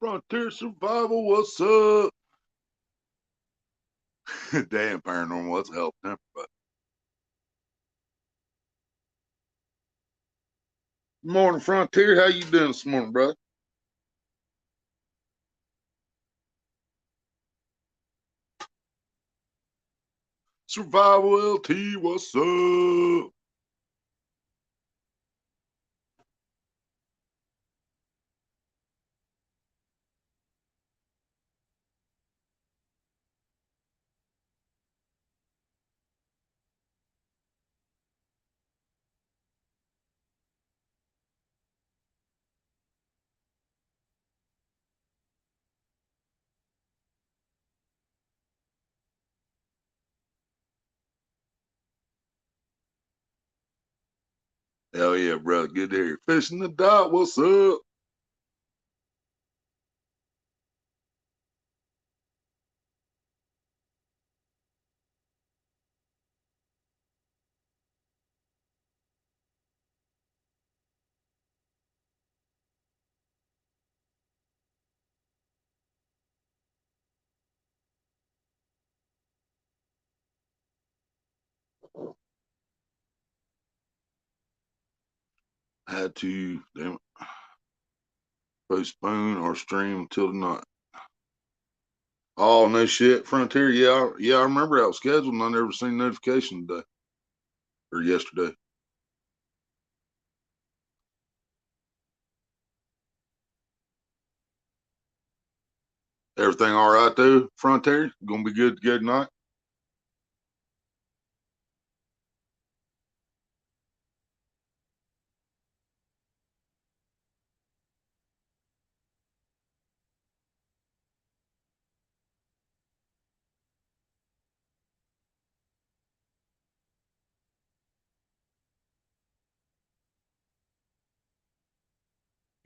Frontier Survival, what's up? Damn, paranormal, let's help everybody. Morning, Frontier. How you doing this morning, brother? Survival LT, what's up? Hell yeah, brother. Good to hear. Fishing the dot, what's up? Had to, damn it, postpone our stream until tonight. Oh, no shit. Frontier, yeah, I remember that was scheduled and I never seen notification today or yesterday. Everything all right, though, Frontier? Gonna be good to go tonight?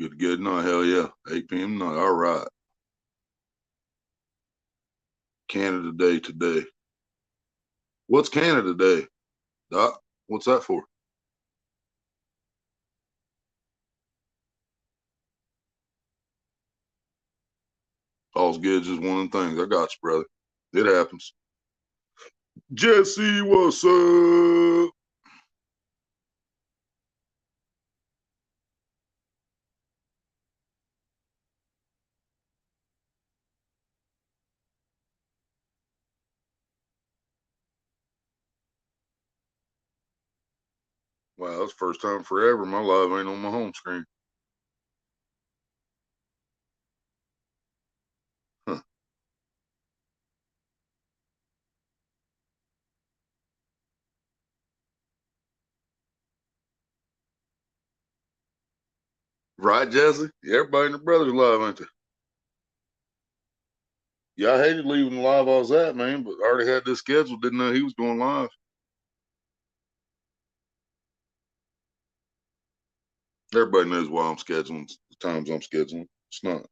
Good to go tonight, hell yeah. 8 p.m. tonight, all right. Canada Day today. What's Canada Day, Doc? What's that for? All's good, just one of the things. I got you, brother. It happens. Jesse, what's up? Wow, that's the first time forever my live ain't on my home screen. Huh. Right, Jesse? Everybody and their brother's live, ain't they? Yeah, I hated leaving the live I was at, man, but I already had this scheduled. Didn't know he was going live. Everybody knows why I'm scheduling the times I'm scheduling. It's not,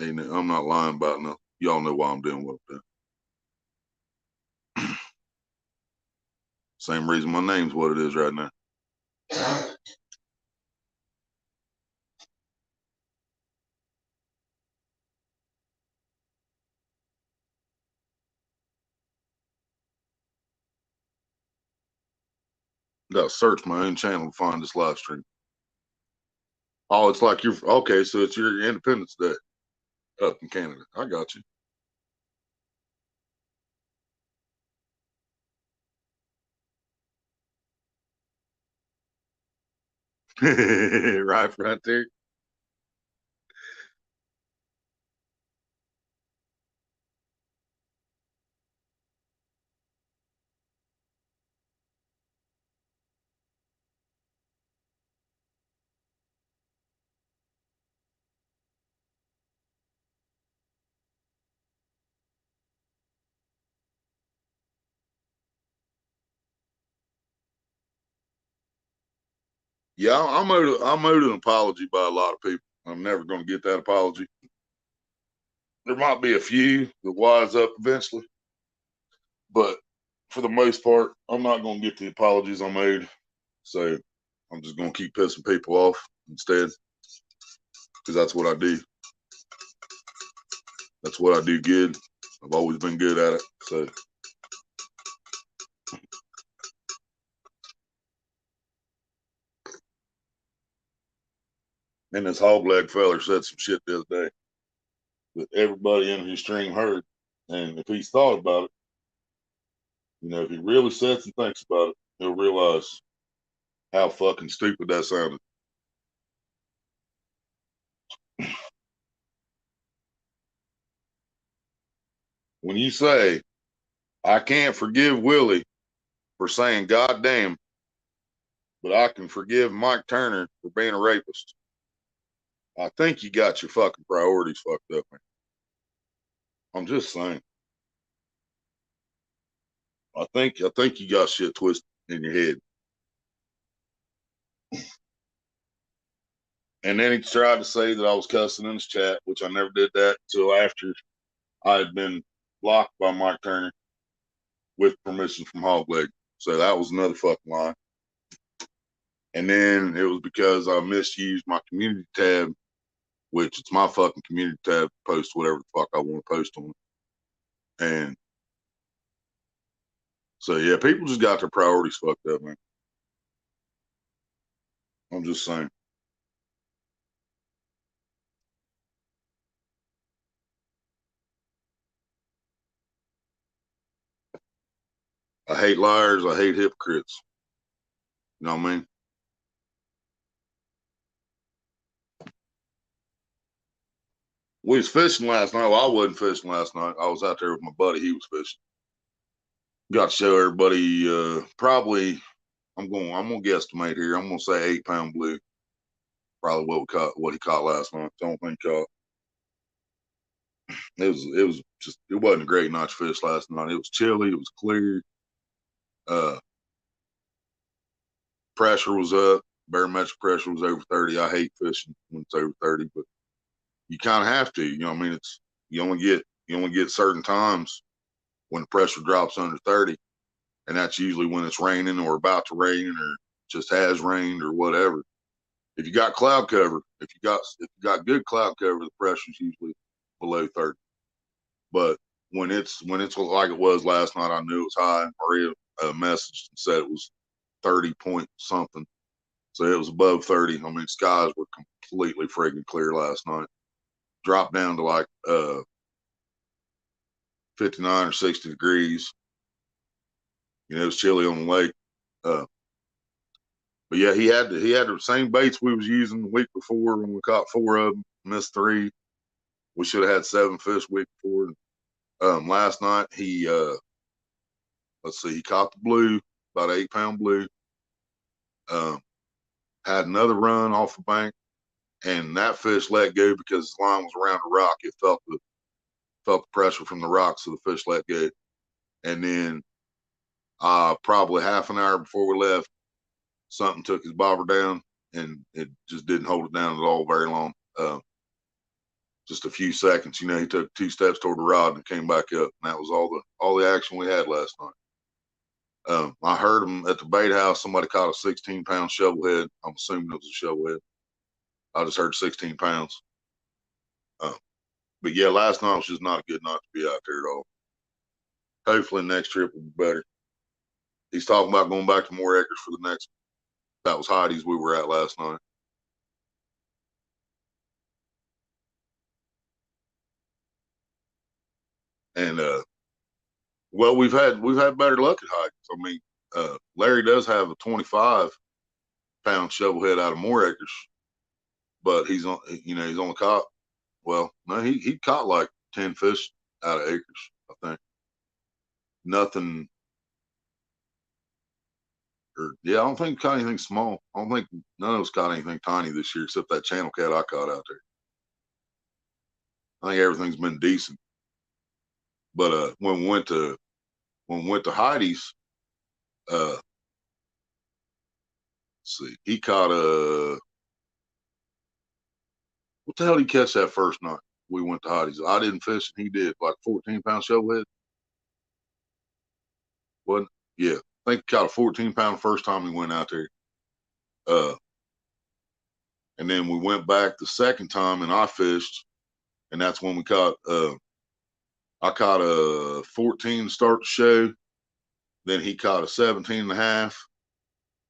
ain't it? I'm not lying about nothing. Y'all know why I'm doing what I'm doing. Same reason my name's what it is right now. Gotta search my own channel to find this live stream. Oh, it's like you're okay, so it's your Independence Day up in Canada. I got you. Right there. Yeah, I'm owed an apology by a lot of people. I'm never going to get that apology. There might be a few that wise up eventually, but for the most part, I'm not going to get the apologies I'm owed. So I'm just going to keep pissing people off instead because that's what I do. That's what I do good. I've always been good at it. So. And this HawgLeg feller said some shit the other day that everybody in his stream heard. And if he's thought about it, if he really sits and thinks about it, he'll realize how fucking stupid that sounded. When you say, I can't forgive Willie for saying goddamn, but I can forgive Mike Turner for being a rapist, I think you got your fucking priorities fucked up, man. I'm just saying. I think you got shit twisted in your head. And then he tried to say that I was cussing in his chat, which I never did that until after I had been blocked by Mike Turner with permission from HawgLeg. So that was another fucking lie. And then it was because I misused my community tab, which it's my fucking community tab to post whatever the fuck I want to post on it. And so, yeah, people just got their priorities fucked up, man. I'm just saying. I hate liars. I hate hypocrites. You know what I mean? We was fishing last night. Well, I wasn't fishing last night. I was out there with my buddy. He was fishing. Got to show everybody probably I'm gonna guesstimate here. I'm gonna say 8-pound blue. Probably what he caught last night. Don't think he caught. It wasn't a great night to fish last night. It was chilly, it was clear. Pressure was up, barometric pressure was over 30. I hate fishing when it's over 30, but you kinda have to, you know what I mean? It's you only get certain times when the pressure drops under 30. And that's usually when it's raining or about to rain or just has rained or whatever. If you got cloud cover, if you got good cloud cover, the pressure's usually below 30. But when it's like it was last night, I knew it was high. Maria messaged and said it was 30 point something, so it was above 30. I mean, skies were completely friggin' clear last night. Dropped down to like 59 or 60 degrees. It was chilly on the lake. But yeah, he had the same baits we was using the week before when we caught 4 of them, missed 3. We should have had 7 fish week before. Last night he he caught the blue, about 8-pound blue. Had another run off the bank, and that fish let go because his line was around a rock. It felt the pressure from the rock, so the fish let go. And then probably half an hour before we left, something took his bobber down, and it just didn't hold it down at all very long. Just a few seconds. He took 2 steps toward the rod and came back up, and that was all the action we had last night. I heard him at the bait house. Somebody caught a 16-pound shovelhead. I'm assuming it was a shovelhead. I just heard 16 pounds. But yeah, last night was just not a good night to be out there at all. Hopefully next trip will be better. He's talking about going back to more acres for the next. That was Heidi's we were at last night. And well, we've had better luck at Heidi's. I mean, Larry does have a 25-pound shovelhead out of more acres, but he's only caught. Well, no, he caught like 10 fish out of acres. I think nothing. I don't think he caught anything small. I don't think none of us caught anything tiny this year except that channel cat I caught out there. I think everything's been decent. But when we went to Heidi's, let's see, he caught a what the hell did he catch that first night? We went to Heidi's. I didn't fish, and he did like 14-pound shovelhead. Wasn't yeah. I think he caught a 14-pound first time we went out there. And then we went back the second time, and I fished, and that's when we caught I caught a 14 to start the show. Then he caught a 17 and a half.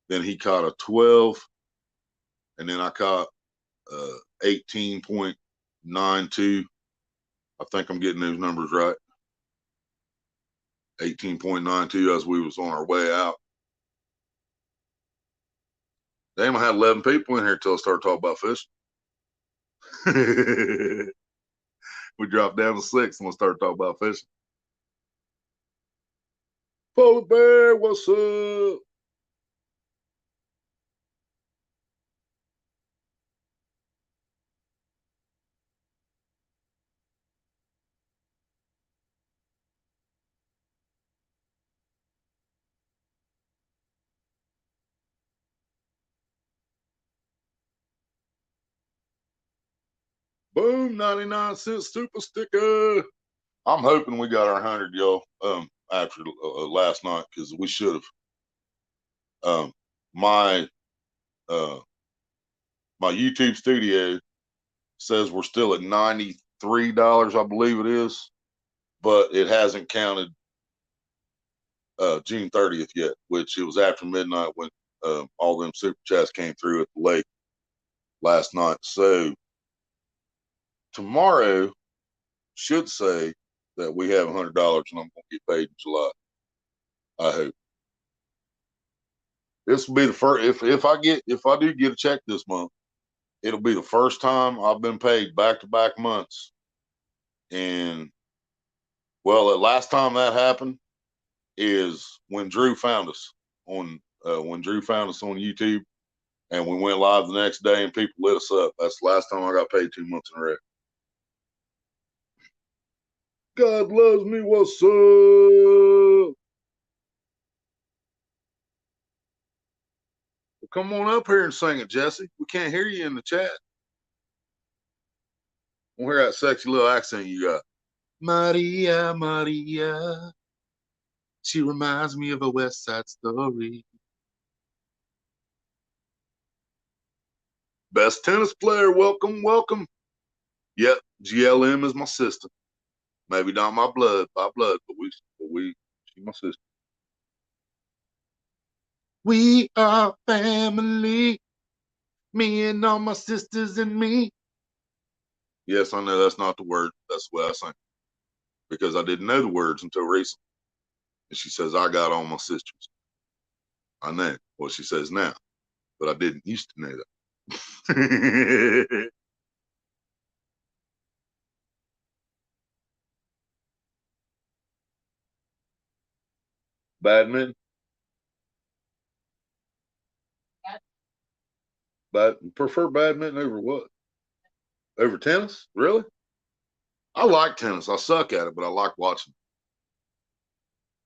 Then he caught a 12. And then I caught 18.92. I think I'm getting those numbers right. 18.92 as we was on our way out. Damn, I had 11 people in here until I started talking about fishing. We dropped down to 6 and we started talking about fishing. Polar Bear, what's up? Boom, 99-cent super sticker. I'm hoping we got our 100, y'all, after last night, because we should have. My my YouTube studio says we're still at $93, I believe it is, but it hasn't counted June 30th yet, which it was after midnight when all them super chats came through at the lake last night. So tomorrow should say that we have $100 and I'm going to get paid in July. I hope. This will be the first. If I do get a check this month, it'll be the first time I've been paid back-to-back months. And well, the last time that happened is when Drew found us on YouTube, and we went live the next day, and people lit us up. That's the last time I got paid 2 months in a row. God loves me. What's up? Well, come on up here and sing it, Jesse. We can't hear you in the chat. We'll hear that sexy little accent you got. Maria, Maria. She reminds me of a West Side Story. Best tennis player. Welcome, welcome. Yep, GLM is my sister. Maybe not my blood, by blood, but she's my sister. We are family. Me and all my sisters and me. Yes, I know that's not the word. That's the way I sing. Because I didn't know the words until recently. And she says, I got all my sisters. I know what she says now, but I didn't used to know that. Badminton? But prefer badminton over what? Over tennis? Really? I like tennis. I suck at it, but I like watching.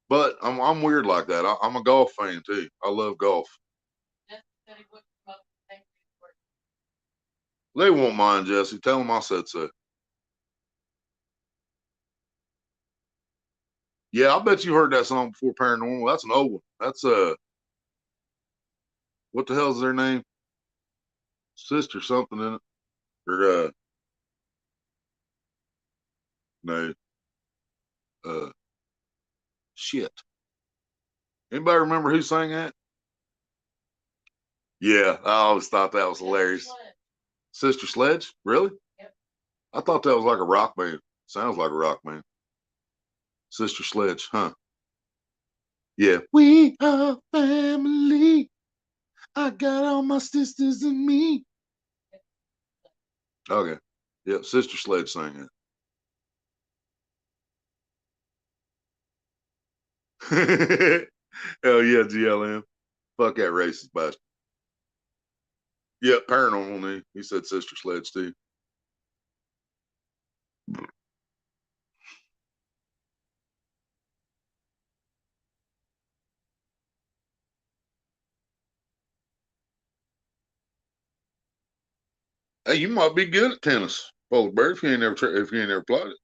But I'm weird like that. I'm a golf fan too. I love golf. They won't mind, Jesse. Tell them I said so. Yeah, I bet you heard that song before, Paranormal. That's an old one. That's what the hell is their name? Sister something in it. Or no. Shit. Anybody remember who sang that? Yeah, I always thought that was hilarious. Sister Sledge? Really? Yep. I thought that was like a rock band. Sounds like a rock band. Sister Sledge, huh? Yeah. We are family. I got all my sisters and me. Okay. Yep, Sister Sledge sang it. Hell yeah, GLM. Fuck that racist bastard. Yep, Paranormal. He said Sister Sledge too. Hey, you might be good at tennis, Polar Bear, if you ain't never played it.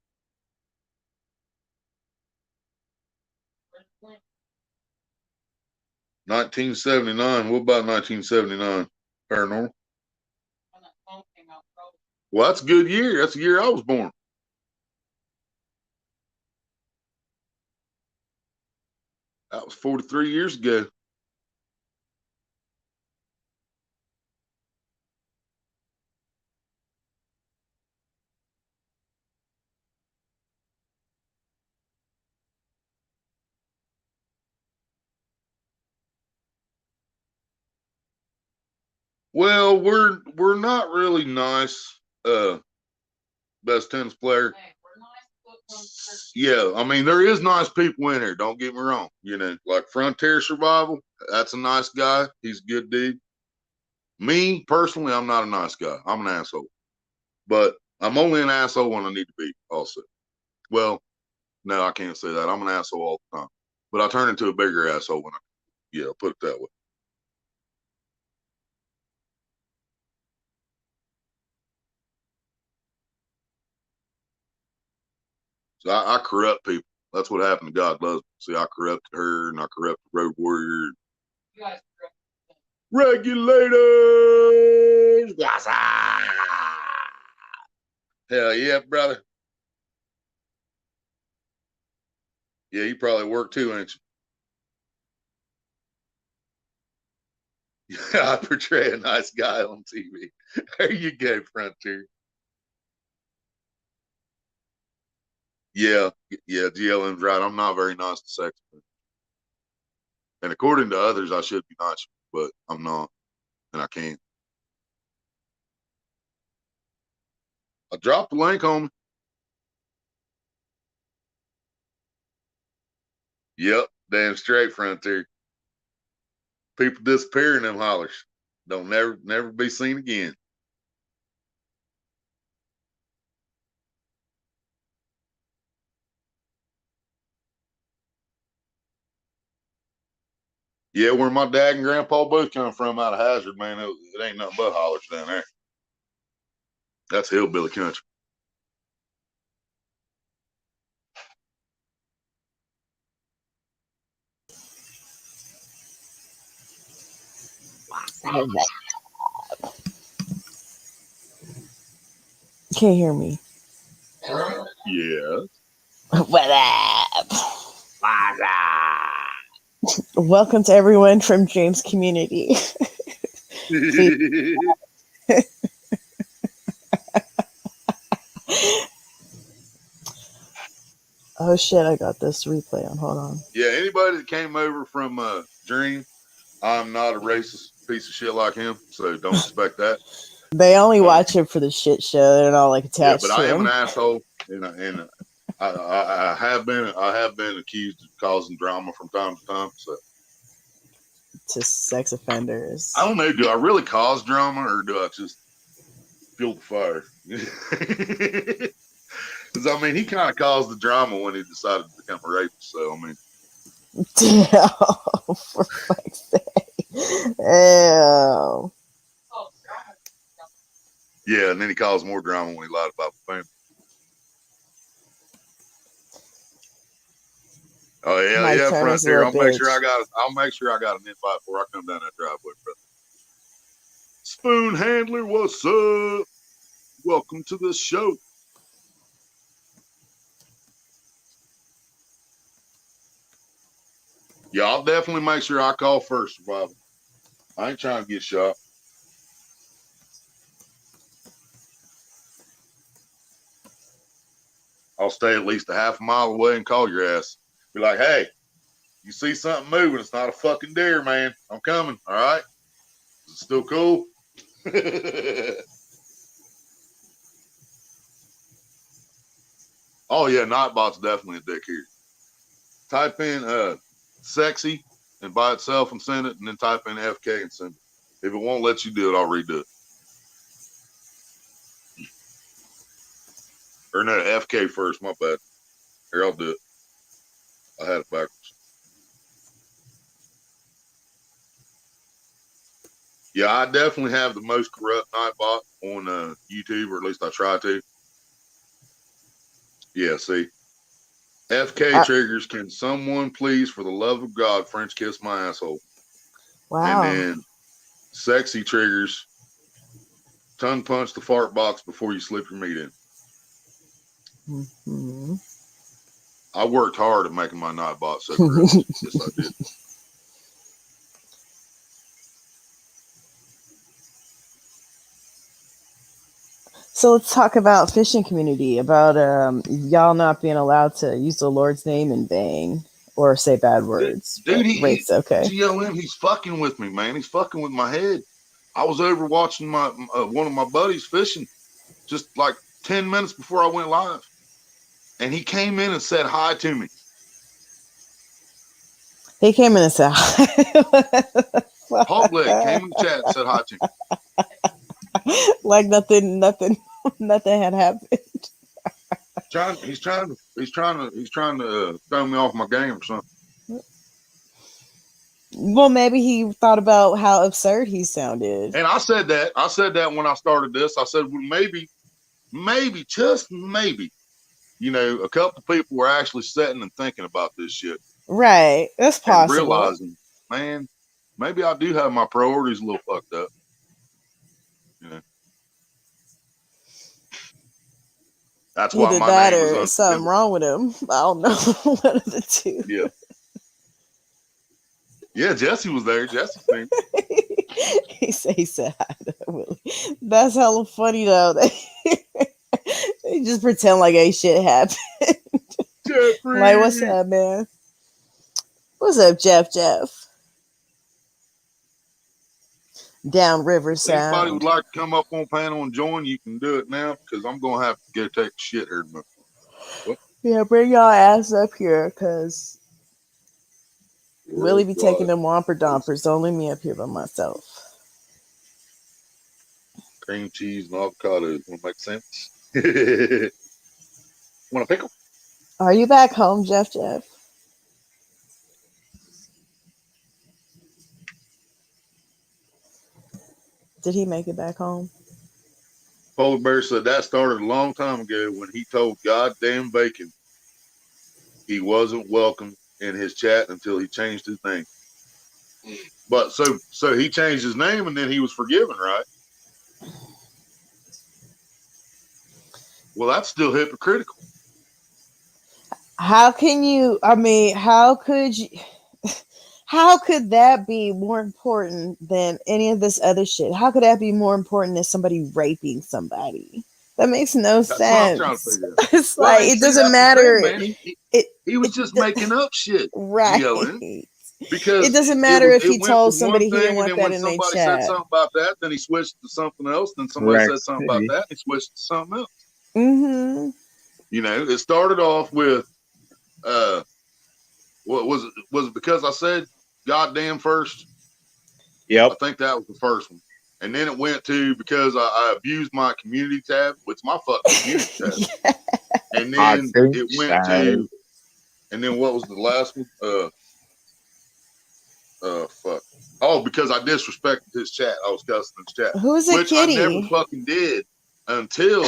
$1979. What about 1979? Paranormal. Well, that's a good year. That's the year I was born. That was 43 years ago. Well, we're not really nice. Best tennis player. Yeah, I mean there is nice people in here. Don't get me wrong. You know, like Frontier Survival. That's a nice guy. He's a good dude. Me personally, I'm not a nice guy. I'm an asshole. But I'm only an asshole when I need to be. Also, well, no, I can't say that. I'm an asshole all the time. But I turn into a bigger asshole when I, yeah, I'll put it that way. So I corrupt people. That's what happened to God Loves Me. See, I corrupted her and I corrupted Road Warrior. Regulators. Hell yeah, brother. Yeah, you probably work too, ain't you? Yeah, I portray a nice guy on TV. There you go, Frontier. Yeah, yeah, GLM's right. I'm not very nice to sex. And according to others, I should be nice, but I'm not, and I can't. I dropped the link on me. Yep, damn straight, Frontier. People disappear in them hollers. Don't never be seen again. Yeah, where my dad and grandpa both come from out of Hazard, man, it ain't nothing but hollers down there. That's hillbilly country. Can't hear me. Yeah. What up? What's up? Welcome to everyone from James Community. Oh shit, I got this replay on. Hold on. Yeah, anybody that came over from Dream, I'm not a racist piece of shit like him, so don't expect that. They only watch it for the shit show. They're not like Yeah, attached but to I am him. an asshole, and I have been accused of causing drama from time to time. So To sex offenders. I don't know. Do I really cause drama, or do I just fuel the fire? Because I mean, he kind of caused the drama when he decided to become a rapist. So I mean, Damn, for fuck's sake. Damn. yeah, and then he caused more drama when he lied about the family. Oh yeah, Mike yeah, Turner's a Frontier. little I'll make sure bitch. I got an invite before I come down that driveway, brother. Spoon Handler, what's up? Welcome to the show. Yeah, I'll definitely make sure I call first, Survival. I ain't trying to get shot. I'll stay at least a half a mile away and call your ass. Be like, hey, you see something moving, it's not a fucking deer, man. I'm coming, all right? Is it still cool? Oh, yeah, Nightbot's definitely a dick here. Type in sexy and by itself and send it, and then type in FK and send it. If it won't let you do it, I'll redo it. Or no, FK first, my bad. Here, I'll do it. I had it backwards. Yeah, I definitely have the most corrupt Nightbot on YouTube, or at least I try to. Yeah, see. FK triggers, can someone please, for the love of God, French kiss my asshole? And Wow. then sexy triggers, tongue punch the fart box before you slip your meat in. Mm-hmm. I worked hard at making my Nightbot so crisp. Yes, I did. So let's talk about fishing community, about y'all not being allowed to use the Lord's name in vain or say bad words. Dude, Rate's okay. GLM, he's fucking with me, man. He's fucking with my head. I was over watching my one of my buddies fishing just like 10 minutes before I went live. And he came in and said hi to me. He came in and said, HawgLeg came in the chat and said hi to me. like nothing had happened. He's trying to throw me off my game or something. Well, maybe he thought about how absurd he sounded. And I said that when I started this. I said, well, maybe, just maybe, you know, a couple people were actually sitting and thinking about this shit. Right. That's possible. And realizing, man, maybe I do have my priorities a little fucked up. You know. That's why either my that name or is something wrong with him. I don't know. One of the two. Yeah. Yeah, Jesse was there. Jesse's name. he said hi to Willie. That's hella funny though. They just pretend like ain't shit happened. Jeffrey. Like, what's up, man? What's up, Jeff? Downriver Sound. Anybody would like to come up on panel and join, you can do it now because I'm going to have to go take a shit here. Yeah, bring y'all ass up here because Willie be taking them whomper dompers. Don't leave me up here by myself. Cream cheese and avocado. Want to make sense? Want a pickle? Are you back home, Jeff? Did he make it back home? Polar Bear said that started a long time ago when he told goddamn Bacon he wasn't welcome in his chat until he changed his name. But so he changed his name and then he was forgiven, right? Well, that's still hypocritical. How can you? I mean, how could you? How could that be more important than any of this other shit? How could that be more important than somebody raping somebody? That makes no sense. What I'm trying to figure out. It's well, like it doesn't matter. Thing, he was just making up shit, right? Because it doesn't matter if he told somebody he didn't want that in their chat. Somebody said something about that, then he switched to something else. Then somebody said something about that, and he switched to something else. Mm-hmm. You know, it started off with, what was it? Was it because I said goddamn first? Yep. I think that was the first one. And then it went to because I abused my community tab. It's my fucking community tab. Yeah. And then it went to, and then what was the last one? Fuck. Oh, because I disrespected his chat. I was cussing his chat. Who's a kitty? I never fucking did until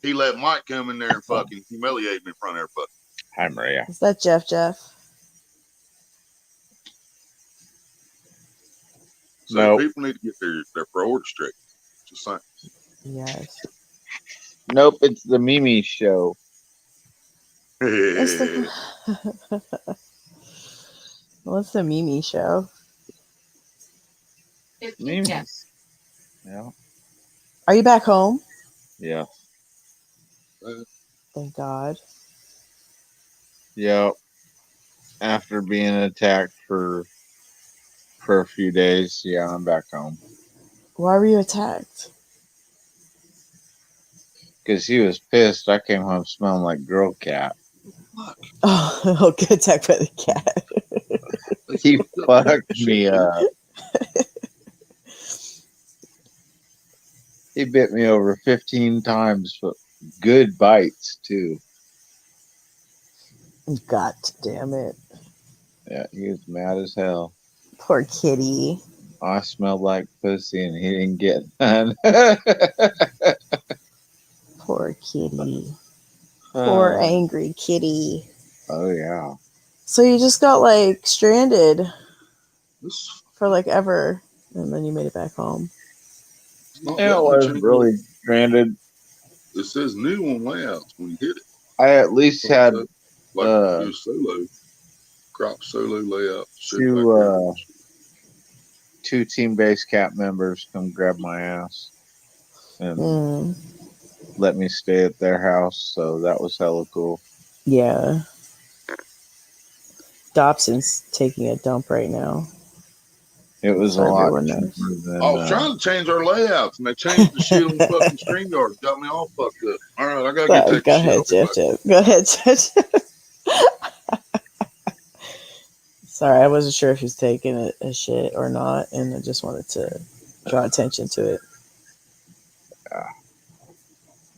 he let Mike come in there and fucking humiliate me in front of everybody. Hi, Maria. Is that Jeff? So people need to get their priorities straight. Just saying. Yes. Nope, it's the Mimi show. What's the Mimi show? Mimi. Yeah. Are you back home? Yeah. Thank God. Yep. After being attacked for a few days, yeah, I'm back home. Why were you attacked? Because he was pissed. I came home smelling like girl cat. Oh, get attacked by the cat. He fucked me up. He bit me over 15 times, but good bites too. God damn it. Yeah, he was mad as hell. Poor kitty. I smelled like pussy and he didn't get none. Poor kitty. Poor angry kitty. Oh, yeah. So you just got like stranded for like ever and then you made it back home. Yeah, it was really stranded. It says new on layouts when you hit it. I at least had like do solo, crop solo layout, shit back two there. two team base cap members come grab my ass and Mm, let me stay at their house, so that was hella cool. yeah. Dobson's taking a dump right now. It was a So lot everyone cheaper knows. than I was trying to change our layouts, and they changed the shit on fucking StreamYard. Got me all fucked up. All right, I gotta go take Go the shit. ahead, I'll be Jeff. back. Go ahead, Jeff. Sorry, I wasn't sure if he's taking a shit or not, and I just wanted to draw attention to it.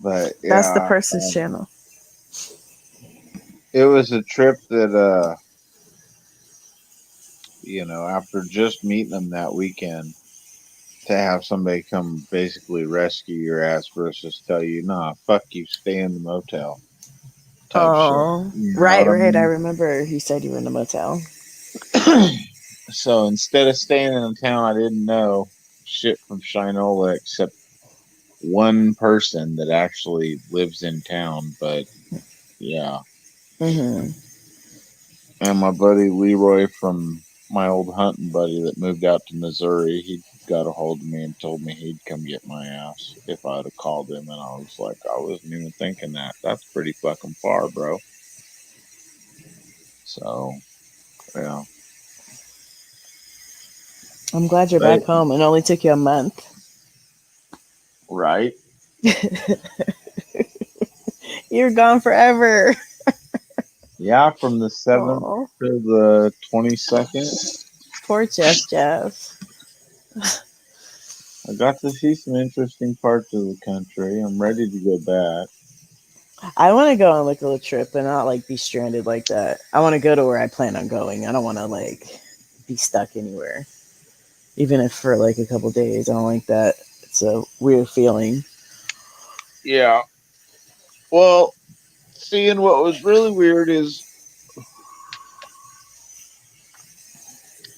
but That's the yeah, person's channel. it was a trip that after just meeting them that weekend, to have somebody come basically rescue your ass versus tell you, nah, fuck you, stay in the motel type shit. Oh, You know right. what I I mean? remember he said you were in the motel. So instead of staying in a town I didn't know shit from Shinola except one person that actually lives in town, but yeah. Mm-hmm. And my buddy Leroy from my old hunting buddy that moved out to Missouri, he got a hold of me and told me he'd come get my ass if I'd have called him. And I was like, I wasn't even thinking that. That's pretty fucking far, bro. So, yeah. I'm glad you're But, back home. It only took you a month. right? You're gone forever. Yeah, from the 7th Oh, to the 22nd. poor Jeff. I got to see some interesting parts of the country. I'm ready to go back. I want to go on like a little trip and not like be stranded like that. I want to go to where I plan on going. I don't want to like be stuck anywhere, even if for like a couple days. I don't like that. It's a weird feeling. Yeah. Well, seeing what was really weird is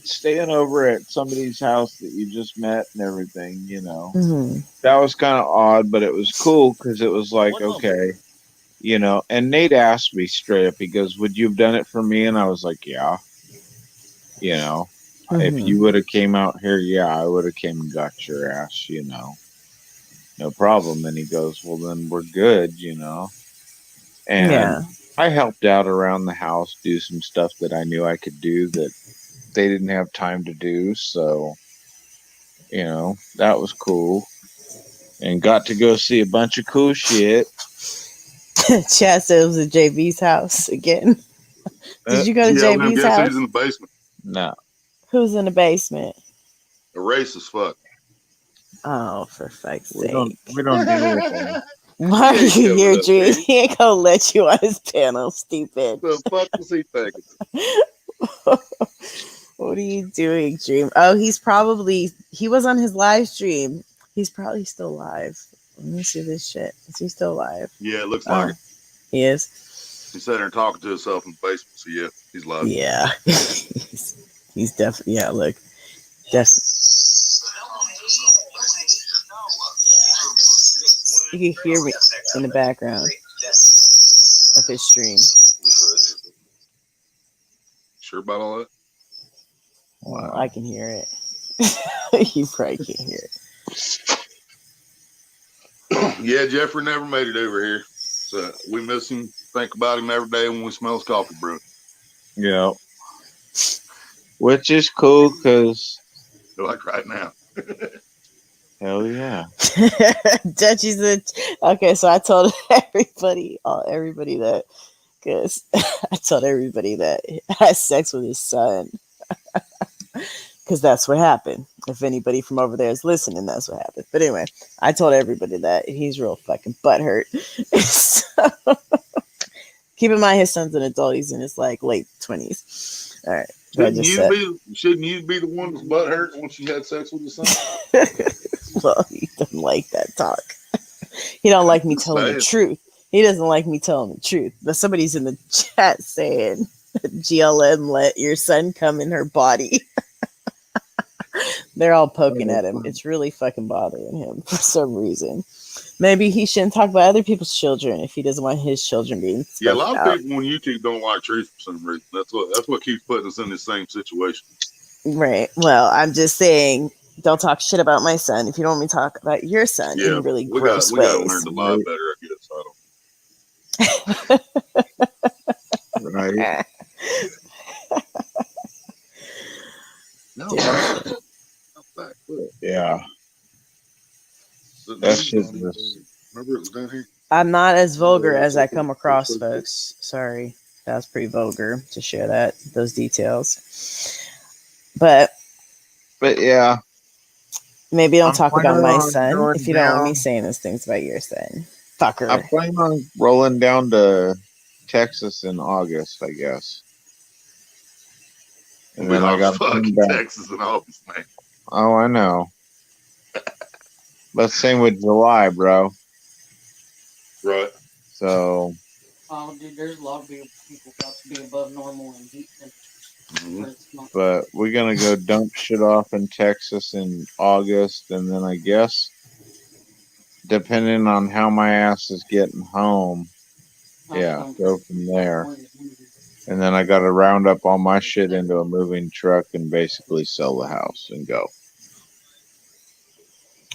staying over at somebody's house that you just met and everything, Mm-hmm. that was kind of odd, but it was cool because it was like, okay, and Nate asked me straight up, he goes, would you have done it for me? And I was like, yeah, if Mm-hmm. you would have came out here, yeah, I would have came and got your ass, no problem. And he goes, well, then we're good. And Yeah. I helped out around the house, do some stuff that I knew I could do that they didn't have time to do. So, that was cool. And got to go see a bunch of cool shit. Chad said it was at JB's house again. Uh, Did you go to Yeah, well, JB's guess who's house? in the basement? no, Who's in the basement? A racist fuck. Oh, for fuck's we don't sake. we don't deal with them. Why are He ain't you coming here, up, Drew? Dream. He ain't gonna let you on his panel, stupid. The fuck was he thinking? What are you doing, Dream? Oh, he was on his live stream. He's probably still live. Let me see this shit. Is he still alive? Yeah, it looks Oh, like it. he is. He's sitting there talking to himself in the basement. So yeah, he's live. Yeah. he's definitely, yeah, look. Definitely. You can hear me in the background of his stream. Sure about all that? Well, Wow. I can hear it. You probably can't hear it. Yeah, Jeffrey never made it over here. So we miss him. Think about him every day when we smell his coffee brew. Yeah. Which is cool because Like right now. hell yeah. Dutchie's okay. So I told everybody that because I told everybody that he had sex with his son because that's what happened. If anybody from over there is listening, that's what happened. But anyway, I told everybody that he's real fucking butthurt. So, keep in mind his son's an adult. He's in his like late 20s. All right. Shouldn't you be the one that's butthurt once you had sex with his son? Well, he doesn't like that talk. He don't like me telling the truth. He doesn't like me telling the truth. But somebody's in the chat saying GLM let your son come in her body. They're all poking at him. It's really fucking bothering him for some reason. Maybe he shouldn't talk about other people's children if he doesn't want his children being Yeah, a spoken lot of out. people on YouTube don't like truth for some reason. That's what keeps putting us in the same situation. Right. Well, I'm just saying, don't talk shit about my son if you don't want me to talk about your son Yeah, in really we got gross to learn ways. to lie better, I guess. I don't. Right. No, back foot. Yeah. That shit just. Remember it was down here. I'm not as vulgar as I come across, folks. Sorry. That was pretty vulgar to share those details. But yeah. maybe don't I'm talk about planning my on son going if you don't want me down. saying those things about your son. I Fucker. plan on rolling down to Texas in August, I guess. And then I got to come fucking back. Texas and August, man. Oh, I know. But same with July, bro. Right. So. Oh, dude, there's a lot of people about to be above normal in heat temperatures. But we're gonna go dump shit off in Texas in August, and then I guess, depending on how my ass is getting home, yeah, go from there. And then I got to round up all my shit into a moving truck and basically sell the house and go.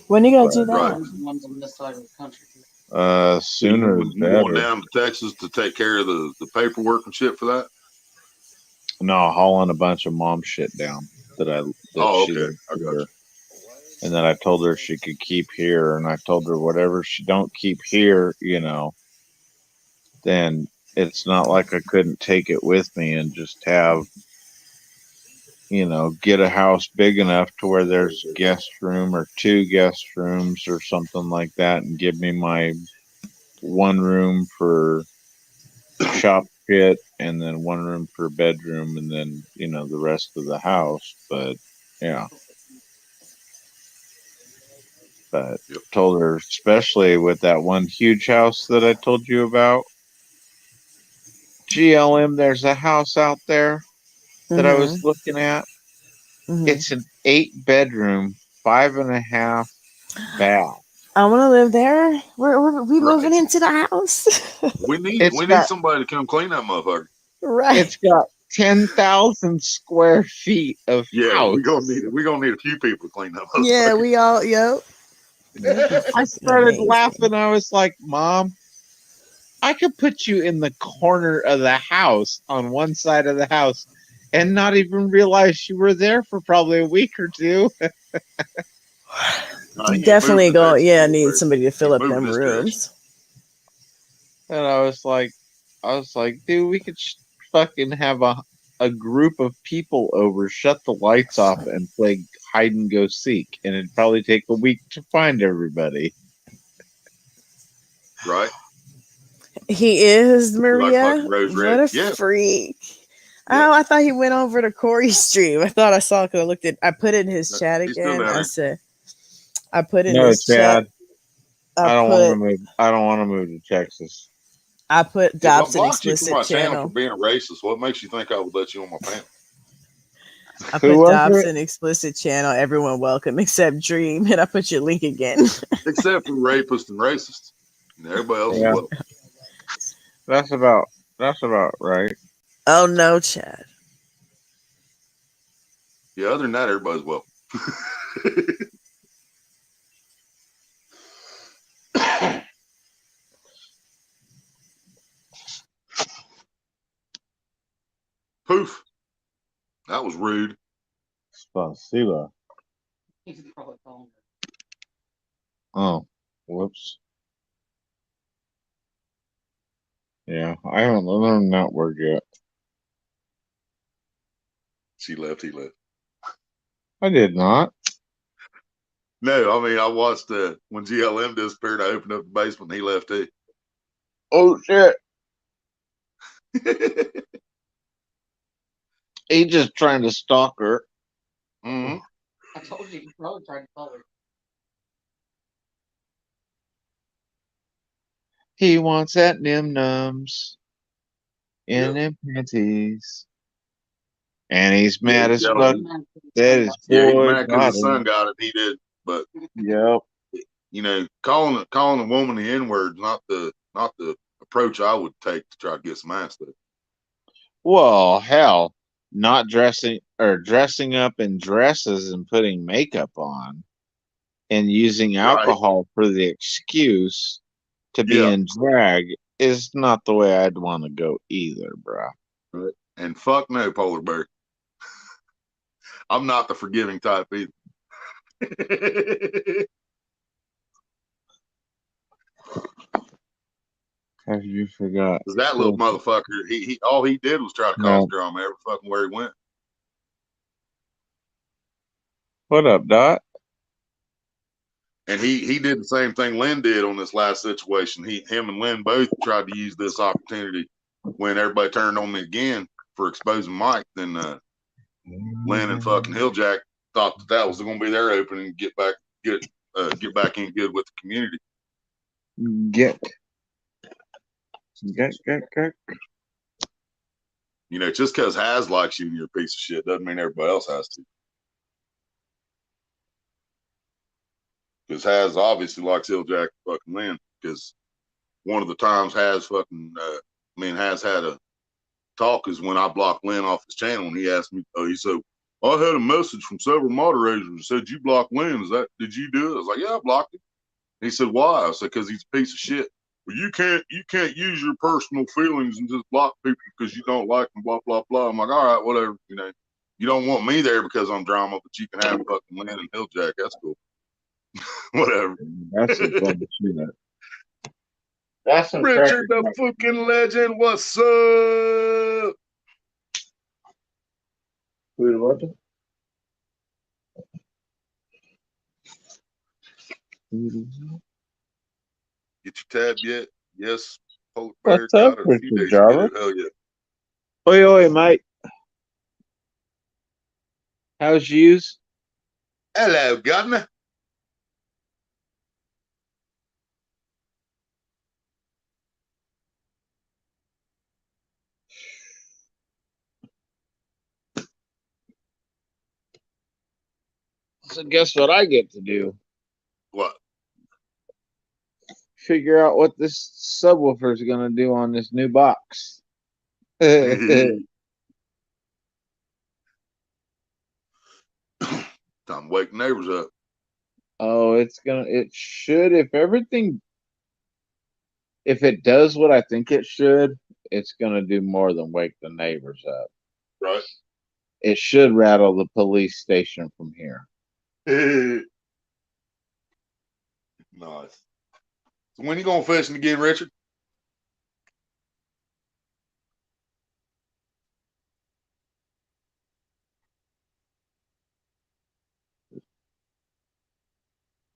When are you gonna do that? Right. Ones on this side of the country. Sooner is You going better. down to Texas to take care of the paperwork and shit for that? No, hauling a bunch of mom shit down that she okay. I got you. And then I told her she could keep here, and I told her whatever she don't keep here, then it's not like I couldn't take it with me and just have, get a house big enough to where there's guest room or 2 guest rooms or something like that, and give me my 1 room for shop shit and then 1 room per bedroom and then, the rest of the house. But yeah. But told her, especially with that one huge house that I told you about, GLM, there's a house out there that I was looking at. It's an 8-bedroom, 5.5 bath. I want to live there. We moving into the house. We need somebody to come clean that motherfucker. Right. It's got 10,000 square feet of house. We're gonna need a few people to clean that motherfucker. Yeah, we all, I started laughing. I was like, Mom, I could put you in the corner of the house on one side of the house and not even realize you were there for probably a week or 2. Definitely need somebody to fill up them rooms. And I was like, dude, we could fucking have a group of people over, shut the lights off, and play hide and go seek, and it'd probably take a week to find everybody. Right. He is, Maria. What a freak. Yeah. Oh, I thought he went over to Corey's stream. I thought I saw because I put it in his chat again. I said, I put in his chat. I don't want to move. I don't want to move to Texas. I put Dobson explicit my channel for being a racist. What makes you think I would let you on my panel? I put Dobson explicit channel. Everyone welcome except Dream, and I put your link again. Except for rapists and racists. And everybody else is welcome. That's about right. Oh no, Chad. Yeah, other than that, everybody's welcome. Poof. That was rude. Spasiba. Oh, whoops. Yeah, I haven't learned that word yet. She left, he left. I did not. No, I mean, I watched when GLM disappeared, I opened up the basement and he left too. Oh, shit. He just trying to stalk her. Mm-hmm. I told you, he probably tried to call her. He wants that nim nums in them panties. And he's mad he's as yelling. fuck that his Yeah, he's boy mad because got his son him. got it. He did, but Yep. calling a woman the N word, not the approach I would take to try to get some ass to. Well, hell, not dressing or dressing up in dresses and putting makeup on and using Right? alcohol for the excuse to be Yeah. in drag is not the way I'd want to go either, bro. Right. And fuck no, polar bear. I'm not the forgiving type either. Have you forgot? Cause that little motherfucker, he all he did was try to cause No. drama every fucking where he went. What up, Dot? And he did the same thing Lynn did on this last situation. Him and Lynn both tried to use this opportunity when everybody turned on me again for exposing Mike. Then Lynn and fucking Hilljack thought that was going to be their opening to get back in good with the community. Get. Just because Has likes you and you're a piece of shit doesn't mean everybody else has to. Because Has obviously likes Hilljack and fucking Lynn. Because one of the times Has Has had a talk is when I blocked Lynn off his channel, and he asked me, he said, I had a message from several moderators that said you blocked Lynn. Did you do it? I was like, yeah, I blocked him. And he said, why? I said, because he's a piece of shit. Well, you can't use your personal feelings and just block people because you don't like them, blah, blah, blah. I'm like, all right, whatever. You don't want me there because I'm drama, but you can have fucking Lynn and Hilljack. That's cool. Whatever. That's some funny shit. That's some Richard the fucking legend. What's up? What? Get your tab yet? Yes. Polar Bear What's up, got it a few Richard days Jarvis? ago. Hell yeah. Oi, oi, mate. How's yous? Hello, governor. So guess what I get to do? What? Figure out what this subwoofer is going to do on this new box. Time to wake neighbors up. Oh, it should, if it does what I think it should, it's going to do more than wake the neighbors up. Right. It should rattle the police station from here. Nice. So when you going fishing again, Richard?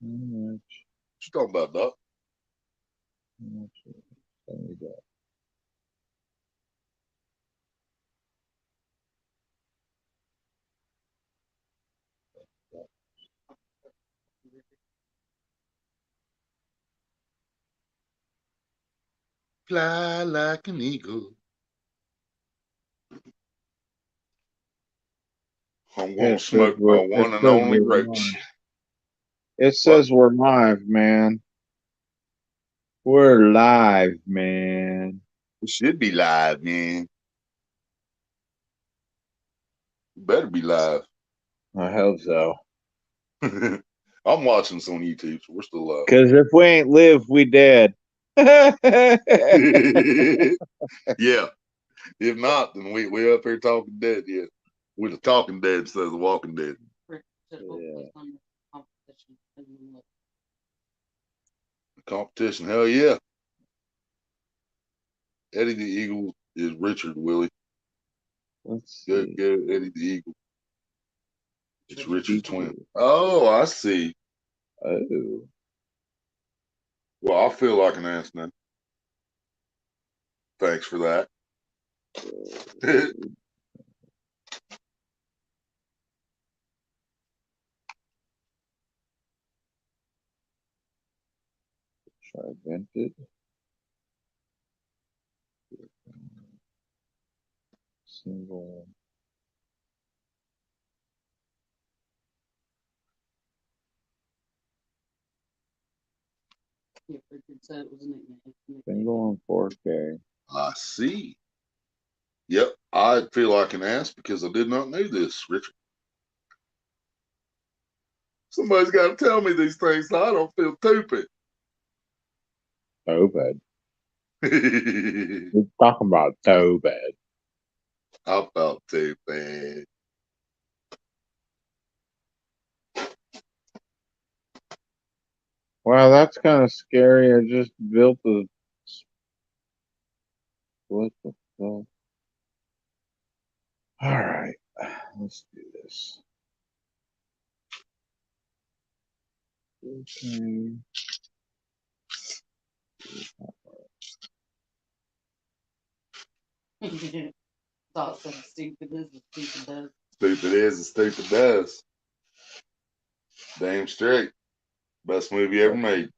What you talking about, Doc? Fly like an eagle. I'm gonna smoke my one and only roach. It says we're live, man. We're live, man. It should be live, man. It better be live. I hope so. I'm watching this on YouTube, so we're still live. Because if we ain't live, we dead. Yeah. If not, then we up here talking dead yet. We're the talking dead instead of the walking dead. Competition, hell yeah. Eddie the Eagle is Richard Willie. Let's Go see. Eddie the Eagle. It's Richard's twin. Oh, I see. Oh. Well, I feel like an ass now. Thanks for that. Try vented. Single. said it was a nickname. Single and 4K. I see. Yep, I feel I can ask because I did not know this, Richard. Somebody's got to tell me these things so I don't feel stupid. So bad. I We're talking about so bad. felt too bad. Wow, that's kind of scary. I just built a. What the fuck? All right, let's do this. Okay. Thought so stupid is as stupid does. Stupid is and stupid does. Damn straight. Best movie ever made.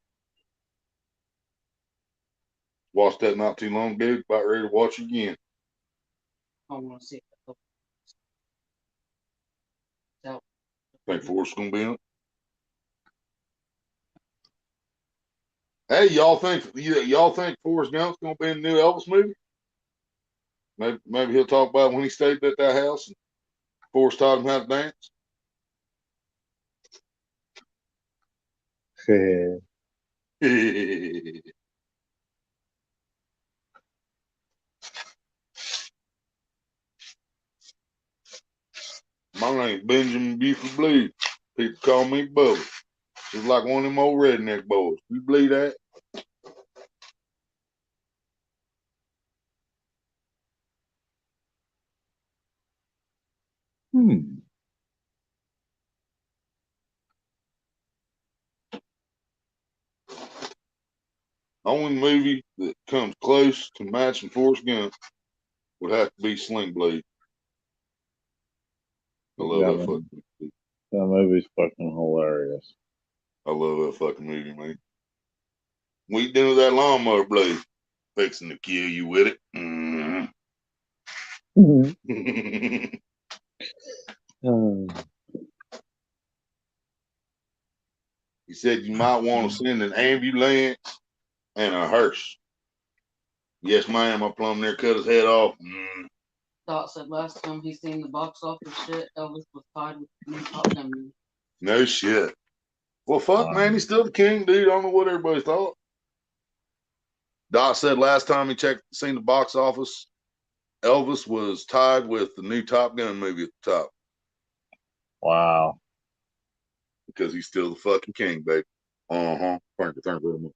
Watched that not too long ago. About ready to watch it again. I want to see it. So, Think Forrest's gonna be in it. Hey, y'all think Forrest Gump's gonna be in the new Elvis movie? Maybe he'll talk about when he stayed at that house and Forrest taught him how to dance. My name's Benjamin Buford Blues. People call me Bubba. Just like one of them old redneck boys. You believe that? Hmm. Only movie that comes close to matching Forrest Gump would have to be Sling Blade. I love that fucking movie. That movie's fucking hilarious. I love that fucking movie, man. What you doing with that lawnmower blade? Fixing to kill you with it. Mm-hmm. He said you might want to send an ambulance and a hearse. Yes, ma'am. I plumb near cut his head off. Dot said last time he seen the box office shit, Elvis was tied with the new Top Gun movie. No shit. Well, fuck, man. He's still the king, dude. I don't know what everybody thought. Dot said last time he seen the box office, Elvis was tied with the new Top Gun movie at the top Wow. because he's still the fucking king, baby. Thank you very much.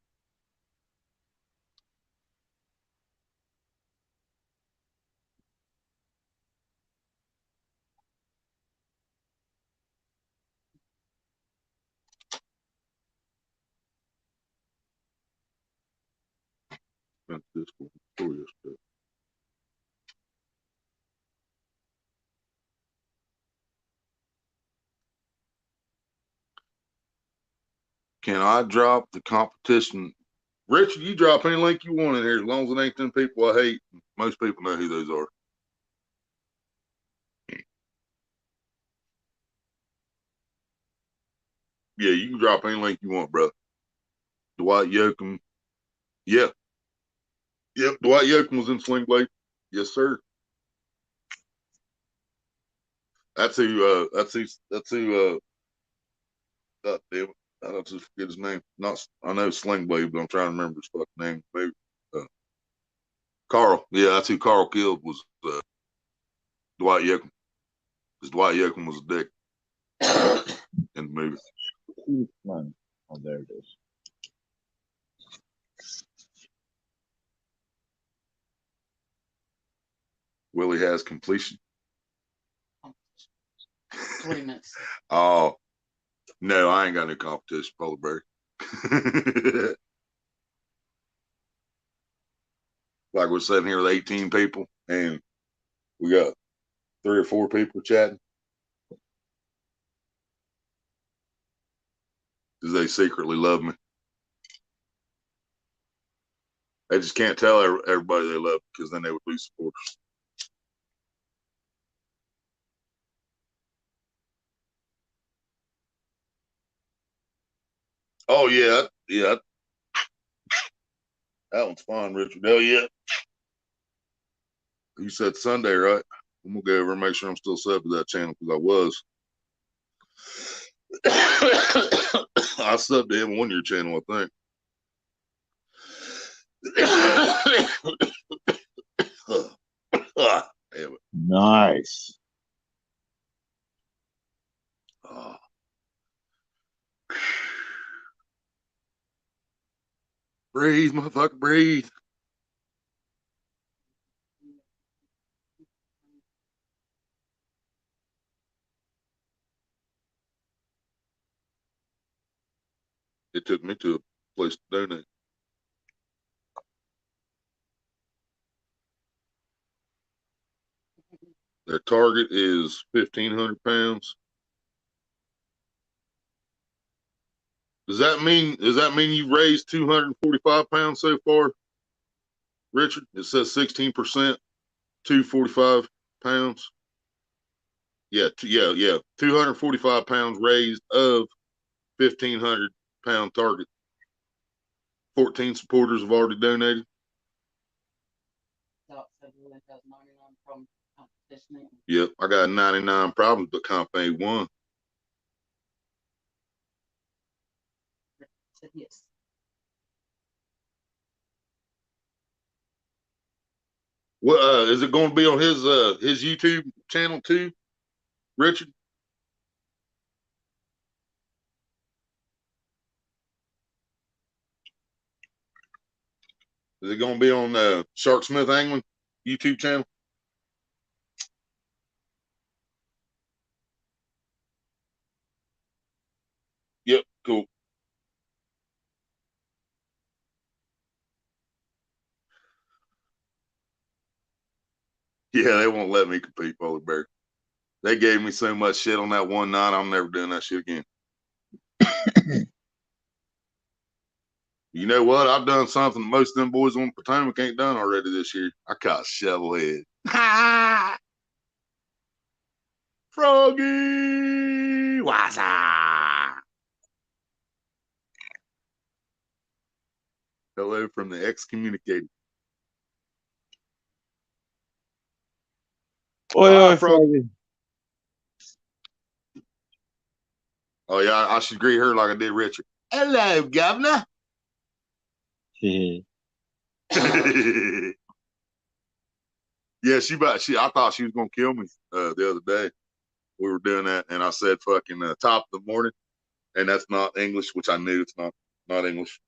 This one, story yesterday. Can I drop the competition? Richard, you drop any link you want in here as long as it ain't them people I hate. Most people know who those are. Yeah, you can drop any link you want, bro. Dwight Yoakam. Yeah. Yep, Dwight Yoakam was in Sling Blade. Yes, sir. That's who God damn it. I don't just forget his name. Not I know Sling Blade, but I'm trying to remember his fucking name. Maybe Carl. Yeah, that's who Carl killed was Dwight Yoakam. Because Dwight Yoakam was a dick in the movie. Oh, there it is. Willie has completion. 20 minutes. Oh, no, I ain't got no competition, Polar Bear. Like we're sitting here with 18 people and we got 3 or 4 people chatting. Because they secretly love me. They just can't tell everybody they love because then they would lose supporters. Oh, yeah. Yeah. That one's fine, Richard. Hell yeah. You said Sunday, right? I'm gonna go over and make sure I'm still subbed to that channel because I was. I subbed to him on your channel, I think. Damn it. Nice. Oh. Breathe, motherfucker, breathe. It took me to a place to donate. Their target is 1,500 pounds. Does that mean you raised 245 pounds so far, Richard? It says 16%, 245 pounds. Yeah, 245 pounds raised of 1,500 pound target. 14 supporters have already donated. Yep, I got 99 problems, but comp ain't one. Yes. What is it going to be on his YouTube channel too, Richard? Is it going to be on Shark Smith Angling YouTube channel? Yep, cool. Yeah, they won't let me compete, Polar Bear. They gave me so much shit on that one night, I'm never doing that shit again. You know what? I've done something most of them boys on Potomac ain't done already this year. I caught shovelhead. Ha! Froggy! Wasa! Hello from the excommunicated. Oi, Froggy. Oh, yeah, I should greet her like I did Richard. Hello, governor. Yeah, I thought she was gonna kill me the other day. We were doing that, and I said fucking top of the morning, and that's not English, which I knew it's not English.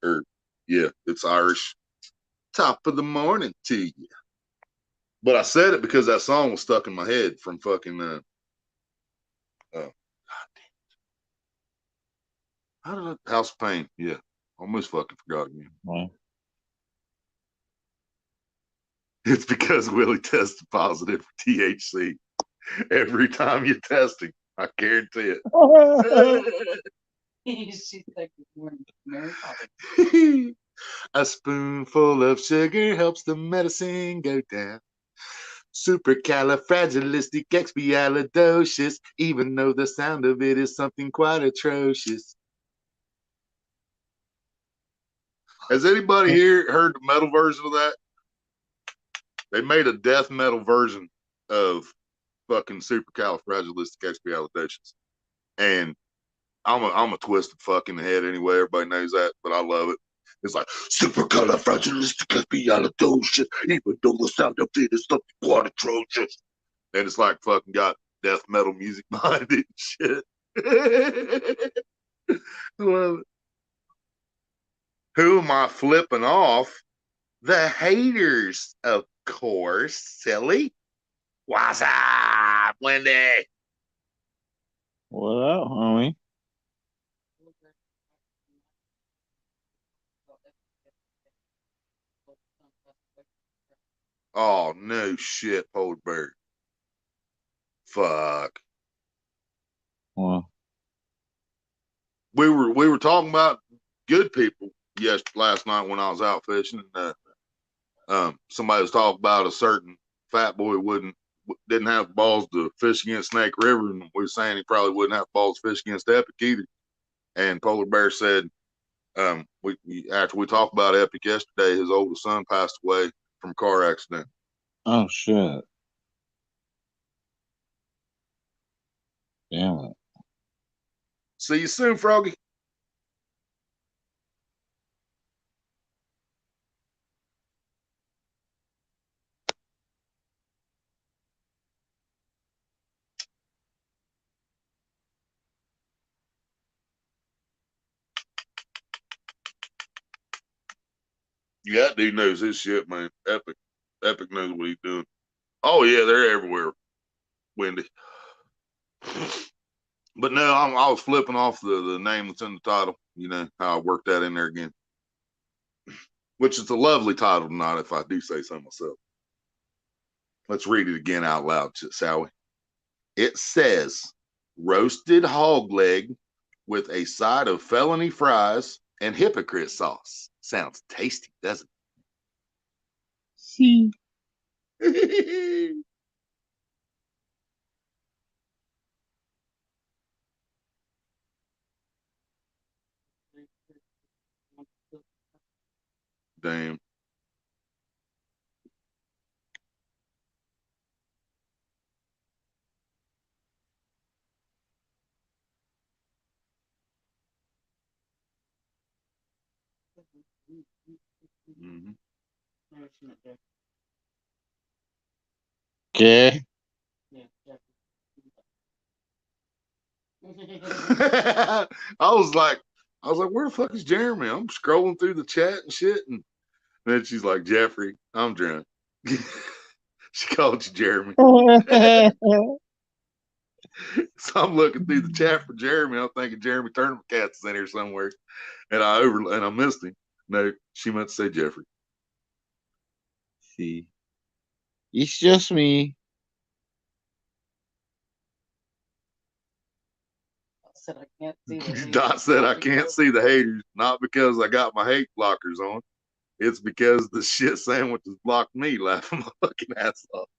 Or yeah, it's Irish. Top of the morning to you. But I said it because that song was stuck in my head from fucking God damn it. How did I House of Pain? Yeah. Almost fucking forgot again. Well, It's because Willie tested positive for THC. Every time you test him, I guarantee it. She's like Mary Poppins. A spoonful of sugar helps the medicine go down. Supercalifragilisticexpialidocious, even though the sound of it is something quite atrocious. Has anybody here heard the metal version of that? They made a death metal version of fucking supercalifragilisticexpialidocious. And I'm a twisted fuck in the head anyway. Everybody knows that, but I love it. It's like supercalifragilisticexpialidocious, even though the sound of it is something quite atrocious. And it's like fucking got death metal music behind it and shit. Love it. Who am I flipping off? The haters, of course, silly. What's up, Wendy? what up, homie? Oh no shit, Polar Bear. Fuck. Well, We were talking about good people last night when I was out fishing. Somebody was talking about a certain fat boy didn't have balls to fish against Snake River, and we were saying he probably wouldn't have balls to fish against Epic either. And Polar Bear said, We after we talked about Epic yesterday, his oldest son passed away from a car accident. Oh shit! Damn it. See you soon, Froggy. Yeah, that dude knows his shit, man. Epic knows what he's doing. Oh yeah, they're everywhere, Wendy. But no, I was flipping off the name that's in the title. You know how I worked that in there again, which is a lovely title tonight, if I do say so myself. Let's read it again out loud, shall we? It says, roasted hog leg with a side of felony fries and hypocrite sauce. Sounds tasty, doesn't See. it? Damn. Mm-hmm. Okay. I was like, where the fuck is Jeremy? I'm scrolling through the chat and shit, and then she's like, Jeffrey, I'm drunk. She called you Jeremy. So I'm looking through the chat for Jeremy. I'm thinking Jeremy Tournament Cats is in here somewhere, and I missed him. No, she meant to say Jeffrey. See. It's just me. Said I can't see the haters. Dot said I can't see the haters, not because I got my hate blockers on. It's because the shit sandwiches blocked me laughing my fucking ass off.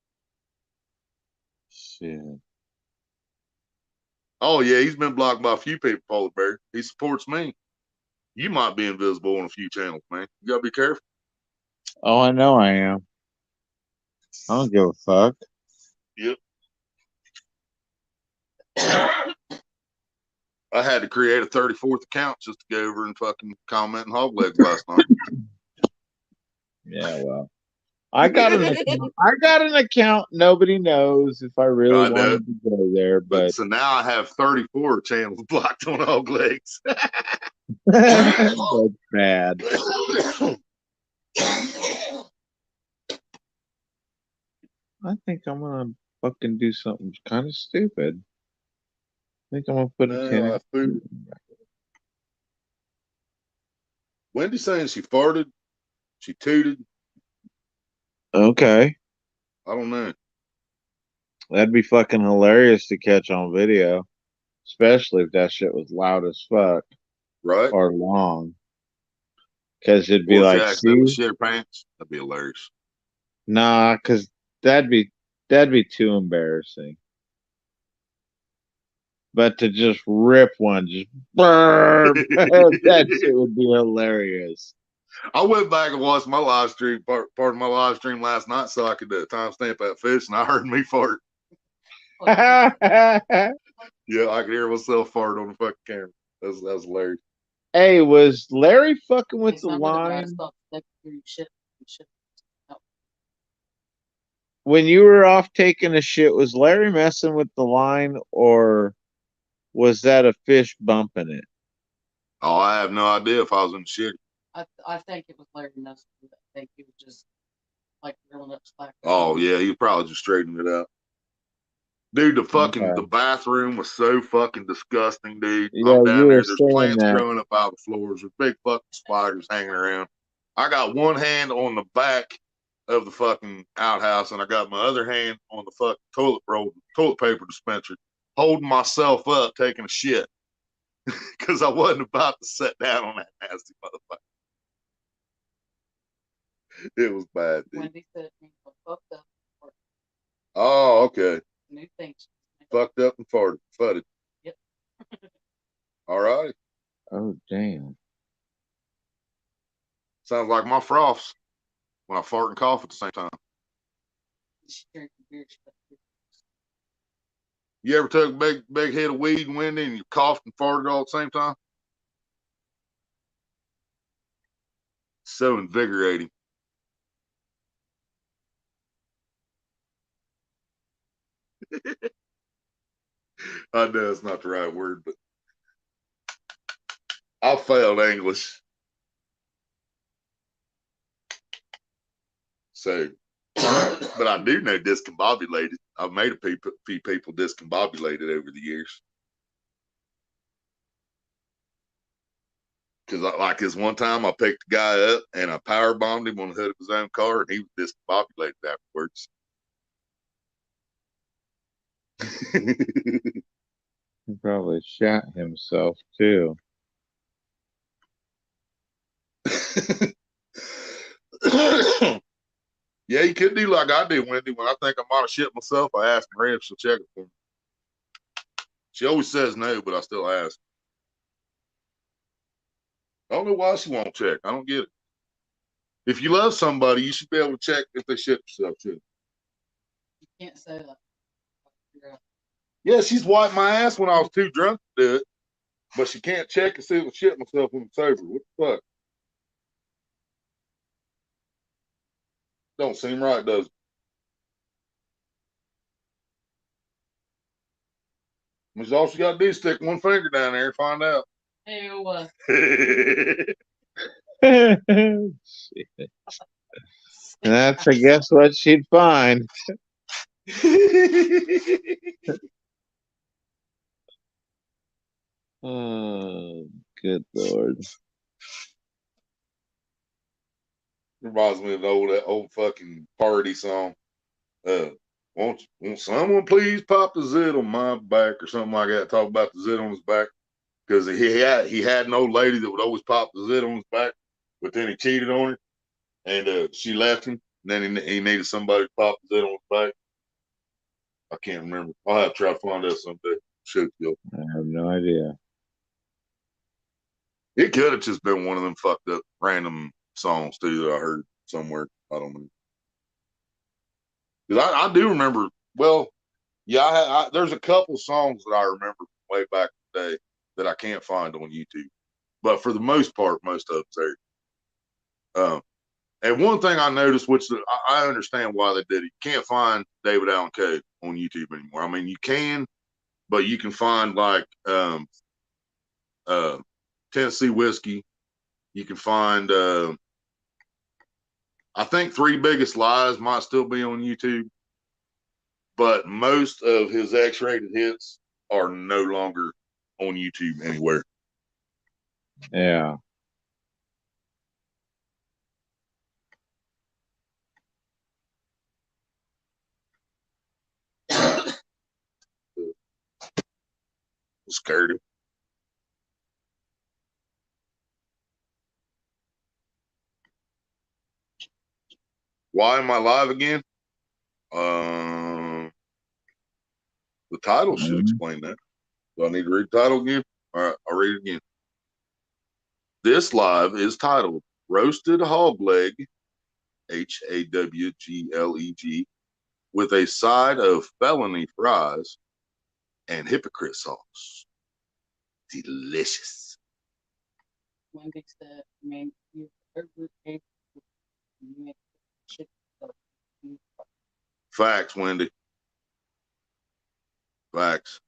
Shit. Oh yeah, he's been blocked by a few people, Polar Bear. He supports me. You might be invisible on a few channels, man. You gotta be careful. Oh, I know I am. I don't give a fuck. Yep. I had to create a 34th account just to go over and fucking comment on HawgLeg last night. Yeah, well. I got an account nobody knows if I really wanted to go there, but so now I have 34 channels blocked on HawgLegs. that's bad. I think I'm gonna fucking do something kind of stupid. I think I'm gonna put a 10. Wendy's saying she farted, she tooted. Okay. I don't know. That'd be fucking hilarious to catch on video. Especially if that shit was loud as fuck. Right? Or long. Because it'd be Or like, Jack see? shit her pants. That'd be hilarious. Nah, because that'd be too embarrassing. But to just rip one, just burp, that shit would be hilarious. I went back and watched my live stream, part of my live stream last night, so I could timestamp that fish, and I heard me fart. Yeah, I could hear myself fart on the fucking camera. That was hilarious. Hey, was Larry fucking with the line? When you were off taking a shit, was Larry messing with the line, or was that a fish bumping it? Oh, I have no idea if I was in the shit. I think it was Larry messing with it. I think he was just like reeling up slack. Oh yeah, he was probably just straightening it out. Dude, the bathroom was so fucking disgusting, dude. Yeah, I'm down there. you were There's saying plants that. growing up out of the floors. There's big fucking spiders hanging around. I got one hand on the back of the fucking outhouse, and I got my other hand on the fucking toilet paper dispenser, holding myself up, taking a shit, because I wasn't about to sit down on that nasty motherfucker. It was bad, dude. Wendy said fucked up. Oh, okay. New things. Fucked up and farted. Yep. All right. Oh, damn. Sounds like my froths when I fart and cough at the same time. She drank the beer. You ever took a big hit of weed and Wendy and you coughed and farted all at the same time? So invigorating. I know it's not the right word, but I failed English. So, but I do know discombobulated. I've made a few people discombobulated over the years. Because like this one time I picked a guy up and I power bombed him on the hood of his own car and he was discombobulated afterwards. He probably shot himself too. Yeah, you could do like I do, Wendy. When I think I might have shit myself, I ask her if she'll check it for me. She always says no, but I still ask. I don't know why she won't check. I don't get it. If you love somebody, you should be able to check if they shit themselves too. You can't say that. Yeah, she's wiped my ass when I was too drunk to do it, but she can't check and see if I shit myself when I'm sober. What the fuck? Don't seem right, does it? That's all she got to do is stick one finger down there and find out. Ew. Shit. And that's, I guess, what she'd find. Oh, good Lord. Reminds me of that old fucking party song. Won't someone please pop the zit on my back or something like that? Talk about the zit on his back because he had an old lady that would always pop the zit on his back, but then he cheated on her and she left him. And then he needed somebody to pop the zit on his back. I can't remember. I'll have to try to find out someday. Shoot you. I have no idea. It could have just been one of them fucked up random songs too that I heard somewhere. I don't know. Because I do remember, well, yeah, there's a couple songs that I remember from way back in the day that I can't find on YouTube. But for the most part, most of it's there. And one thing I noticed, which I understand why they did it, you can't find David Allen Coe on YouTube anymore. I mean, you can, but you can find like Tennessee Whiskey. You can find, I think Three Biggest Lies might still be on YouTube. But most of his X-rated hits are no longer on YouTube anywhere. Yeah. Scared him. Why am I live again? The title should explain that. Do I need to read the title again? All right, I'll read it again. This live is titled Roasted HawgLeg, HawgLeg, with a side of felony fries and hypocrite sauce. Delicious. Wendy said, I mean, you ever ate shit. Facts, Wendy. Facts.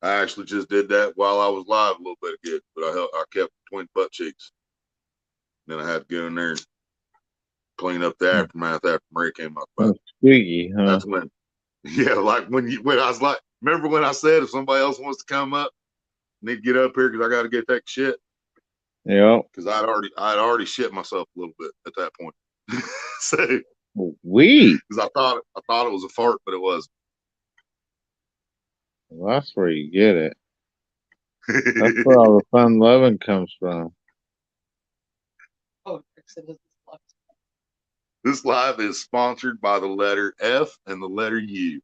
I actually just did that while I was live a little bit ago, but I kept between butt cheeks. Then I had to go in there and clean up the aftermath after Marie came out. Oh, squeaky, huh? That's when, yeah, like when I was like, remember when I said if somebody else wants to come up, need to get up here because I got to go take shit. Yeah. Because I'd already shit myself a little bit at that point. So we. Because I thought it was a fart, but it wasn't. Well, that's where you get it. That's where all the fun loving comes from. Oh, this live is sponsored by the letter F and the letter U.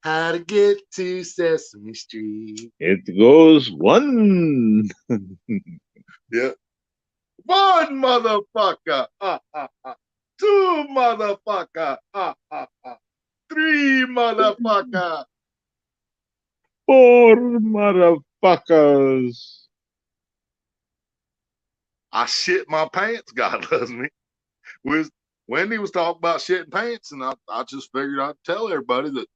How to get to Sesame Street. It goes one. Yeah. One motherfucker. Two motherfucker. Three motherfucker. Four motherfuckers. I shit my pants. God loves me. Wendy was talking about shitting pants, and I just figured I'd tell everybody that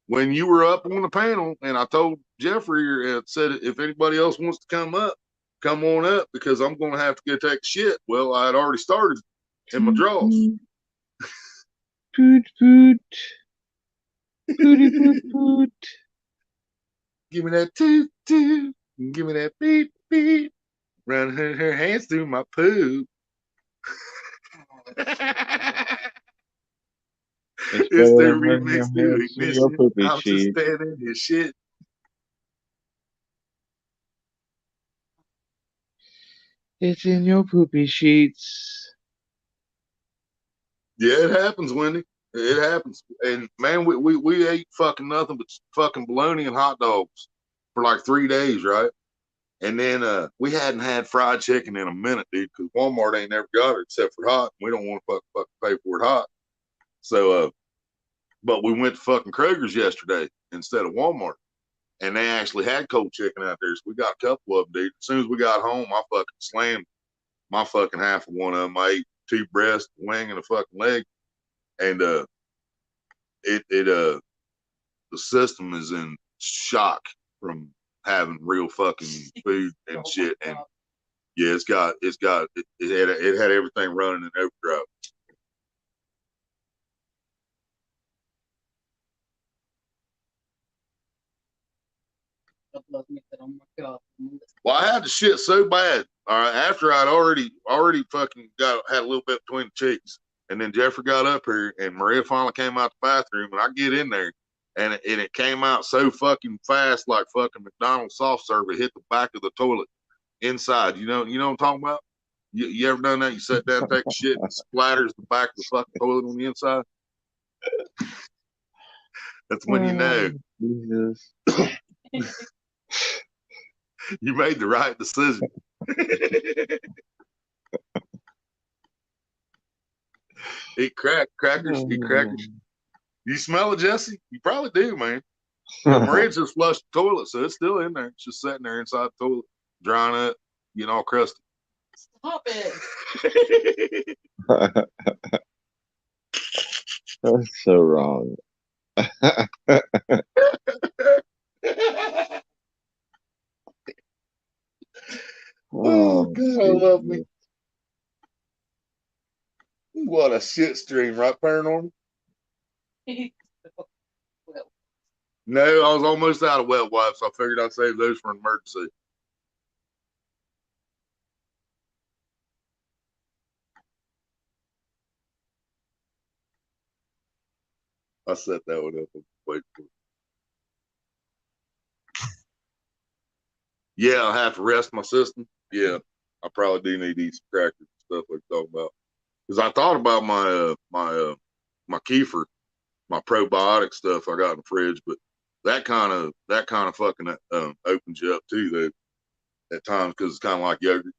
when you were up on the panel, and I told Jeffrey and said if anybody else wants to come up, come on up because I'm going to have to go take a shit. Well, I had already started in my drawers. Poot poot. Pooty poot poot. Give me that toot toot. Give me that beep beep. Run her hands through my poop. It's the remix to Ignition. I'm just standing here shit. It's in your poopy sheets. Yeah, it happens, Wendy. It happens. And man, we ate fucking nothing but fucking bologna and hot dogs for like 3 days, right? And then we hadn't had fried chicken in a minute, dude, because Walmart ain't never got it except for hot. We don't want to fucking pay for it hot. So, but we went to fucking Kroger's yesterday instead of Walmart. And they actually had cold chicken out there. So we got a couple of them, dude. As soon as we got home, I fucking slammed my fucking half of one of them. I ate 2 breasts, a wing, and a fucking leg. And the system is in shock from having real fucking food and shit. And yeah, it had everything running in overdrive. Well, I had the shit so bad. All right, after I'd already fucking had a little bit between the cheeks, and then Jeffrey got up here, and Maria finally came out the bathroom, and I get in there, and it came out so fucking fast, like fucking McDonald's soft serve. It hit the back of the toilet inside. You know what I'm talking about? You ever done that? You sit down, take a shit, and splatters the back of the fucking toilet on the inside. That's when you know. Jesus. You made the right decision. Eat crackers. Eat crackers. You smell it, Jesse? You probably do, man. But Maria just flushed the toilet, so it's still in there. It's just sitting there inside the toilet, drying up, getting all crusty. Stop it. That's so wrong. Oh, God, I love me. What a shit stream, right, Paranormal? No, I was almost out of wet wipes. I figured I'd save those for an emergency. I set that one up and wait for it. Yeah, I have to rest my system. Yeah, I probably do need to eat some crackers and stuff like you're talking about. Because I thought about my kefir, my probiotic stuff I got in the fridge, but that kind of fucking opens you up too, though, at times, because it's kind of like yogurt.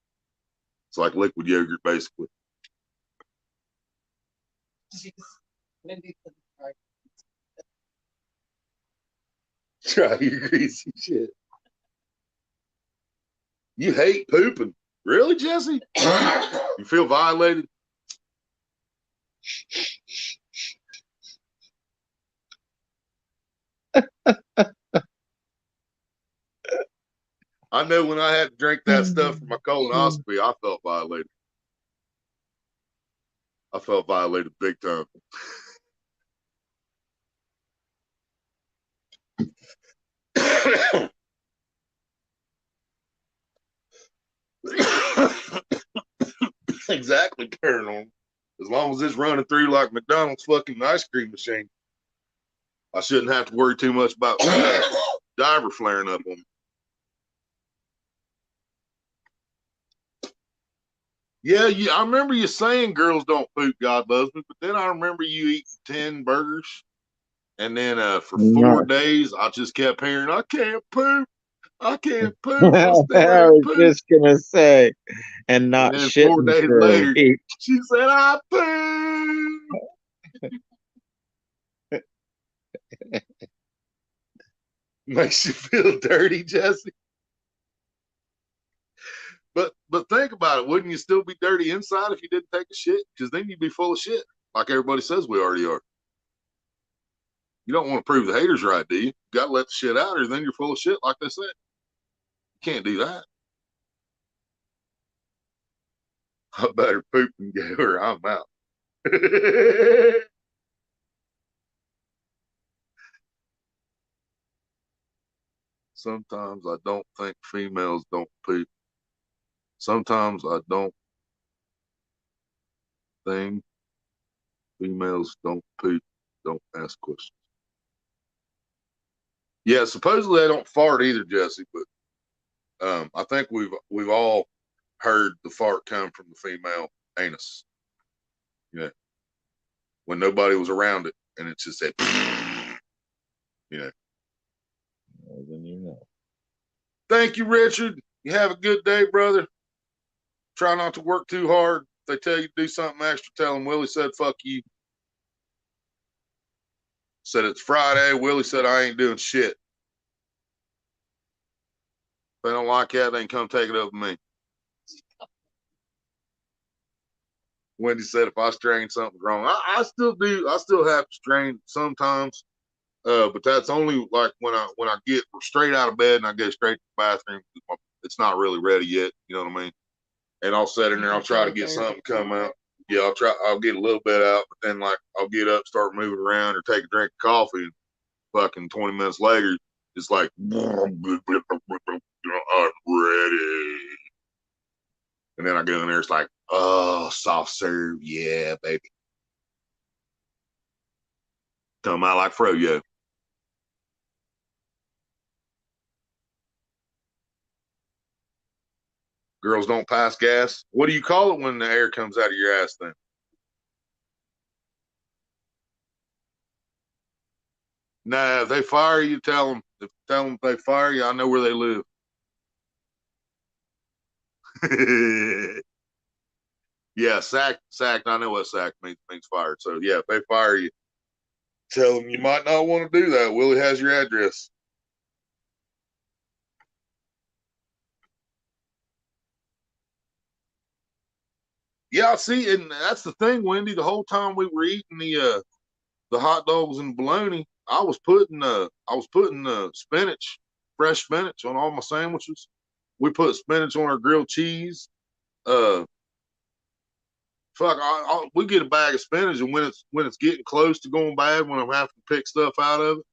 It's like liquid yogurt, basically. Try your greasy shit. You hate pooping. Really, Jesse? You feel violated? I know when I had to drink that stuff for my colonoscopy, I felt violated. I felt violated big time. Exactly, Paranormal. As long as it's running through like McDonald's fucking ice cream machine, I shouldn't have to worry too much about diver flaring up on me. Yeah, I remember you saying girls don't poop, God loves me, but then I remember you eating 10 burgers And then for No. 4 days, I just kept hearing, I can't poop. I can't poop. I I still ain't was poop. just gonna say, and And not then 4 shitting days for a later, week. she said, I poop. Makes you feel dirty, Jesse. But think about it. Wouldn't you still be dirty inside if you didn't take a shit? Because then you'd be full of shit, like everybody says we already are. You don't want to prove the haters right, do you? You got to let the shit out, or then you're full of shit, like they said. You can't do that. I better poop and go, or I'm out. Sometimes I don't think females don't poop. Sometimes I don't think females don't poop. Don't ask questions. Yeah, supposedly they don't fart either, Jesse. But I think we've all heard the fart come from the female anus. You know, when nobody was around it, and it just said, you know. Well, then you know. Thank you, Richard. You have a good day, brother. Try not to work too hard. If they tell you to do something extra, tell them Willie said, fuck you. Said it's Friday. Willie said, I ain't doing shit. If they don't like that, they can come take it up with me. Wendy said, if I strain something wrong, I still do. I still have to strain sometimes. But that's only like when I get straight out of bed and I go straight to the bathroom. It's not really ready yet. You know what I mean? And I'll sit in there. I'll try to get something to come out. Yeah, I'll get a little bit out, but then like I'll get up, start moving around, or take a drink of coffee, and fucking 20 minutes later, it's like I'm ready. And then I go in there, it's like, oh, soft serve, yeah, baby. Come out like froyo. Girls don't pass gas. What do you call it when the air comes out of your ass then? Nah, if they fire you, tell them. If they fire you, I know where they live. Yeah, sacked. I know what sacked means fired. So yeah, if they fire you, tell them you might not want to do that. Willie has your address. Yeah, see, and that's the thing, Wendy. The whole time we were eating the hot dogs and bologna, I was putting spinach, fresh spinach on all my sandwiches. We put spinach on our grilled cheese. Uh, we get a bag of spinach, and when it's getting close to going bad, when I'm having to pick stuff out of it,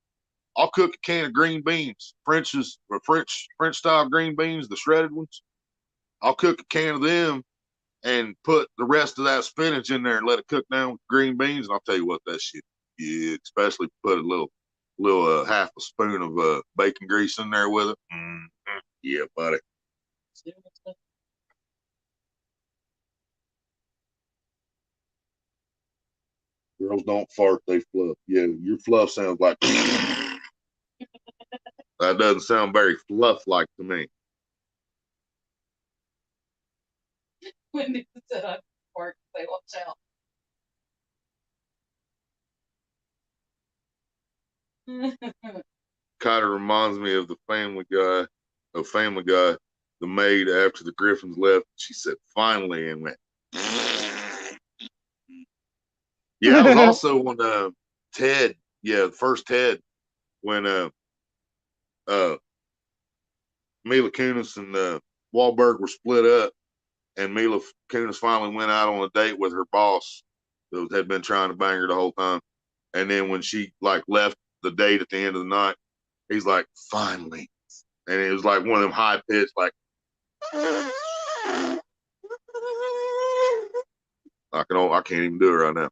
I'll cook a can of green beans, French style green beans, the shredded ones. I'll cook a can of them and put the rest of that spinach in there and let it cook down with green beans. And I'll tell you what, that shit, yeah, especially put a little half a spoon of bacon grease in there with it. Mm-hmm. Yeah, buddy. Girls don't fart, they fluff. Yeah, your fluff sounds like that doesn't sound very fluff-like to me. When they said I fart, they watch out. Kind of reminds me of Family Guy. The maid after the Griffins left, she said, finally, and went, yeah, it was also when Ted, yeah, the first Ted, when Mila Kunis and Wahlberg were split up, and Mila Kunis finally went out on a date with her boss that had been trying to bang her the whole time. And then when she like left the date at the end of the night, he's like, finally. And it was like one of them high pitched, like, I can't even do it right now.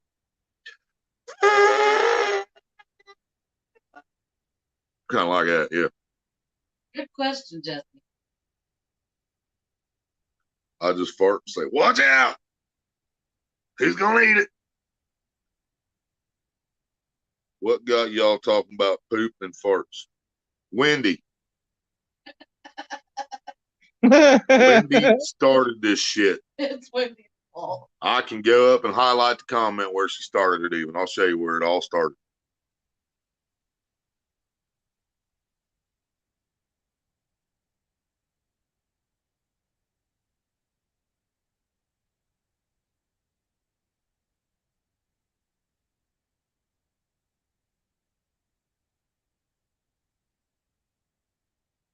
Kind of like that, yeah. Good question, Jesse. I just fart and say, watch out. Who's going to eat it? What got y'all talking about poop and farts? Wendy. Wendy started this shit. It's Wendy's fault. I can go up and highlight the comment where she started it even. I'll show you where it all started.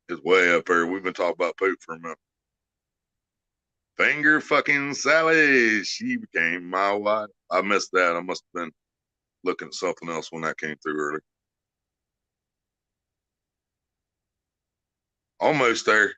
It's way up there. We've been talking about poop for a minute. Finger fucking Sally. She became my wife. I missed that. I must have been looking at something else when that came through earlier. Almost there.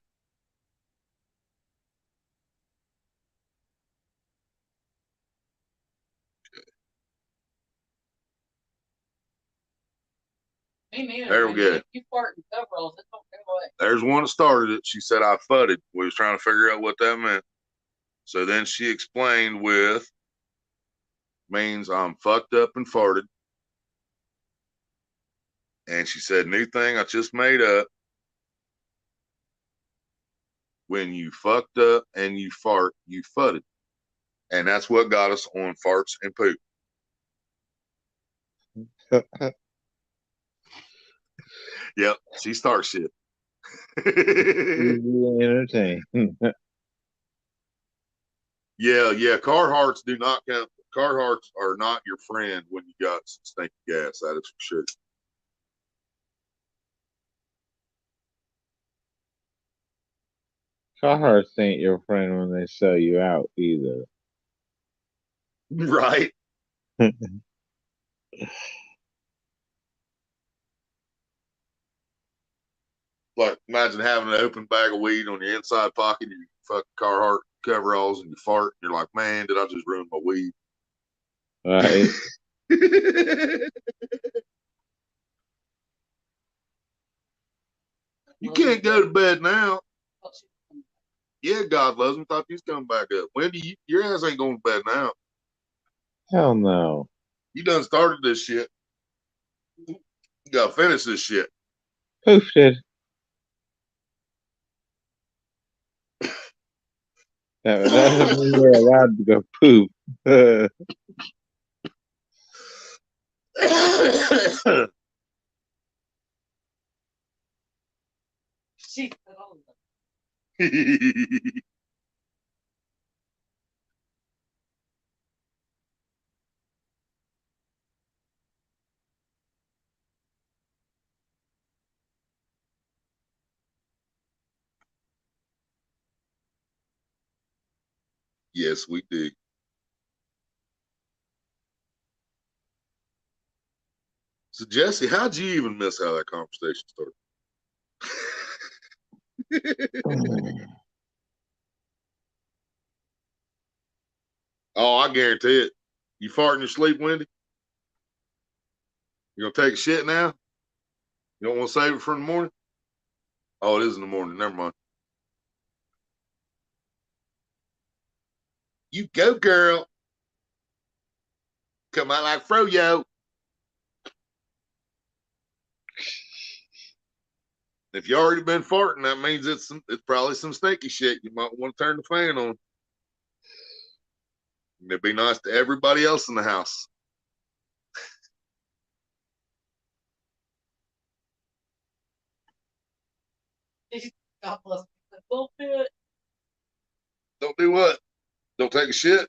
Me neither. There we go. You fart in coveralls, it don't go away. There's one that started it. She said I fudded. We was trying to figure out what that meant. So then she explained with means I'm fucked up and farted. And she said, new thing I just made up. When you fucked up and you fart, you fudded. And that's what got us on farts and poop. Yep, she starts shit. Easily entertained. Yeah. Carhartts do not count. Carhartts are not your friend when you got some stinky gas. That is for sure. Carhartts ain't your friend when they sell you out either. Right. Like, imagine having an open bag of weed on your inside pocket, your fucking Carhartt coveralls, and you fart, and you're like, man, did I just ruin my weed? Right. You can't go to bed now. Yeah, God loves him. Thought he's coming back up. Wendy, your ass ain't going to bed now. Hell no. You done started this shit. You got to finish this shit. Poof did. That doesn't mean you're allowed to go poop. She said all of them. Yes, we did. So, Jesse, how'd you even miss how that conversation started? Oh, I guarantee it. You fart in your sleep, Wendy? You gonna take a shit now? You don't want to save it for in the morning? Oh, it is in the morning. Never mind. You go, girl. Come out like Froyo. If you already been farting, that means it's probably some stinky shit. You might want to turn the fan on. It'd be nice to everybody else in the house. God bless me. Don't do it. Don't do what? Don't take a shit?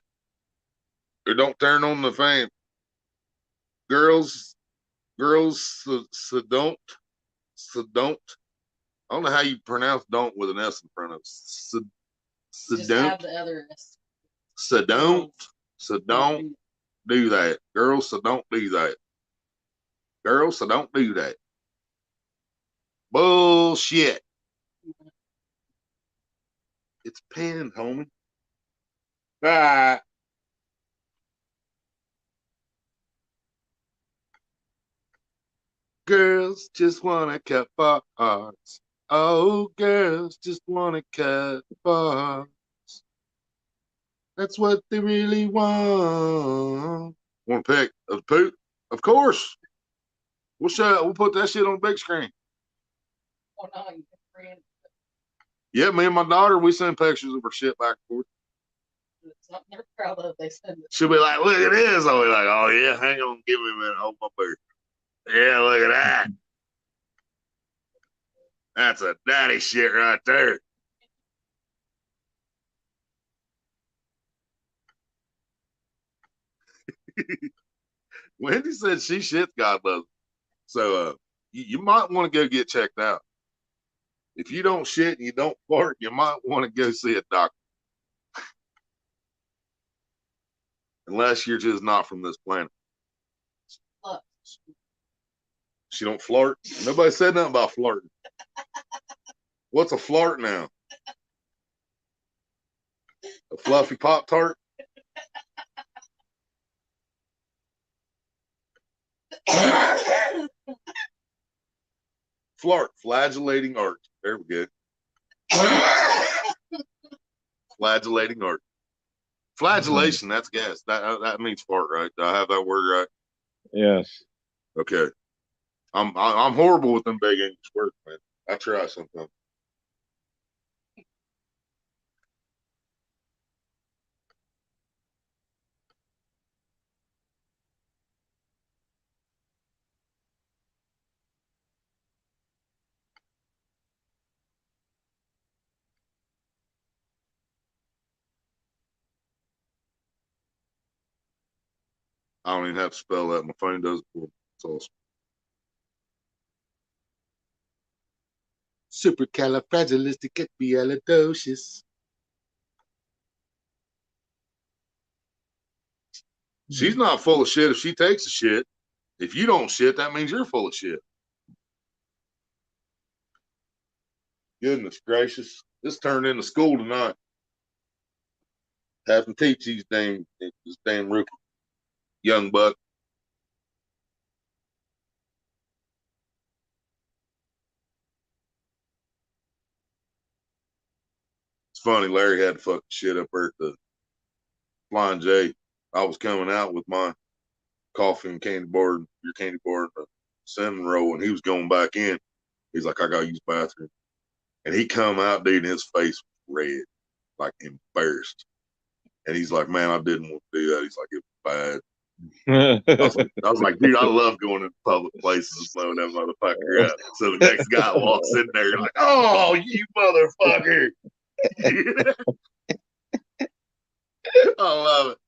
Or don't turn on the fan. Girls, so don't. I don't know how you pronounce don't with an S in front of it. So Just don't. have the other S. So don't do that. Girls, so don't do that. Girls, so don't do that. Bullshit. It's pinned, homie. Ah. Girls just wanna cut bars. Oh, girls just wanna cut bars. That's what they really want. Want to pick a poop? Of course. We'll put that shit on the big screen. Oh, no, you can friend. Yeah, me and my daughter, we send pictures of her shit back and forth. It's something they're proud of. They send it. She'll be like, look at this. I'll be like, oh, yeah, hang on, give me a minute. Hold my beer. Yeah, look at that. That's a daddy shit right there. Wendy said she shits God loves. So you might want to go get checked out. If you don't shit and you don't fart, you might want to go see a doctor. Unless you're just not from this planet. Look, She don't flirt. Nobody said nothing about flirting. What's a flirt now? A fluffy Pop-Tart? Flirt, flagellating art. There we go. Flagellating art. Flagellation, that's gas. That means fart, right? Do I have that word right? Yes. Okay. I'm horrible with them big English words, man. I try sometimes. I don't even have to spell that. My phone does it for me. It's awesome. Supercalifragilisticexpialidocious. She's not full of shit if she takes a shit. If you don't shit, that means you're full of shit. Goodness gracious. This turned into school tonight. Have to teach this damn rookie, young buck. It's funny, Larry had to fucking shit up there at the Flying J. I was coming out with my coffee and candy bar, your candy bar, and the cinnamon roll, and he was going back in. He's like, I gotta use the bathroom. And he come out, dude, and his face was red, like embarrassed. And he's like, man, I didn't want to do that. He's like, it was bad. I was like, dude, I love going to public places and blowing that motherfucker up. So the next guy walks in there, like, oh, you motherfucker. I love it.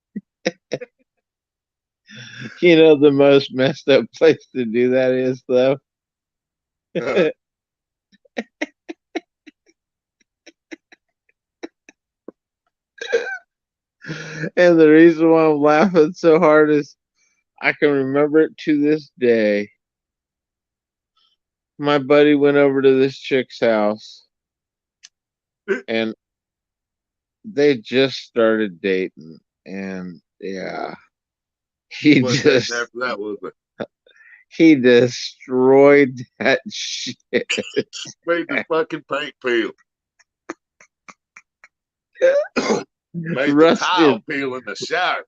You know the most messed up place to do that is, though? And the reason why I'm laughing so hard is I can remember it to this day. My buddy went over to this chick's house and they just started dating. And yeah, he What just after that was it? he destroyed that shit. Made the fucking paint peel. Made the tile peel in the shower.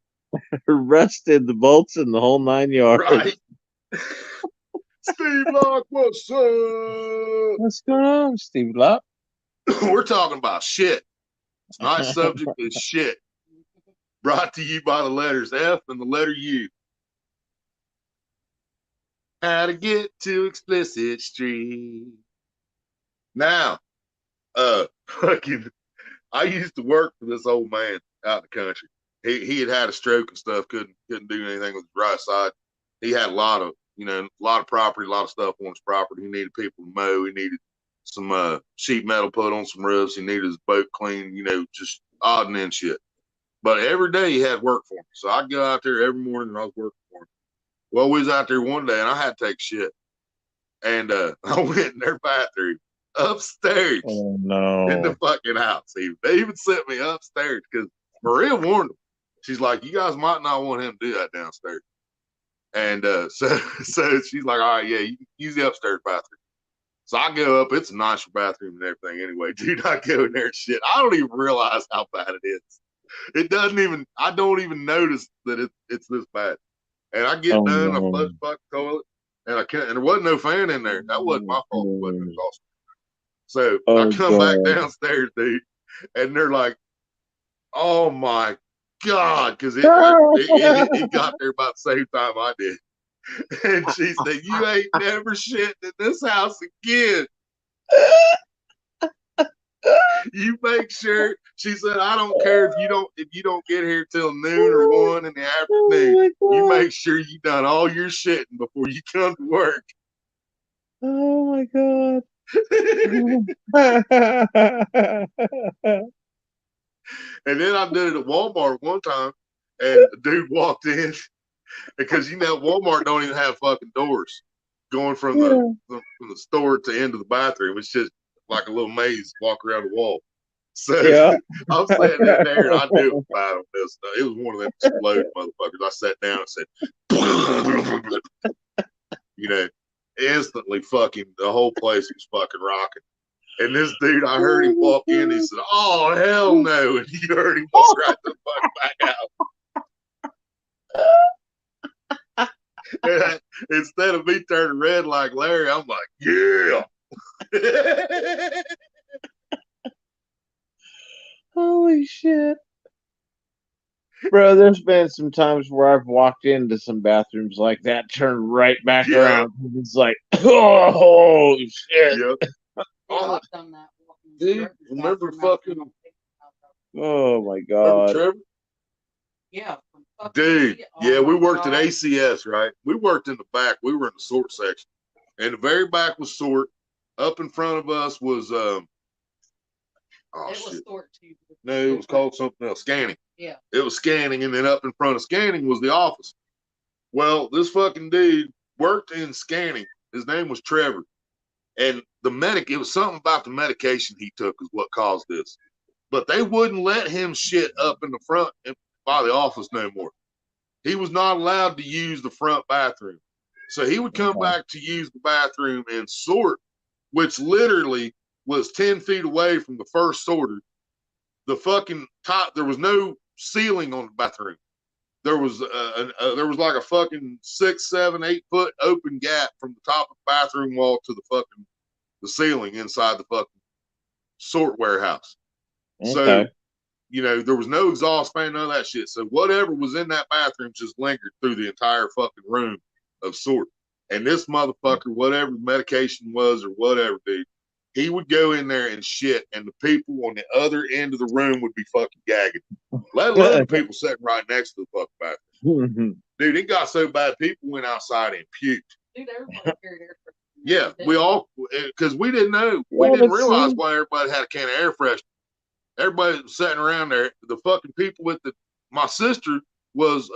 Rusted the bolts in the whole 9 yards. Right. Steve Locke, what's up? What's going on, Steve Locke? We're talking about shit. Tonight's subject is shit. Brought to you by the letters F and the letter U. How to get to Explicit Street. Now, fucking, I used to work for this old man out in the country. He had a stroke and stuff, couldn't do anything with his right side. He had a lot of property, a lot of stuff on his property. He needed people to mow. He needed some sheet metal put on some roofs. He needed his boat cleaned, just odd and end shit. But every day he had work for me. So I'd go out there every morning and I was working for him. Well, we was out there one day and I had to take shit. And I went in their bathroom upstairs Oh no! in the fucking house. They even sent me upstairs because Maria warned them. She's like, you guys might not want him to do that downstairs. And so she's like, all right, yeah, you can use the upstairs bathroom. So I go up. It's a nicer bathroom and everything anyway. Dude, I go in there and shit. I don't even realize how bad it is. I don't even notice that it's this bad. And I get done, I flush the fucking toilet, and I can't. And there wasn't no fan in there. That wasn't my fault. It wasn't exhaust. So I Oh come back God. downstairs, dude, and they're like, "Oh my God," because it got there about the same time I did. And she said, "You ain't never shitting in this house again. You make sure." She said, "I don't care if you don't get here till noon or 1 in the afternoon. You make sure you done all your shitting before you come to work." Oh my God. And then I did it at Walmart one time, and the dude walked in because Walmart don't even have fucking doors going from the store to the end of the bathroom. It's just like a little maze, walk around the wall. So Yeah. I'm sitting in there, and I knew it was bad on this. It was one of them exploding motherfuckers. I sat down and said, instantly fucking the whole place was fucking rocking. And this dude, I heard him walk in. He said, "Oh hell no!" And you heard him walk right the fuck back out. And instead of me turning red like Larry, I'm like, "Yeah." Holy shit. Bro, there's been some times where I've walked into some bathrooms like that, turned right back around. It's like, oh shit. Yep. I've done that. Dude, remember fucking. Oh my Remember God. Trevor? Yeah. Dude, yeah, we worked at God. ACS, right? We worked in the back. We were in the sort section. And the very back was sort. Up in front of us was It was sort too. No, it was called something else. Scanning. Yeah. It was scanning, and then up in front of scanning was the office. Well, this fucking dude worked in scanning. His name was Trevor. And it was something about the medication he took is what caused this. But they wouldn't let him shit up in the front by the office no more. He was not allowed to use the front bathroom. So he would come back to use the bathroom and sort, which literally was 10 feet away from the first sorter. The fucking top, there was no ceiling on the bathroom. There was like a fucking 6, 7, 8 foot open gap from the top of the bathroom wall to the ceiling inside the fucking sort warehouse. Okay. So, there was no exhaust fan, none of that shit. So whatever was in that bathroom just lingered through the entire fucking room of sort. And this motherfucker, whatever medication was or whatever, dude, he would go in there and shit, and the people on the other end of the room would be fucking gagging. Let alone the people sitting right next to the fucking bathroom. Dude, it got so bad, people went outside and puked. Dude, everybody carried air freshener. Yeah, we all, because we didn't know, we didn't realize why everybody had a can of air freshener. Everybody was sitting around there. The fucking people my sister was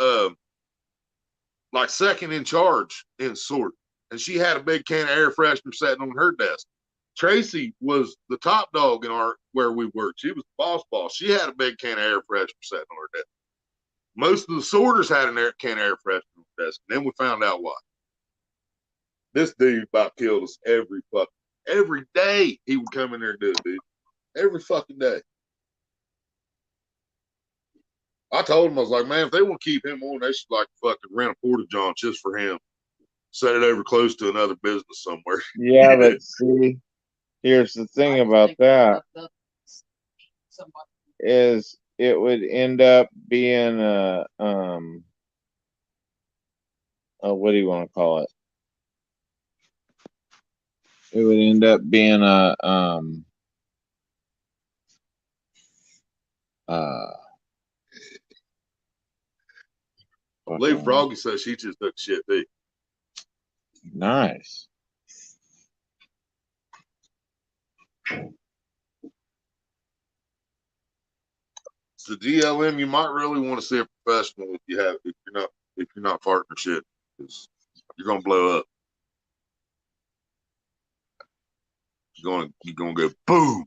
like second in charge in sort, and she had a big can of air freshener sitting on her desk. Tracy was the top dog where we worked. She was the boss. She had a big can of air freshener sitting on her desk. Most of the sorters had a can of air freshener on their desk. And then we found out why. This dude about killed us every day. He would come in there and do it, dude. Every fucking day. I told him, I was like, man, if they want to keep him on, they should like fucking rent a porta john just for him. Set it over close to another business somewhere. Yeah, but see, here's the thing about that is it would end up being what do you want to call it? It would end up being I believe Froggy says she just took shit, too. Nice. So GLM, you might really want to see a professional if you're not farting shit, because you're gonna blow up. You're gonna go boom.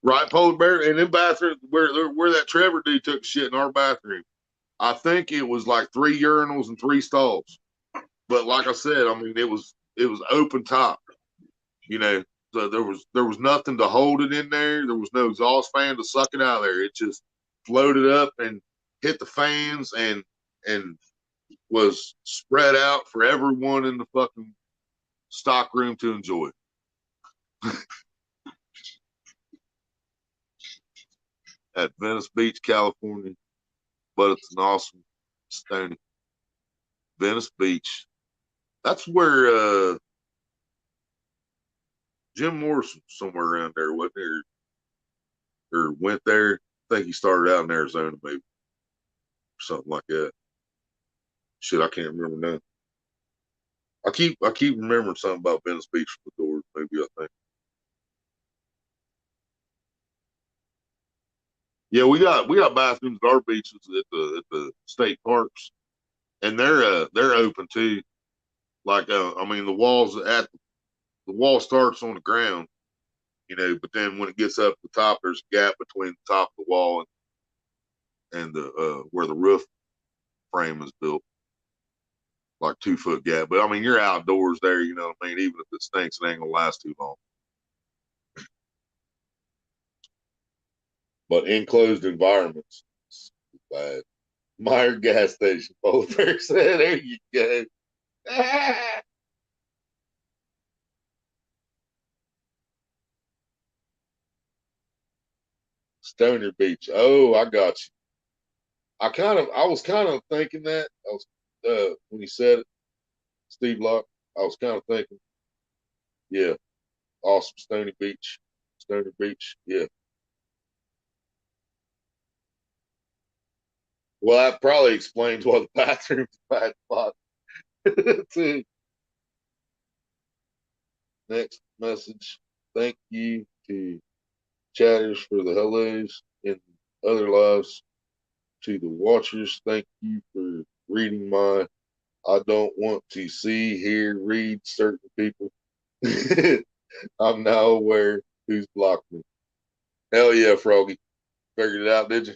Right, Polar Bear, and in bathroom where that Trevor dude took shit in our bathroom, I think it was like 3 urinals and 3 stalls. But like I said, I mean it was open top, So there was nothing to hold it in there. There was no exhaust fan to suck it out of there. It just floated up, and hit the fans and was spread out for everyone in the fucking stock room to enjoy. At Venice Beach, California, but it's an awesome stony. Venice Beach. That's where Jim Morrison somewhere around there, wasn't there? Or went there. I think he started out in Arizona, maybe, or something like that. Shit, I can't remember now. I keep remembering something about Venice Beach from the Doors. Maybe I think. Yeah, we got bathrooms at our beaches at the state parks, and they're open too. Like I mean, the wall starts on the ground, but then when it gets up the top, there's a gap between the top of the wall and the where the roof frame is built, like 2 foot gap. But I mean, you're outdoors there, you know what I mean? Even if it stinks, it ain't gonna last too long. But enclosed environments, it's bad. Meyer gas station, both said, there you go. Stoner Beach. Oh, I got you. I was kind of thinking that. I was when you said it, Steve Locke. I was kind of thinking, yeah, awesome Stony Beach, Stoner Beach. Yeah. Well, that probably explains why the bathroom's bad spot too. Next message. Thank you to chatters for the hellos in other lives. To the watchers, thank you for reading my I don't want to see, hear, read certain people. I'm now aware who's blocked me. Hell yeah, Froggy. Figured it out, did you?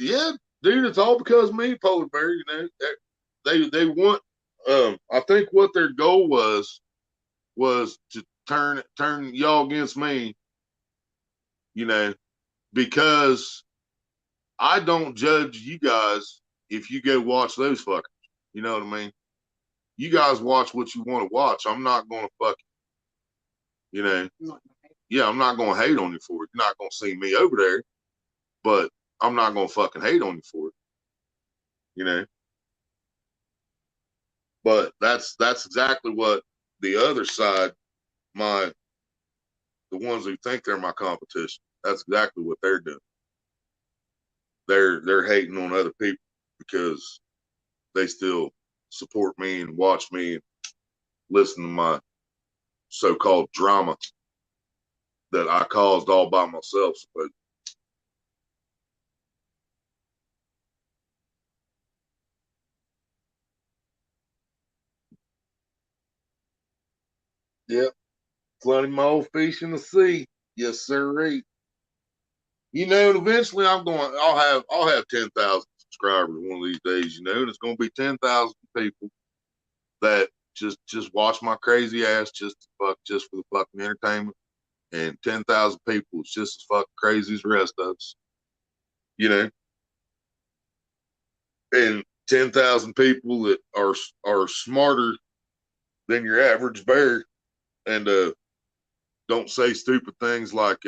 Yeah, dude, it's all because of me, Polar Bear, They want I think what their goal was to turn y'all against me, you know, because I don't judge you guys if you go watch those fuckers. You know what I mean? You guys watch what you want to watch. I'm not gonna you know. Yeah, I'm not gonna hate on you for it. You're not gonna see me over there, but I'm not gonna fucking hate on you for it. You know. But that's exactly what the other side, the ones who think they're my competition, that's exactly what they're doing. They're hating on other people because they still support me and watch me and listen to my so-called drama that I caused all by myself. But yeah, flooding my old fish in the sea. Yes, sir. And eventually I'll have 10,000 subscribers one of these days, and it's gonna be 10,000 people that just watch my crazy ass just for the fucking entertainment. And 10,000 people is just as fucking crazy as the rest of us. You know? And 10,000 people that are smarter than your average bear and don't say stupid things like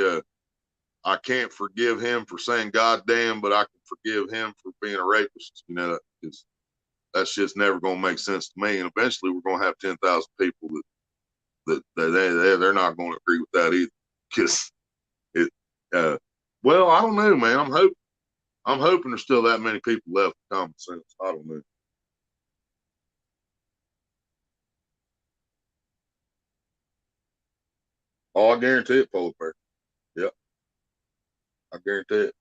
I can't forgive him for saying goddamn, but I can forgive him for being a rapist. That shit's never gonna make sense to me. And eventually, we're gonna have 10,000 people that they're not gonna agree with that either. Because it, well, I don't know, man. I'm hoping there's still that many people left with common sense. I don't know. Oh, I guarantee it, Polar Bear. Yep, I guarantee it.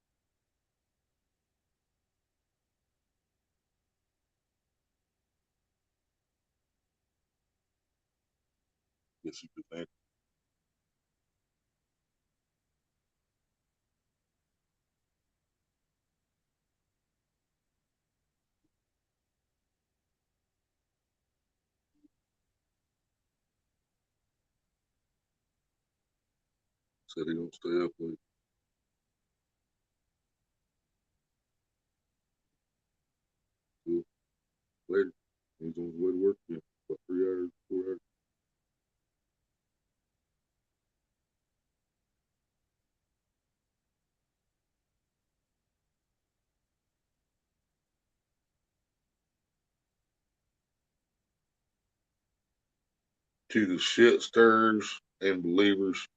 Yes, you do think. Said he don't stay up late. later. He's on his way to work again. About 3 hours, 4 hours. To the shit stirrers and believers,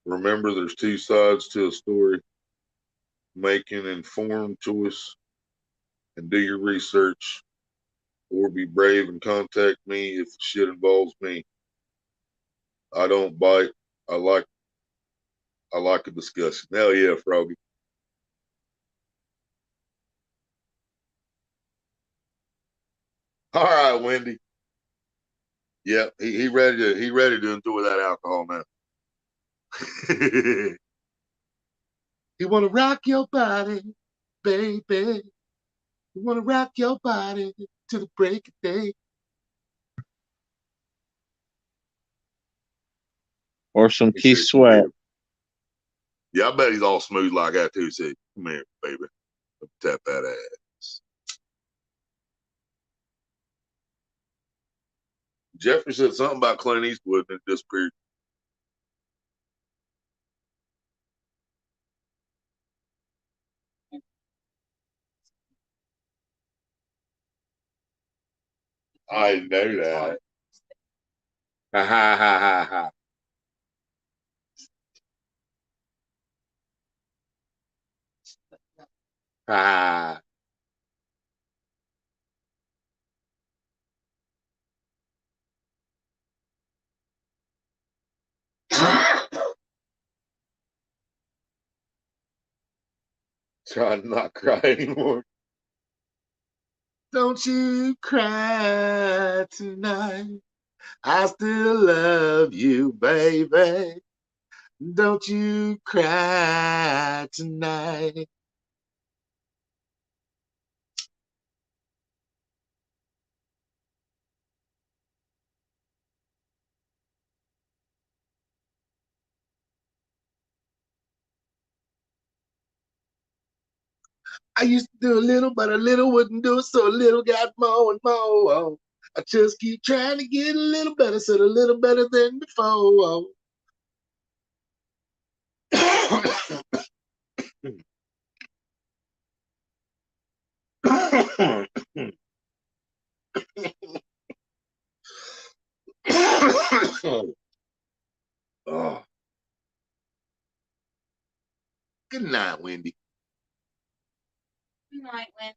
remember there's two sides to a story. Make an informed choice and do your research, or be brave and contact me if the shit involves me. I don't bite. I like a discussion. Hell yeah, Froggy. All right, Wendy. Yep, he ready to enjoy that alcohol now. You wanna rock your body, baby. You wanna rock your body to the break of day. Or some He Keith said, Sweat. yeah, I bet he's all smooth like that too. He said, come here, baby. Tap that ass. Jeffrey said something about Clint Eastwood and it disappeared. I know that. Ha ha ha ha ha. Ha. Trying to not cry anymore. Don't you cry tonight. I still love you, baby. Don't you cry tonight. I used to do a little, but a little wouldn't do it, so a little got more and more. I just keep trying to get a little better, so a little better than before. Oh, good night, Wendy. Good night, Wendy.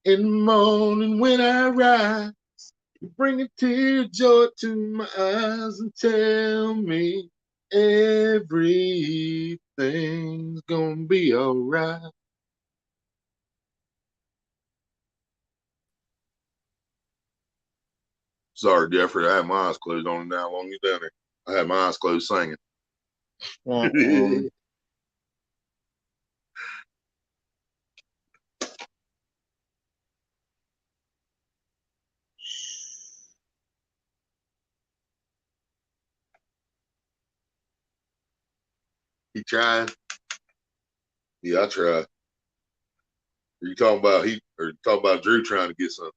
In the morning when I rise, you bring a tear of joy to my eyes and tell me everything's gonna be alright. Sorry, Jeffrey, I had my eyes closed on it now long you down there. I had my eyes closed singing. He tried. Yeah, I tried. Are you talking about Drew trying to get something?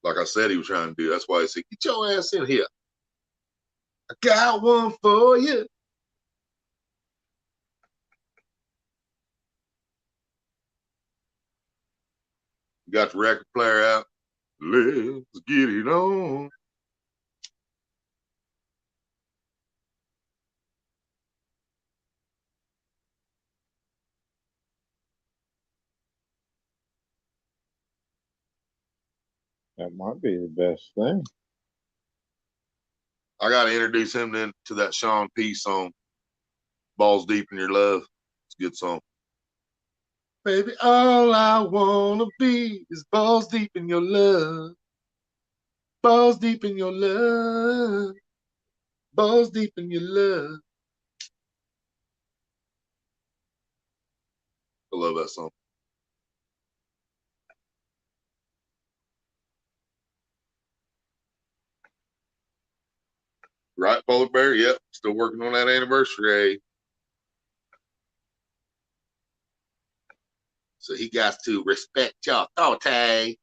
Like I said he was trying to do. That's why he said, get your ass in here. I got one for you. You got the record player out. Let's get it on. That might be the best thing. I got to introduce him then to that Sean P song, Balls Deep in Your Love. It's a good song. Baby, all I want to be is balls deep in your love. Balls deep in your love. Balls deep in your love. I love that song. Right, Polar Bear? Yep. Still working on that anniversary. So he got to respect your authority.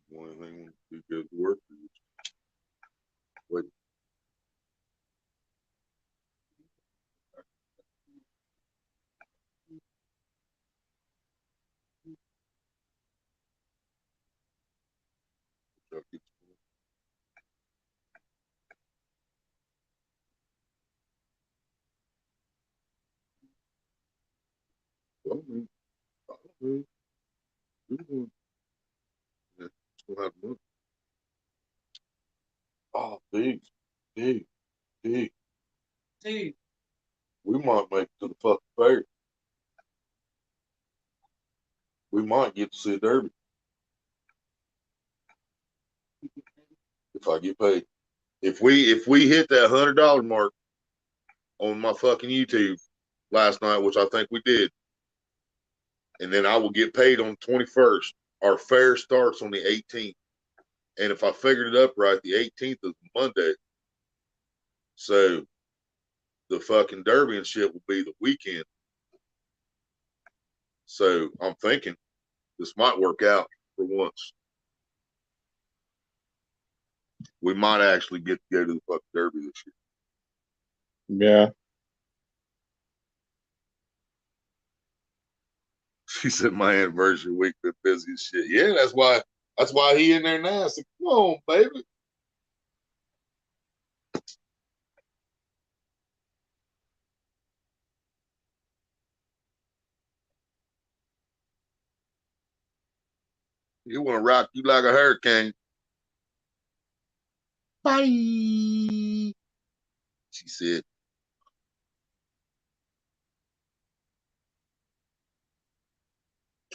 One thing we good work. Wait. Oh, big, big, big. Dude, We might make it to the fucking fair. We might get to see a derby if I get paid. If we hit that $100 mark on my fucking YouTube last night, which I think we did, and then I will get paid on the 21st. Our fair starts on the 18th, and if I figured it up right, the 18th is Monday. So the fucking derby and shit will be the weekend. So I'm thinking this might work out for once. We might actually get to go to the fucking derby this year. Yeah. She said my anniversary week been busy as shit. Yeah, that's why he in there now. I said, come on, baby. He want to rock you like a hurricane. Bye. She said.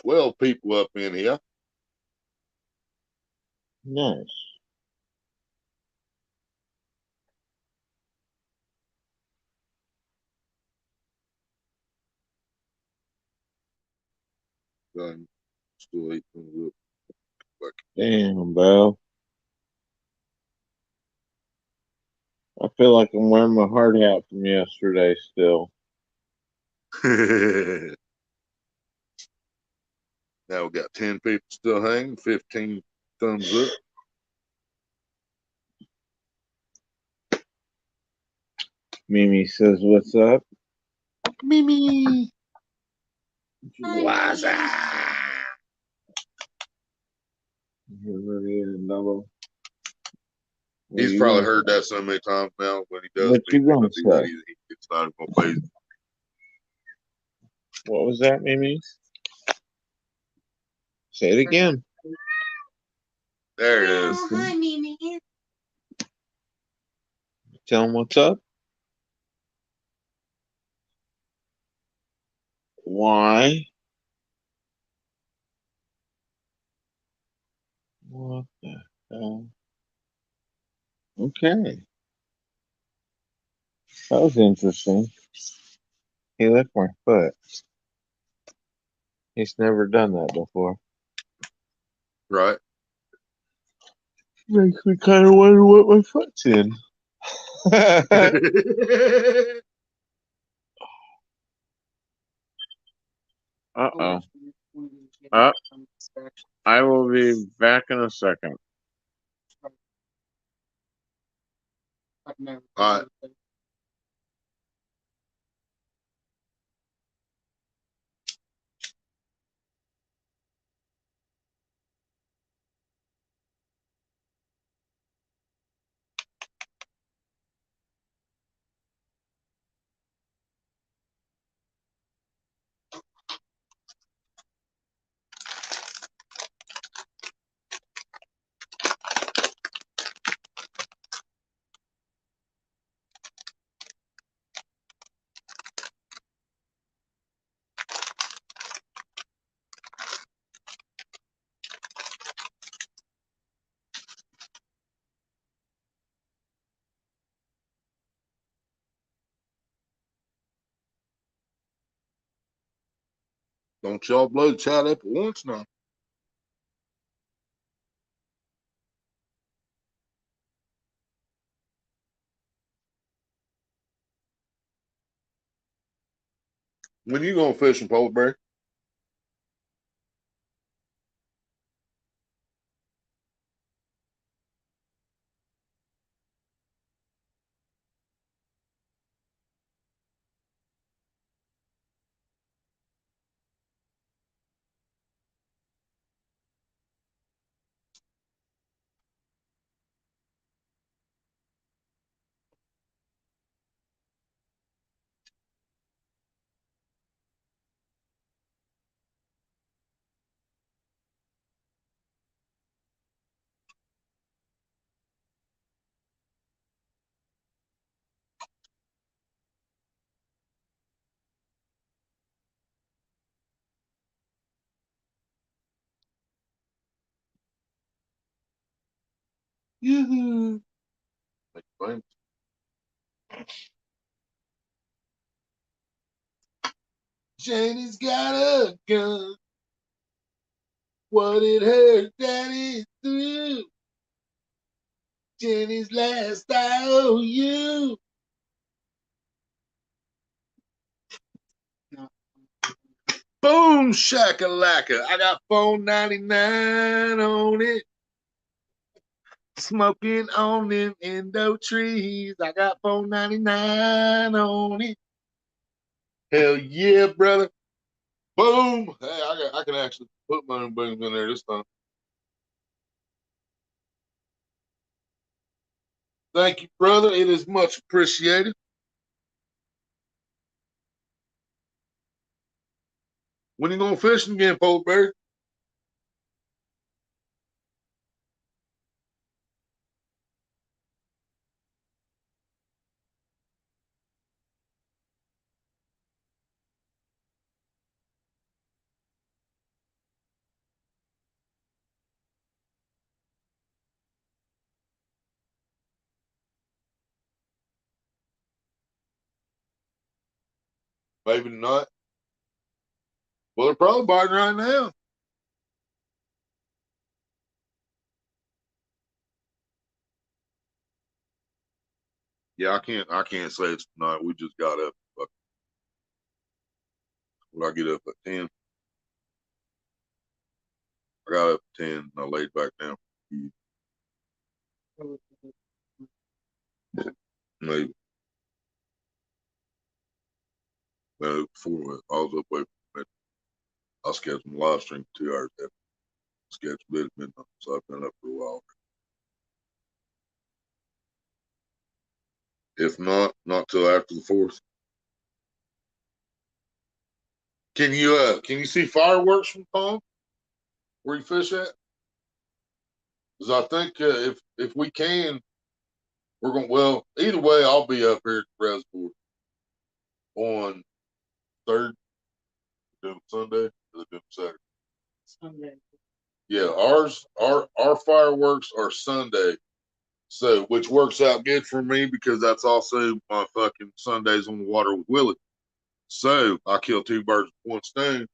"12 people up in here." Nice. Still 18 up. Damn, bro. I feel like I'm wearing my heart out from yesterday still. Now we got 10 people still hanging, 15 thumbs up. Mimi says, "What's up?" Mimi. What's up? He's probably heard that so many times now when he does What you gonna say? It's not going to phase him. What was that, Mimi? Say it again. There it is. Oh, hi, Mimi. Tell him what's up. Why? What the hell? Okay. That was interesting. He licked my foot. He's never done that before. Right. Makes me kind of wonder what my foot's in. Uh-oh. I will be back in a second. All right. Don't y'all blow the child up at once now. When you going fishing, Polar Bear? Yoo-hoo. Make it famous. Janie's got a gun. What did her daddy do? Jenny's last IOU. No. Boom shakalaka. I got $4.99 on it. Smoking on them endo trees. I got $4.99 on it. Hell yeah, brother. Boom. Hey, I can actually put my own booms in there this time. Thank you, brother. It is much appreciated. When you going fishing again, Polar Bear? Maybe not. Well, they're probably biting right now. Yeah, I can't say it's tonight. We just got up. When I get up at 10, I got up at 10 and I laid back down. Maybe. No, before I was up waiting for it. I scheduled my live stream for 2 hours after. Scheduled it at midnight, so I've been up for a while. If not till after the 4th. Can you see fireworks from Palm where you fish at? Because I think if we can, we're going. Well, either way, I'll be up here at the reservoir on 3rd, doing Sunday, or doing Saturday. Sunday. Yeah, our fireworks are Sunday, so which works out good for me because that's also my fucking Sundays on the water with Willie. So I kill 2 birds with 1 stone,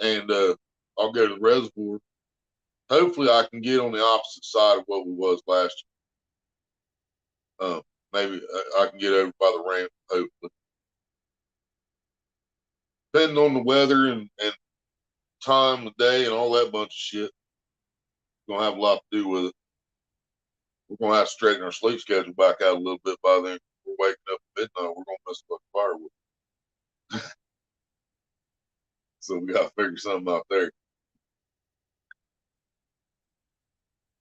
and I'll go to the reservoir. Hopefully, I can get on the opposite side of what we was last year. Maybe I can get over by the ramp. Hopefully, depending on the weather and time of day and all that bunch of shit, gonna have a lot to do with it. We're gonna have to straighten our sleep schedule back out a little bit by then. We're waking up at midnight. We're gonna miss fucking firewood. So we gotta figure something out there.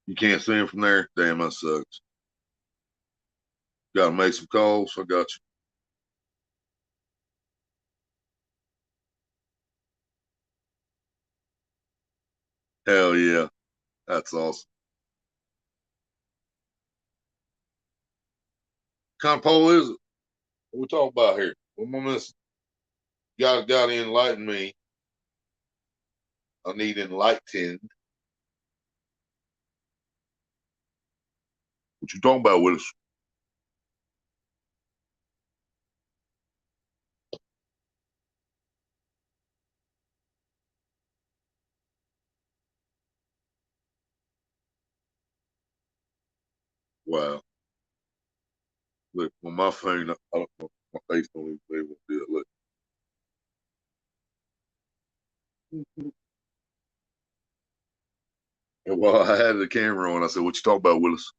You can't see him from there? Damn, that sucks. Gotta make some calls. I got you. Hell yeah. That's awesome. What kind of pole is it? What we talking about here? What am I missing? Gotta enlighten me. I need enlightened. What you talking about, Willis? Wow. Look, on my phone, I don't know, my face don't even be able to do it. Look. And while I had the camera on, I said, "What you talking about, Willis?"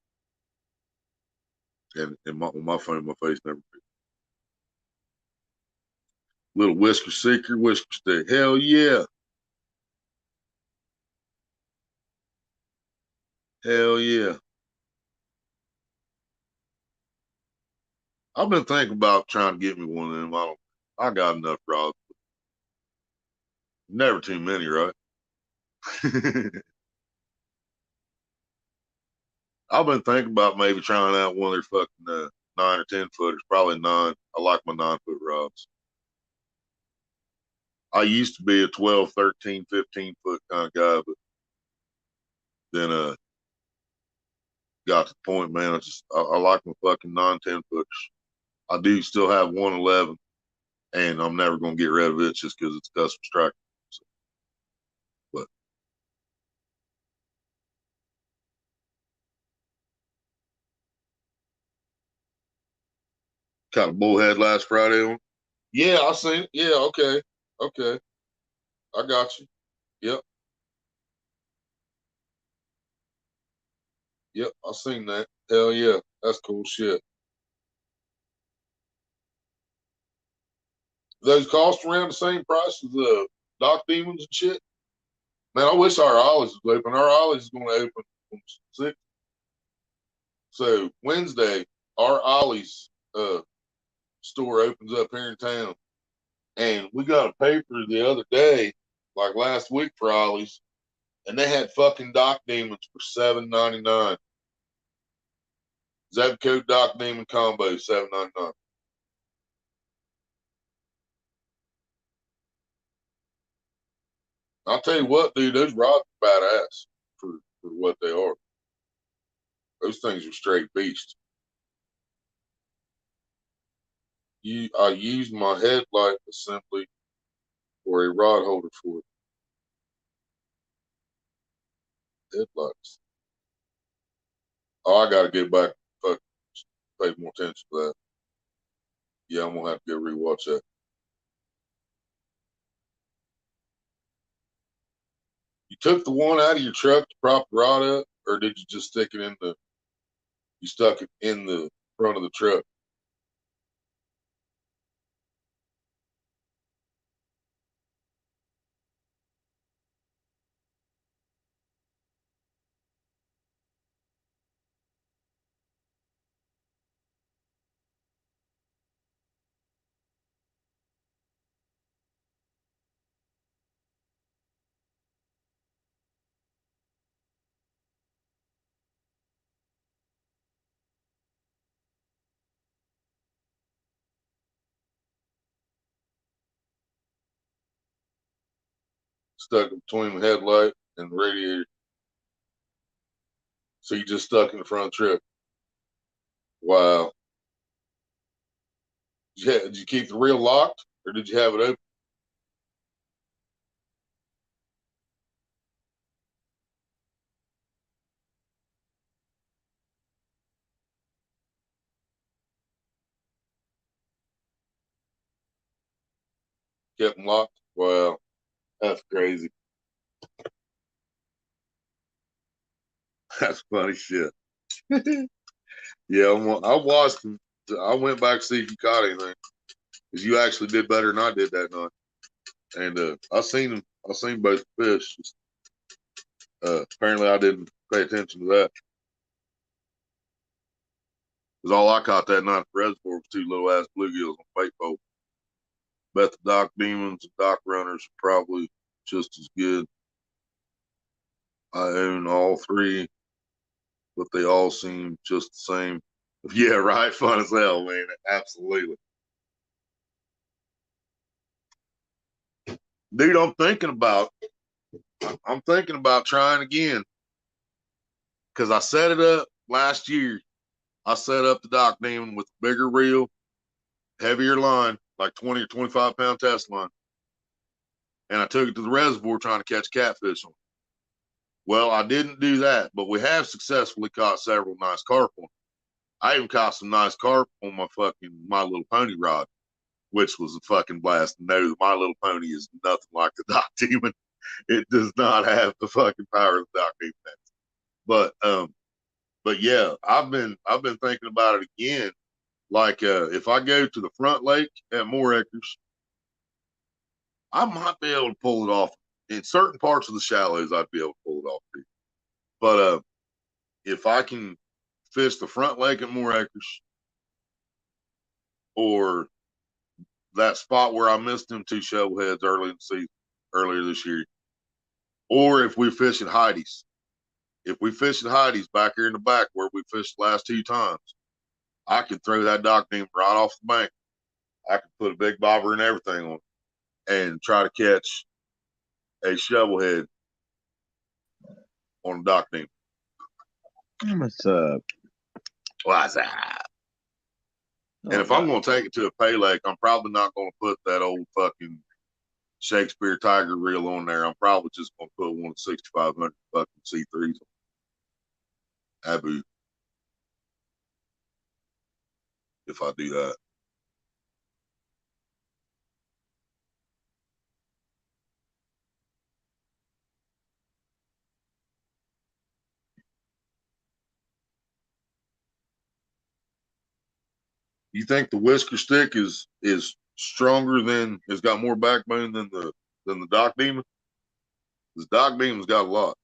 And on my phone, my face never. Little whisker seeker, whisker stick. Hell yeah. Hell yeah. I've been thinking about trying to get me one of them. I got enough rods. Never too many, right? I've been thinking about maybe trying out one of their fucking 9 or 10 footers. Probably 9. I like my 9-foot rods. I used to be a 12, 13, 15 foot kind of guy, but then got to the point, man. I like my fucking 9, 10 footers. I do still have 111, and I'm never gonna get rid of it just because it's custom strike. So, but caught a bullhead last Friday on. Yeah, I seen it. Yeah, okay, okay, I got you. Yep, yep, I seen that. Hell yeah, that's cool shit. Those cost around the same price as the Doc Demons and shit. Man, I wish our Ollie's was open. Our Ollie's is going to open on 6. So Wednesday, our Ollie's store opens up here in town, and we got a paper the other day, like last week for Ollie's, and they had fucking Doc Demons for $7.99. Zeb Code Doc Demon combo $7.99. I'll tell you what, dude, those rods are badass for what they are. Those things are straight beast. I used my headlight assembly for a rod holder for headlights. Oh, I gotta get back. Fuck, pay more attention to that. Yeah, I'm gonna have to go rewatch that. You took the one out of your truck to prop the rod up, or did you just stick it in the? You stuck it in the front of the truck. Stuck it between the headlight and the radiator. So you just stuck in the front of the truck. Wow. Did you keep the reel locked, or did you have it open? Kept them locked. Wow, that's crazy. That's funny shit. Yeah, I watched him. I went back to see if you caught anything, because you actually did better than I did that night. And I seen him. I seen both fish. Apparently, I didn't pay attention to that, because all I caught that night at the reservoir was 2 little ass bluegills on bait pole. Bet the Doc Demons and Doc Runners are probably just as good. I own all 3, but they all seem just the same. Yeah, right. Fun as hell, man. Absolutely. Dude, I'm thinking about trying again, because I set it up last year. I set up the Doc Demon with a bigger reel, heavier line, like 20 or 25-pound test line. And I took it to the reservoir trying to catch catfish on it. Well, I didn't do that, but we have successfully caught several nice carp on it. I even caught some nice carp on my fucking My Little Pony rod, which was a fucking blast. No, My Little Pony is nothing like the Doc Demon. It does not have the fucking power of the Doc Demon. But yeah, I've been thinking about it again. Like if I go to the front lake at More Acres, I might be able to pull it off. In certain parts of the shallows, I'd be able to pull it off too. But if I can fish the front lake at More Acres or that spot where I missed them two shovel heads early in the season, earlier this year, or if we fish at Heidi's. If we fish at Heidi's back here in the back where we fished the last two times, I could throw that Doc Demon right off the bank. I could put a big bobber and everything on it and try to catch a shovel head on a Doc Demon. What's up? What's that? Oh, And if I'm going to take it to a pay lake, I'm probably not going to put that old fucking Shakespeare Tiger reel on there. I'm probably just going to put one of 6,500 fucking C3s on Abu. If I do that. You think the whisker stick is stronger than, has got more backbone than the Doc Demon? This Doc Demon's got a lot.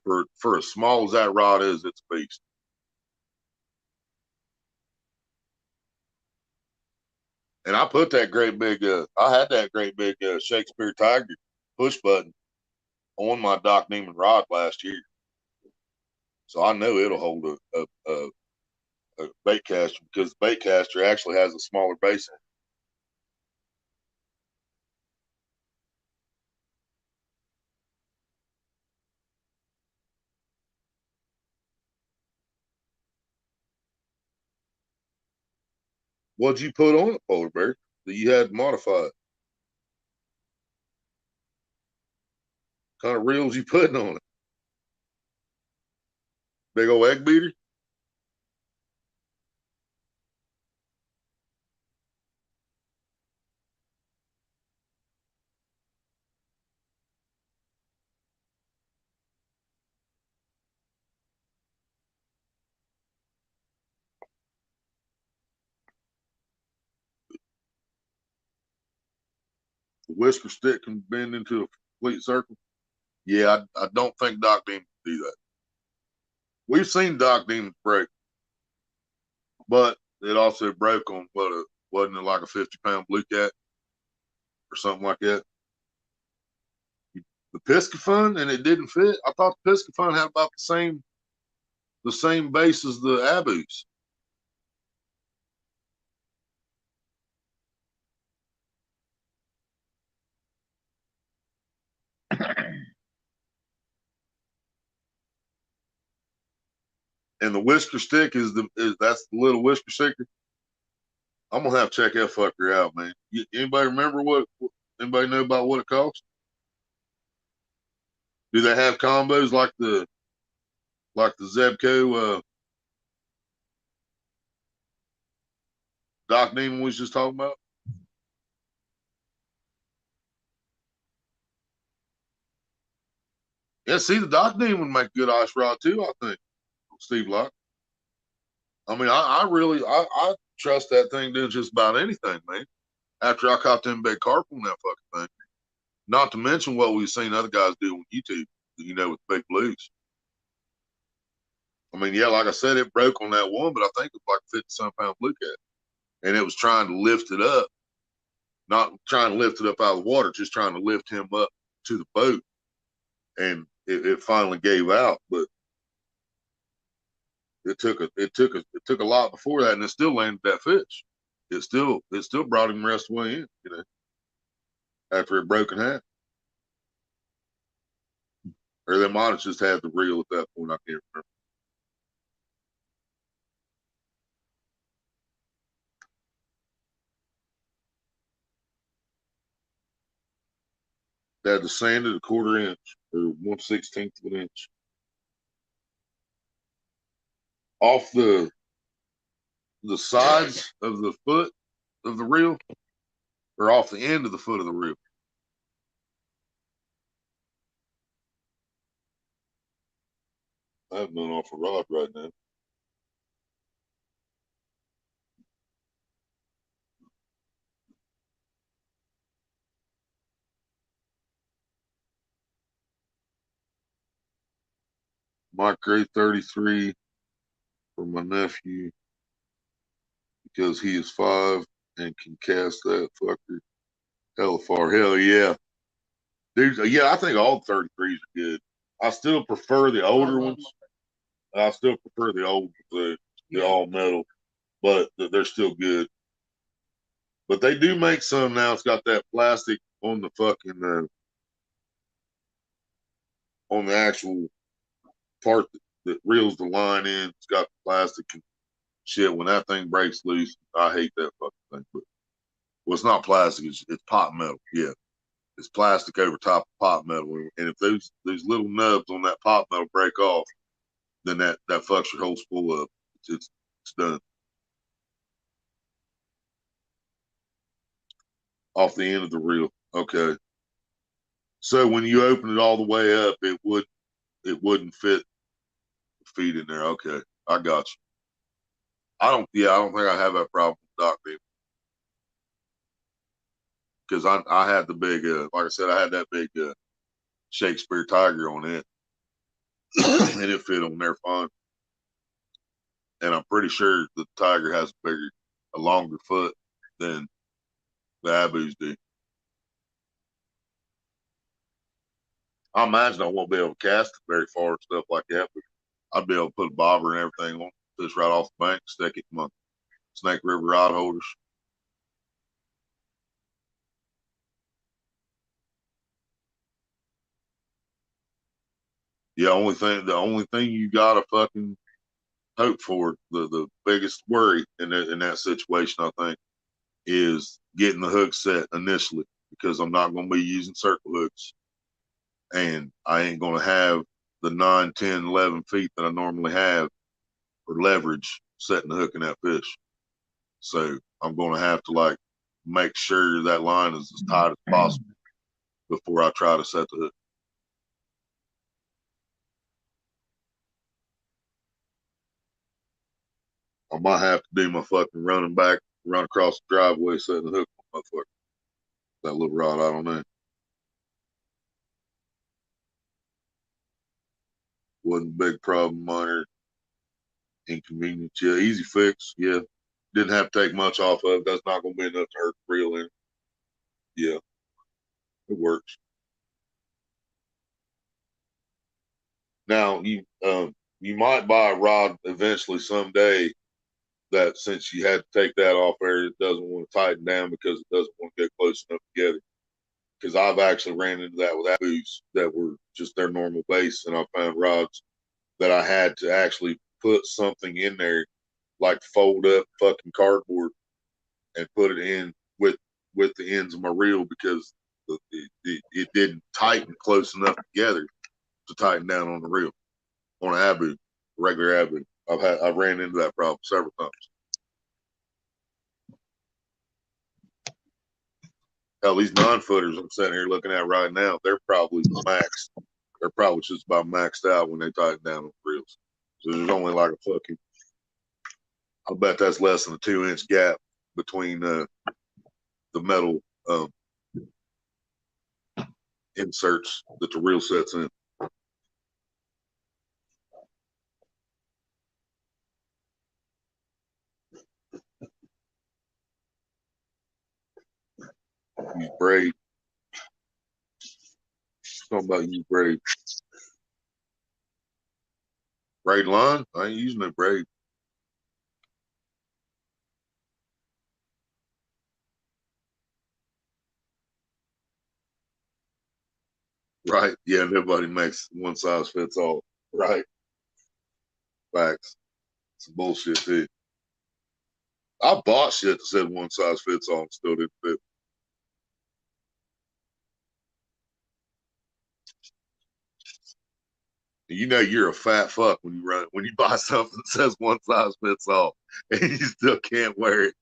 For as small as that rod is, it's a beast. And I put that great big, I had that great big Shakespeare Tiger push button on my Doc Demon rod last year. So I know it'll hold a bait caster because the bait caster actually has a smaller base in it. What'd you put on it, Polar Bear, that you had modified? What kind of reels you putting on it? Big old egg beater? The whisker stick can bend into a complete circle. Yeah, I don't think Doc Demon can do that. We've seen Doc Demons break, but it also broke on wasn't it like a 50-pound blue cat or something like that? The Piscafun, and it didn't fit. I thought the Piscafun had about the same base as the Abus. And the whisker stick is that's the little whisker sticker. I'm gonna have to check that fucker out, man. Anybody remember anybody know about what it costs? Do they have combos like the Zebco Doc Demon was just talking about? Yeah, see, the Doc Demon would make a good ice rod too, I think. Steve Locke. I mean, I really I trust that thing doing just about anything, man. After I caught them big carp on that fucking thing. Not to mention what we've seen other guys do on YouTube, with big blues. I mean, yeah, like I said, it broke on that one, but I think it was like 50-some pound blue cat. And it was trying to lift it up, not trying to lift it up out of the water, just trying to lift him up to the boat. And it finally gave out, but it took a lot before that, and it still landed that fish. It still brought him the rest of the way in, after it broke in half. Or they might have just had the reel at that point. I can't remember. They had the sanded a 1/4 inch or 1/16 of an inch. off the sides of the foot of the reel, or off the end of the foot of the reel? I have none off a rod right now. Mike Gray 33 for my nephew because he is 5 and can cast that fucker hella far. Hell yeah. Dude, yeah, I think all 33s are good. I still prefer the older ones. I still prefer the old, the all metal, but they're still good. But they do make some now. It's got that plastic on the fucking on the actual part that reels the line in. It's got plastic and shit. When that thing breaks loose, I hate that fucking thing. But well, it's not plastic. It's pot metal. Yeah, it's plastic over top of pot metal. And if those little nubs on that pot metal break off, then that fucks your whole spool up. It's done. Off the end of the reel. Okay. So when you open it all the way up, it wouldn't fit the feet in there. Okay, I got you. I don't think I have that problem with Doc Beam because I had the big like I said, I had that big Shakespeare Tiger on it, and it fit on there fine. And I'm pretty sure the Tiger has a longer foot than the Abus do. I imagine I won't be able to cast it very far and stuff like that, but I'd be able to put a bobber and everything on, fish right off the bank, stick it in my Snake River rod holders. Yeah, the only thing you gotta fucking hope for, the biggest worry in that situation, I think, is getting the hook set initially, because I'm not going to be using circle hooks, and I ain't going to have the 9, 10, 11 feet that I normally have for leverage setting the hook in that fish. So I'm going to have to like make sure that line is as tight as possible before I try to set the hook. I might have to do my fucking running back, run across the driveway, setting the hook on motherfucker. That little rod, I don't know. Wasn't a big problem, minor inconvenience. Yeah, easy fix. Yeah. Didn't have to take much off of it. That's not going to be enough to hurt the reel in. Yeah, it works. Now, you might buy a rod eventually someday that, since you had to take that off there, it doesn't want to tighten down because it doesn't want to get close enough together. Because I've actually ran into that with Abus that were just their normal base, and I found rods that I had to actually put something in there, like fold up fucking cardboard and put it in with the ends of my reel, because it didn't tighten close enough together to tighten down on the reel on an Abu, regular Abu. I've ran into that problem several times. Hell, these 9-footers I'm sitting here looking at right now, they're probably maxed. They're probably just about maxed out when they tighten down on the reels. So there's only like a fucking, I bet that's less than a 2-inch gap between the metal inserts that the reel sets in. Use braid. Talking about use braid. Braid line? I ain't using no braid. Right? Yeah, nobody makes one size fits all. Right? Facts. Some bullshit too. I bought shit that said one size fits all and still didn't fit. You know you're a fat fuck when you buy something that says one size fits all, and you still can't wear it.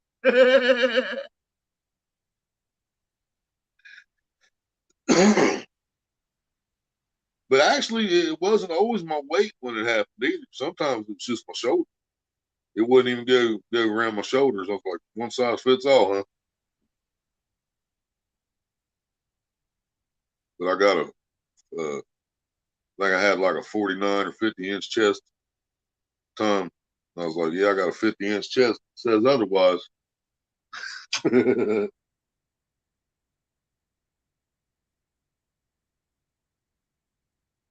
But actually, it wasn't always my weight when it happened either. Sometimes it was just my shoulder. It wouldn't even go around my shoulders. I was like, one size fits all, huh? But I got I think I had like a 49 or 50-inch chest time. I was like, yeah, I got a 50-inch chest. It says otherwise.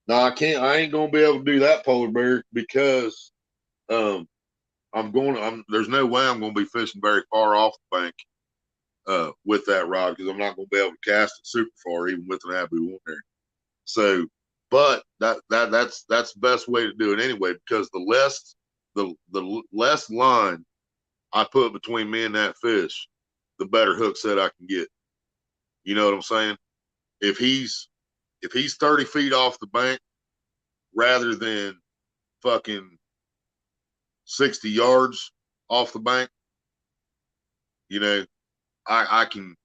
No, I can't. I ain't gonna be able to do that, polar bear, because um, there's no way I'm gonna be fishing very far off the bank with that rod, because I'm not gonna be able to cast it super far, even with an Abu on there. So, but that's the best way to do it anyway, because the less line I put between me and that fish, the better hook set I can get. You know what I'm saying? If he's 30 feet off the bank rather than fucking 60 yards off the bank, you know, I can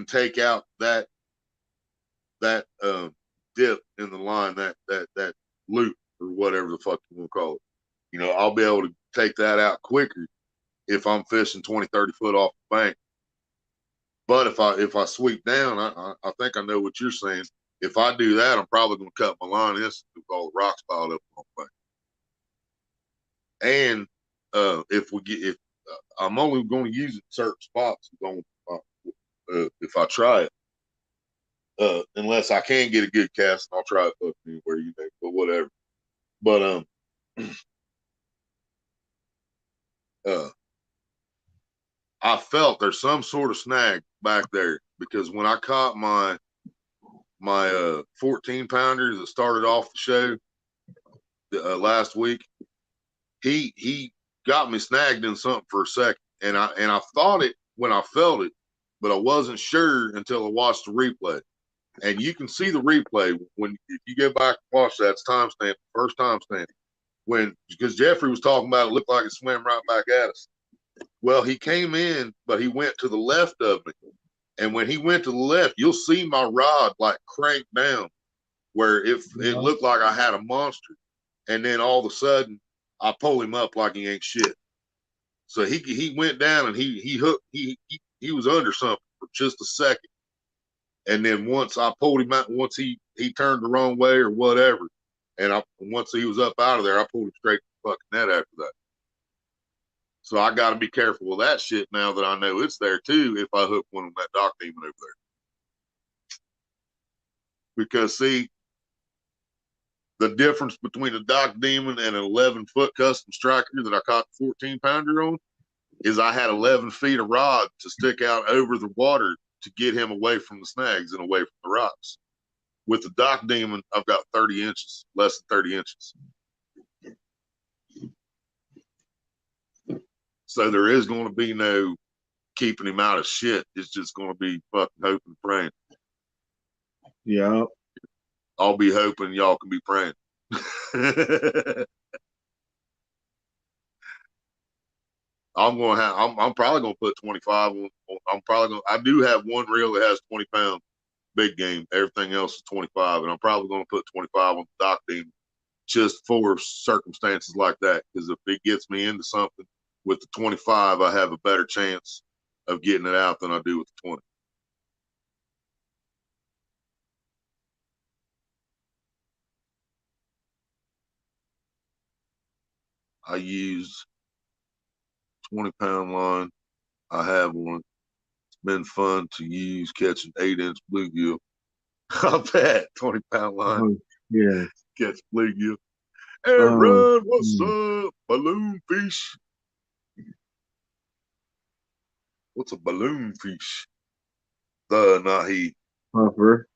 take out that dip in the line, that loop or whatever the fuck you want to call it. You know, I'll be able to take that out quicker if I'm fishing 20, 30 foot off the bank. But if I sweep down, I think I know what you're saying. If I do that, I'm probably going to cut my line instantly with all the rocks piled up on the bank. And if I'm only going to use it in certain spots, if I try it, unless I can get a good cast, I'll try it fucking anywhere, you know, but whatever. But uh, I felt there's some sort of snag back there, because when I caught my 14 pounder that started off the show last week, he got me snagged in something for a second, and I thought it when I felt it, but I wasn't sure until I watched the replay. And you can see the replay if you go back and watch that, it's timestamp, first timestamp, because Jeffrey was talking about it looked like it swam right back at us. Well, he came in, but he went to the left of me. And when he went to the left, you'll see my rod like crank down, where it looked like I had a monster. And then all of a sudden, I pull him up like he ain't shit. So he went down and he hooked, he was under something for just a second. And then once I pulled him out, once he turned the wrong way or whatever, and once he was up out of there, I pulled him straight to the fucking net after that. So I got to be careful with that shit now that I know it's there too. If I hook one of that dock demon over there, because see, the difference between a dock demon and an 11-foot custom striker that I caught the 14 pounder on is I had 11 feet of rod to stick out over the water to get him away from the snags and away from the rocks. With the dock demon, I've got 30 inches, less than 30 inches. So there is going to be no keeping him out of shit. It's just going to be fucking hoping and praying. Yeah. I'll be hoping y'all can be praying. I'm probably gonna put 25 on. I do have one reel that has 20 pound big game. Everything else is 25, and I'm probably gonna put 25 on the dock demon just for circumstances like that. Because if it gets me into something with the 25, I have a better chance of getting it out than I do with the 20. I use 20-pound line. I have one. It's been fun to use catching 8-inch bluegill. I bet 20-pound line. Oh, yeah. Catch bluegill. Hey, Ron, what's up? Balloon fish. What's a balloon fish? The nahi. Puffer.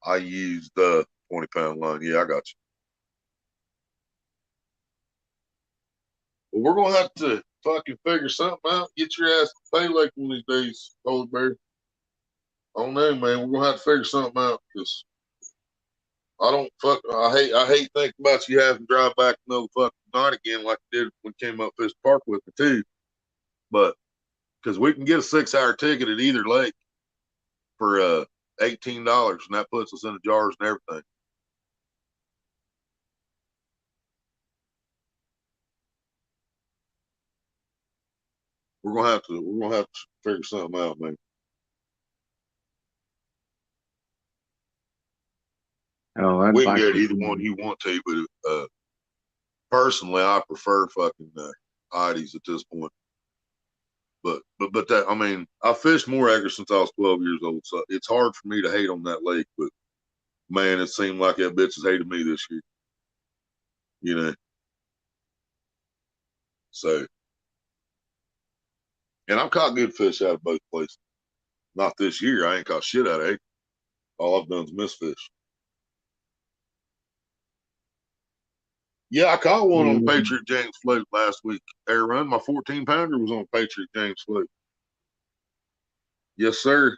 I use the 20-pound line. Yeah, I got you. Well, we're gonna have to fucking figure something out. Get your ass to Pay Lake one of these days, Polar Bear. I don't know, man. We're gonna have to figure something out because I don't fuck. I hate thinking about you having to drive back another fucking night again, like you did when you came up Fish Park with me too. But because we can get a 6-hour ticket at either lake for $18, and that puts us in the jars and everything. We're gonna have to figure something out, man. Oh, I'd We can like get to. either one you want to, but personally, I prefer fucking Heidi's at this point. But that, I mean, I fished more ever since I was 12 years old, so it's hard for me to hate on that lake. But man, it seemed like that bitch has hated me this year. You know, so and I've caught good fish out of both places. Not this year. I ain't caught shit out of it. All I've done is miss fish. Yeah, I caught one on Patriot James float last week. Air run. My 14-pounder was on Patriot James float. Yes, sir.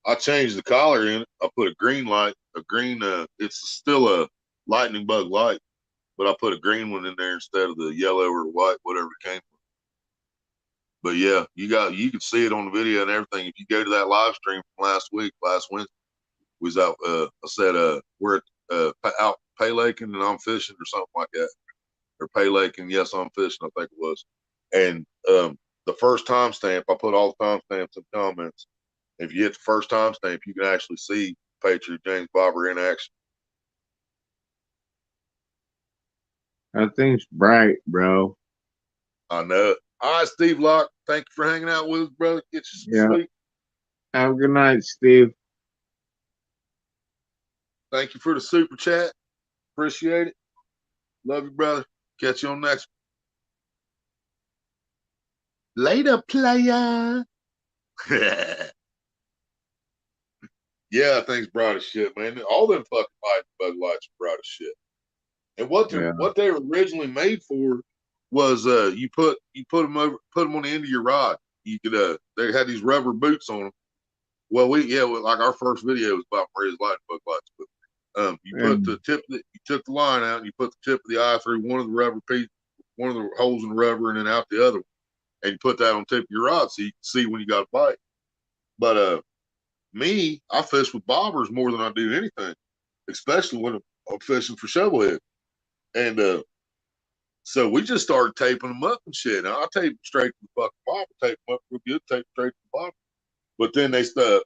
I changed the collar in it. I put a green light, it's still a lightning bug light, but I put a green one in there instead of the yellow or white, whatever it came from. But yeah, you can see it on the video and everything. If you go to that live stream from last Wednesday, was out. I said, we're out Pay Laking and I'm fishing or something like that, or Pay Laking. Yes, I'm fishing. I think it was. And the first timestamp, I put all the timestamps in comments. If you hit the first timestamp, you can actually see Patriot James Bobber in action. That thing's bright, bro. I know it. All right, Steve Locke. Thank you for hanging out with us, brother. Get you some Yeah. sleep. Have a good night, Steve. Thank you for the super chat. Appreciate it. Love you, brother. Catch you on next one. Later, player. Yeah, thing's bright as shit, man. All them fucking bug lights are bright as shit. And Yeah. what they were originally made for was you put them on the end of your rod. You could they had these rubber boots on them. Well, like our first video was about Maria's light bug lights, but you put the tip you took the line out and you put the tip of the eye through one of the rubber piece, one of the holes in the rubber, and then out the other one, and you put that on the tip of your rod so you can see when you got a bite. But I fish with bobbers more than I do anything, especially when I'm fishing for shovelhead. And so we just started taping them up and shit. Now I tape them straight to the fucking bobber, tape them up real good, tape straight to the bobber. But then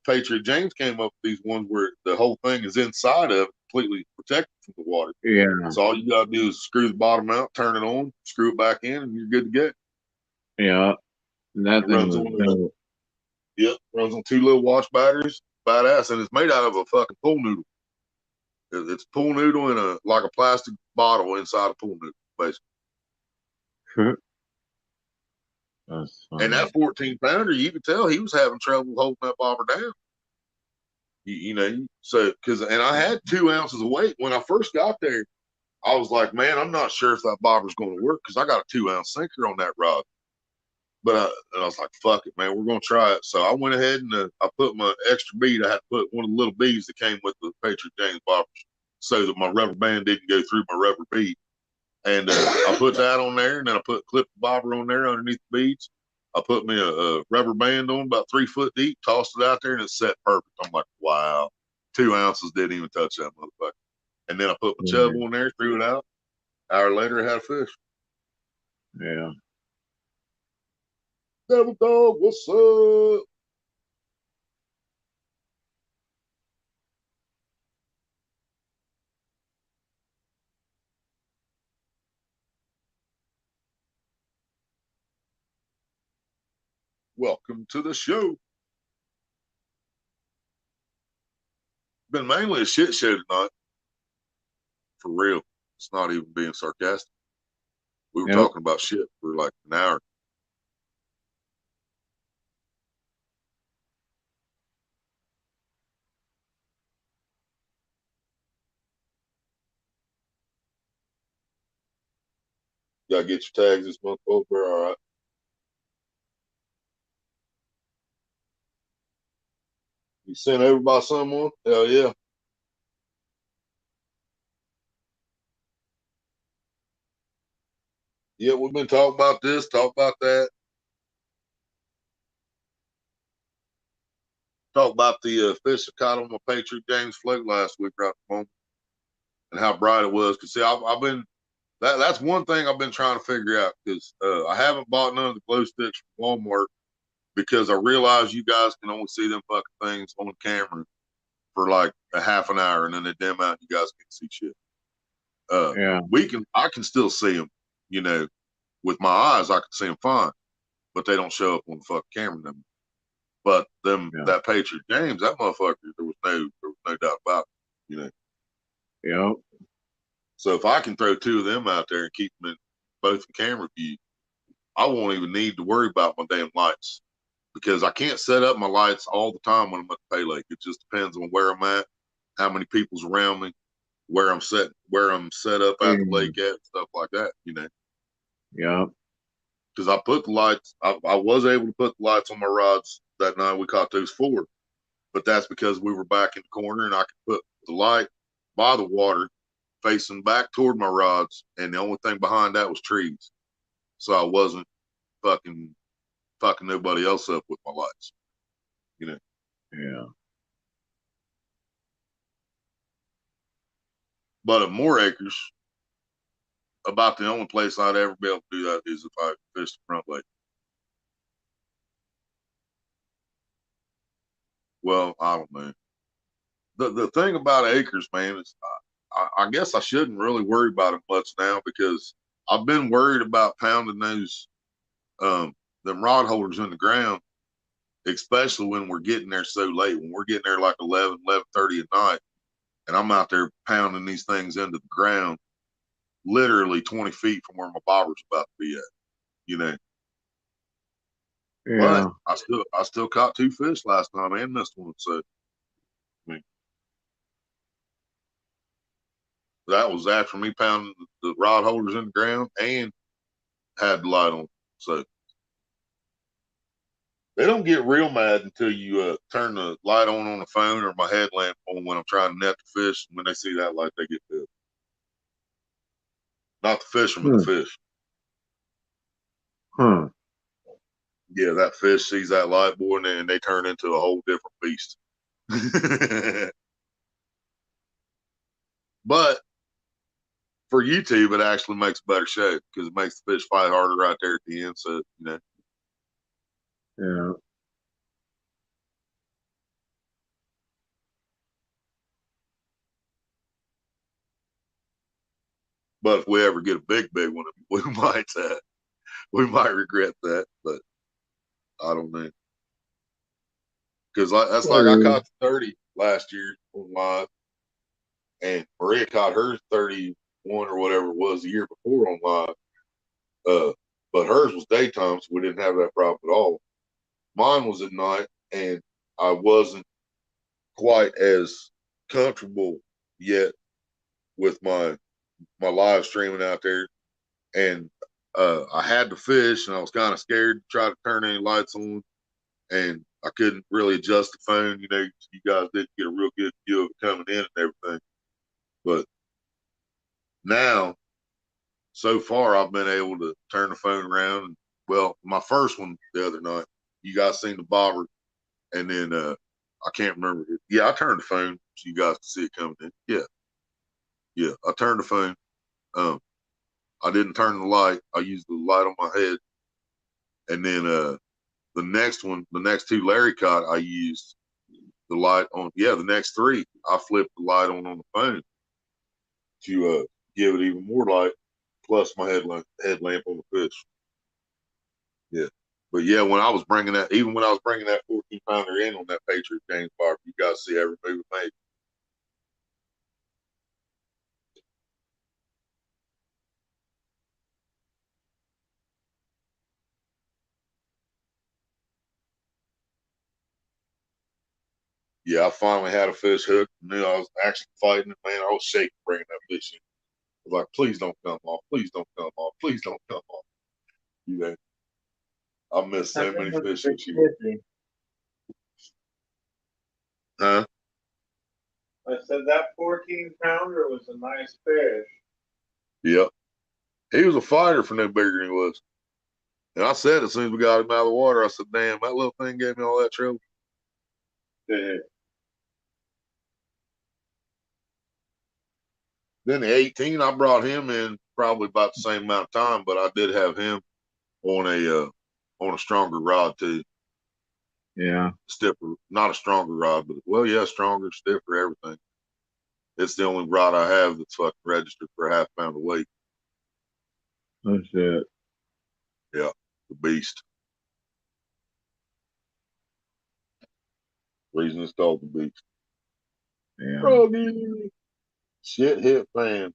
Patriot James came up with these ones where the whole thing is inside of it, completely protected from the water. Yeah. So all you gotta do is screw the bottom out, turn it on, screw it back in, and you're good to go. Yeah. That It thing runs was on dope. runs on 2 little watch batteries, badass, and it's made out of a fucking pool noodle. It's a pool noodle in a plastic bottle inside a pool noodle, basically. That's And funny. that 14-pounder, you could tell he was having trouble holding that bobber down. You know, and I had 2 ounces of weight when I first got there. I was like, man, I'm not sure if that bobber's going to work because I got a 2-ounce sinker on that rod. But I was like, fuck it, man, we're going to try it. So I went ahead and I put my extra bead. I had to put one of the little beads that came with the Patriot James bobbers so that my rubber band didn't go through my rubber bead. And I put that on there, and then I clipped the bobber on there underneath the beads. I put me a rubber band on about 3 foot deep, tossed it out there, and it set perfect. I'm like, wow, 2 ounces didn't even touch that motherfucker. And then I put my chub on there, threw it out. Hour later, I had a fish. Yeah. Devil Dog, what's up? Welcome to the show. Been mainly a shit show tonight. For real. It's not even being sarcastic. We were talking about shit for like an hour. Gotta get your tags this month over. All right. sent over by someone? Hell yeah. Yeah, we've been talking about this, talk about that. Talk about the fish I caught on my Patriot Games float last week right at the moment and how bright it was. Because, see, I've been, that's one thing I've been trying to figure out because I haven't bought none of the glow sticks from Walmart because I realize you guys can only see them fucking things on camera for like a half an hour and then they dim out and you guys can't see shit. Yeah. I can still see them, you know, with my eyes, I can see them fine, but they don't show up on the fucking camera no more. But that Patriot Games, that motherfucker, there was no doubt about it, you know. Yeah. So if I can throw two of them out there and keep them in both in camera view, I won't even need to worry about my damn lights because I can't set up my lights all the time when I'm at the pay lake. It just depends on where I'm at, how many people's around me, where I'm set up at the lake at, stuff like that, you know. Yeah. Because I put the lights, I was able to put the lights on my rods that night we caught those 4, but that's because we were back in the corner and I could put the light by the water facing back toward my rods, and the only thing behind that was trees, so I wasn't fucking nobody else up with my lights, you know. Yeah. But at More Acres, about the only place I'd ever be able to do that is if I fish the front lake. Well, I don't know. The thing about acres, man, is I guess I shouldn't really worry about it much now because I've been worried about pounding those them rod holders in the ground, especially when we're getting there so late. When we're getting there like 11:30 at night, and I'm out there pounding these things into the ground, literally 20 feet from where my bobber's about to be at, you know. Yeah. But I still caught 2 fish last time and missed one, so I mean, that was after me pounding the rod holders in the ground and had the light on. So they don't get real mad until you turn the light on the phone or my headlamp on when I'm trying to net the fish. When they see that light, they get pissed. Not the fisherman, the fish. Huh. Yeah, that fish sees that light, boy, and they turn into a whole different beast. But for YouTube, it actually makes a better show because it makes the fish fight harder right there at the end. So, you know. Yeah. But if we ever get a big one, we might regret that. But I don't know. Because that's like I caught 30 last year on live, and Maria caught hers 31 or whatever it was the year before on live. But hers was daytime, so we didn't have that problem at all. Mine was at night, and I wasn't quite as comfortable yet with my live streaming out there, and I had to fish, and I was kind of scared to try to turn any lights on, and I couldn't really adjust the phone. You know, you guys didn't get a real good view of it coming in and everything. But now, so far, I've been able to turn the phone around. And, well, my first one the other night, you guys seen the bobber, and then I can't remember. Yeah, I turned the phone so you guys can see it coming in. Yeah, I turned the phone. I didn't turn the light. I used the light on my head, and then the next one, the next 2 Larry caught, I used the light on. Yeah, the next 3, I flipped the light on the phone to give it even more light, plus my headlamp on the fish. Yeah. But yeah, when I was bringing that, even when I was bringing that 14-pounder in on that Patriot Games bar, you guys see every move it made. Yeah, I finally had a fish hooked. And then I was actually fighting it, man. I was shaking bringing that fish in. I was like, please don't come off. Please don't come off. Please don't come off. You know, I missed so many fish this year. Huh? I said that 14-pounder was a nice fish. Yep. He was a fighter for no bigger than he was. And I said as soon as we got him out of the water, I said, damn, that little thing gave me all that trouble. Yeah. Then the 18, I brought him in probably about the same amount of time, but I did have him on a stronger rod too. Yeah. Stiffer, not a stronger rod, but well, yeah, stronger, stiffer, everything. It's the only rod I have that's fucking registered for a half pound of weight. Oh shit. Yeah, the beast. Reason it's called the beast. Yeah. Froggy. Shit hit fan.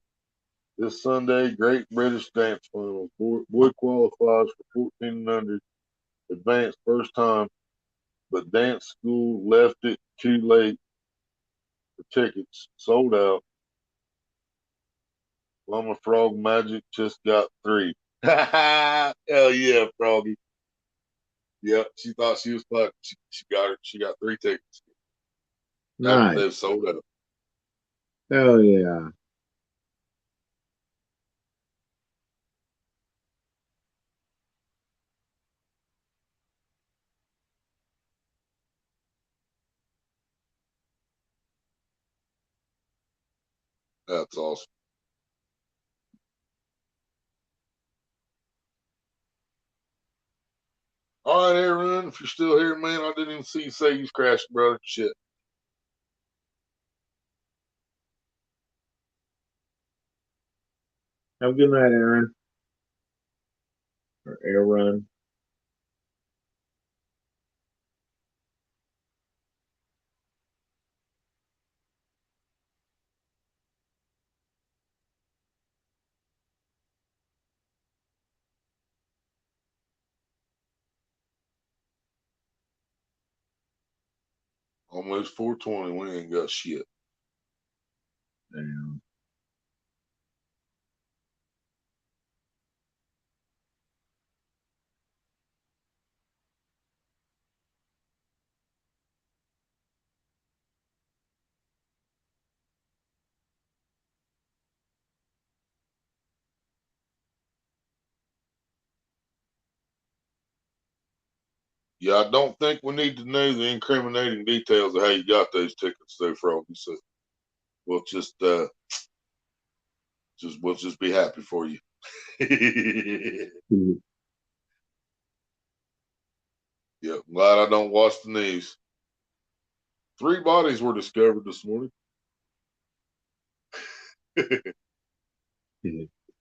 This Sunday, Great British Dance Final. Boy qualifies for 14 and under. Advanced first time, but dance school left it too late for tickets. Sold out. Mama Frog Magic just got 3. Hell yeah, Froggy. Yep, she thought she was fucked. She got her. She got 3 tickets. After they've Nice. sold out. Hell yeah. That's awesome. All right, Aaron, if you're still here, man, I didn't even see you say you crashed, brother. Shit. Have a good night, Aaron. Or Aaron. Almost 420. We ain't got shit. Damn. Yeah, I don't think we need to know the incriminating details of how you got those tickets, though, Froggy. So we'll just be happy for you. Yeah, I'm glad I don't watch the news. 3 bodies were discovered this morning. They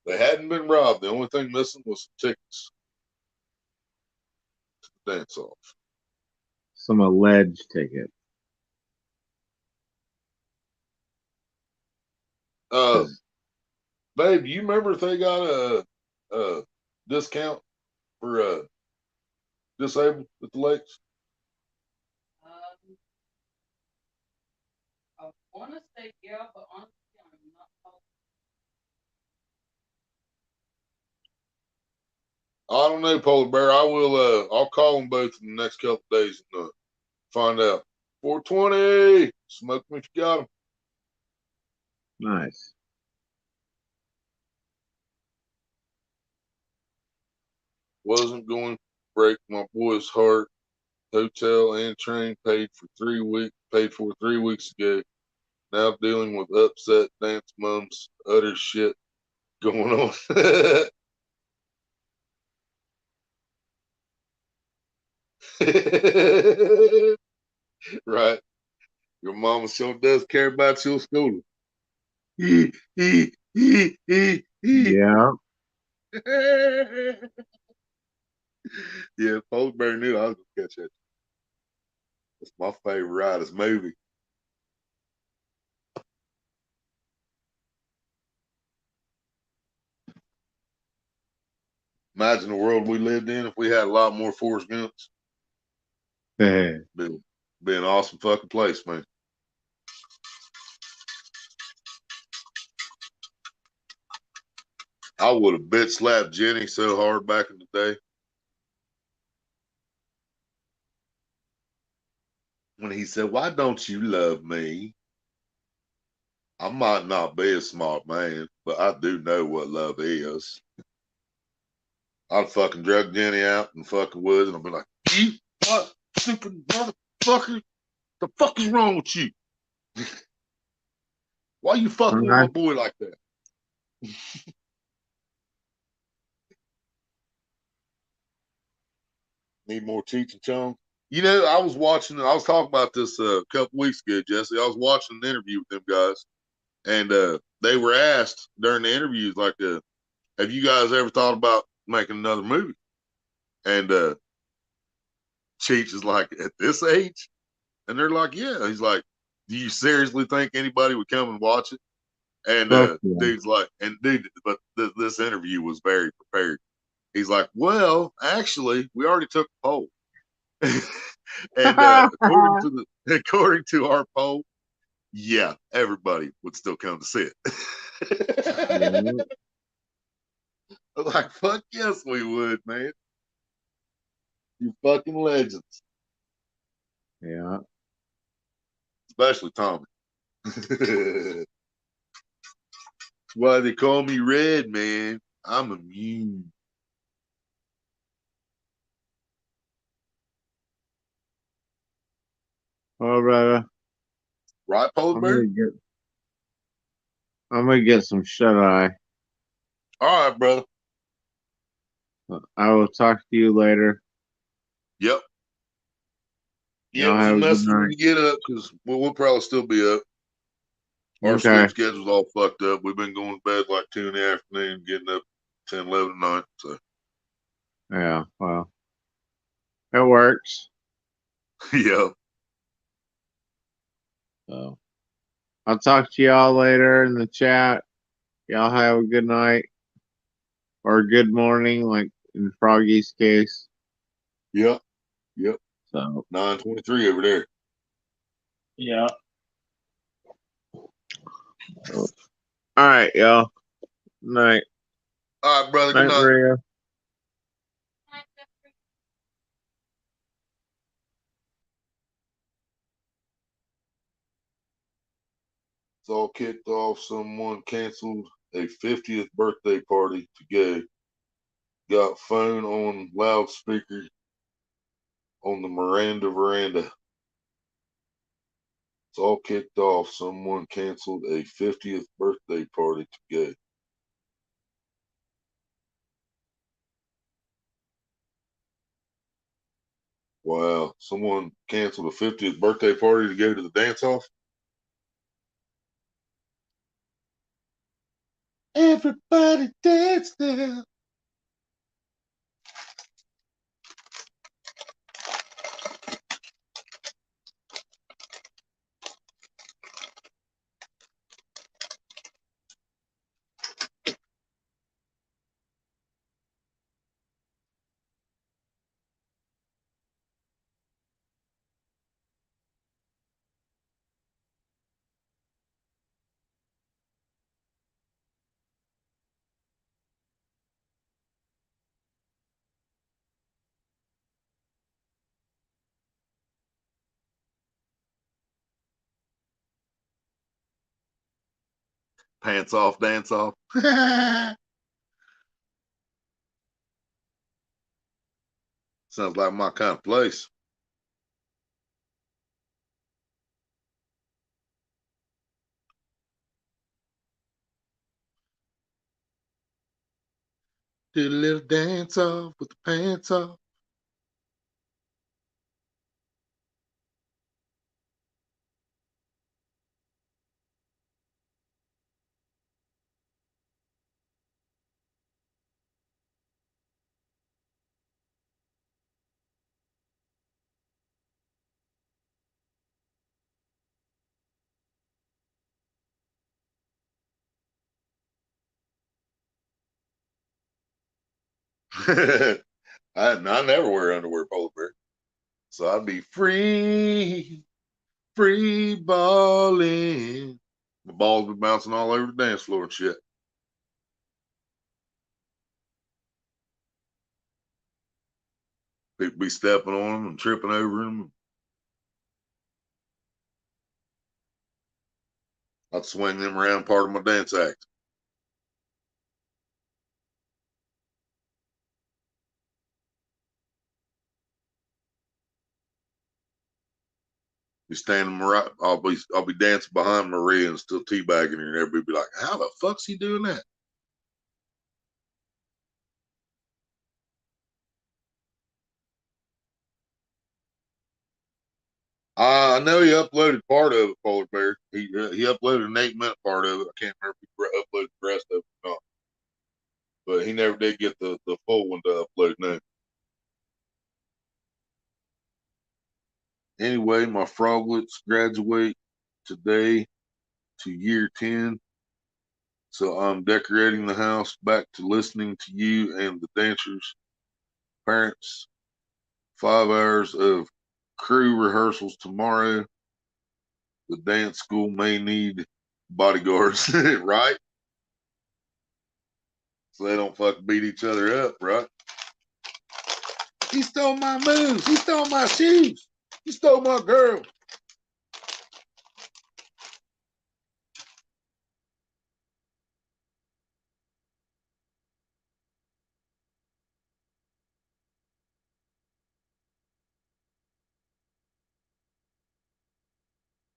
hadn't been robbed. The only thing missing was some tickets to the dance off. Some alleged ticket. Uh, babe, you remember if they got a discount for disabled at the lakes? I want to say yeah, but honestly, I'm not positive. I don't know, Polar Bear. I will. I'll call them both in the next couple of days and find out. 420. Smoke them if you got them. Nice. Wasn't going to break my boy's heart. Hotel and train paid for 3 weeks. Paid for 3 weeks ago. Now dealing with upset dance mums, other shit going on. Right. Your mama sure does care about your schooling. Yeah. Yeah, Polar Bear knew I was gonna catch that. That's my favorite Riders movie. Imagine the world we lived in if we had a lot more Forrest Gumps. Be an awesome fucking place, man. I would have bitch slapped Jenny so hard back in the day. when he said, "Why don't you love me?" I might not be a smart man, but I do know what love is. I'd fucking drug Jenny out in fucking woods and I'd be like, "You what stupid motherfucker? The fuck is wrong with you? Why you fucking with my Alright. boy like that?" Need more teaching, Chong? You know, I was talking about this a couple weeks ago, Jesse. I was watching an interview with them guys, and they were asked during the interviews, like, have you guys ever thought about making another movie? And Cheech is like, at this age? And they're like, yeah. He's like, do you seriously think anybody would come and watch it? And Fuck yeah. dude's like, but this interview was very prepared. He's like, well, actually, we already took a poll. And according to our poll, yeah, everybody would still come to see it. I was like, fuck yes, we would, man. You fucking legends. Yeah. Especially Tommy. Why they call me Red, man. I'm immune. Well, brother, Right, Polar I'm Bear? gonna get some shut eye. All right, brother. I will talk to you later. Yep. Y'all Give us a have a good message when night. you get up, because we'll probably still be up. Our Okay. sleep schedule's all fucked up. We've been going to bed like 2 in the afternoon, getting up 10, 11 at night. So, Yeah. Well, it works. yeah. So I'll talk to y'all later in the chat. Y'all have a good night or good morning, like in Froggy's case. Yep. Yep. So 9:23 over there. yeah. All right, y'all. Night. All right, brother. Good Night, night. Maria. It's all kicked off. Someone canceled a 50th birthday party to go. Got phone on loudspeaker on the veranda. It's all kicked off. Someone canceled a 50th birthday party to go. Wow. Someone canceled a 50th birthday party to go to the dance off? Everybody dance now. Pants off, dance off. Sounds like my kind of place. Did a little dance off with the pants off. I never wear underwear, Polar Bear. So I'd be free balling. The balls be bouncing all over the dance floor and shit. People be stepping on them and tripping over them. I'd swing them around, part of my dance act. Be standing right, I'll be dancing behind Maria and still teabagging her, and everybody be like, "How the fuck's he doing that?" I know he uploaded part of it, Polar Bear. He uploaded an 8-minute part of it. I can't remember if he uploaded the rest of it or not, but he never did get the full one to upload. No. Anyway, my froglets graduate today to year 10. So I'm decorating the house back to listening to you and the dancers' parents. 5 hours of crew rehearsals tomorrow. The dance school may need bodyguards, right? So they don't fucking beat each other up, right? He stole my moves. He stole my shoes. He stole my girl.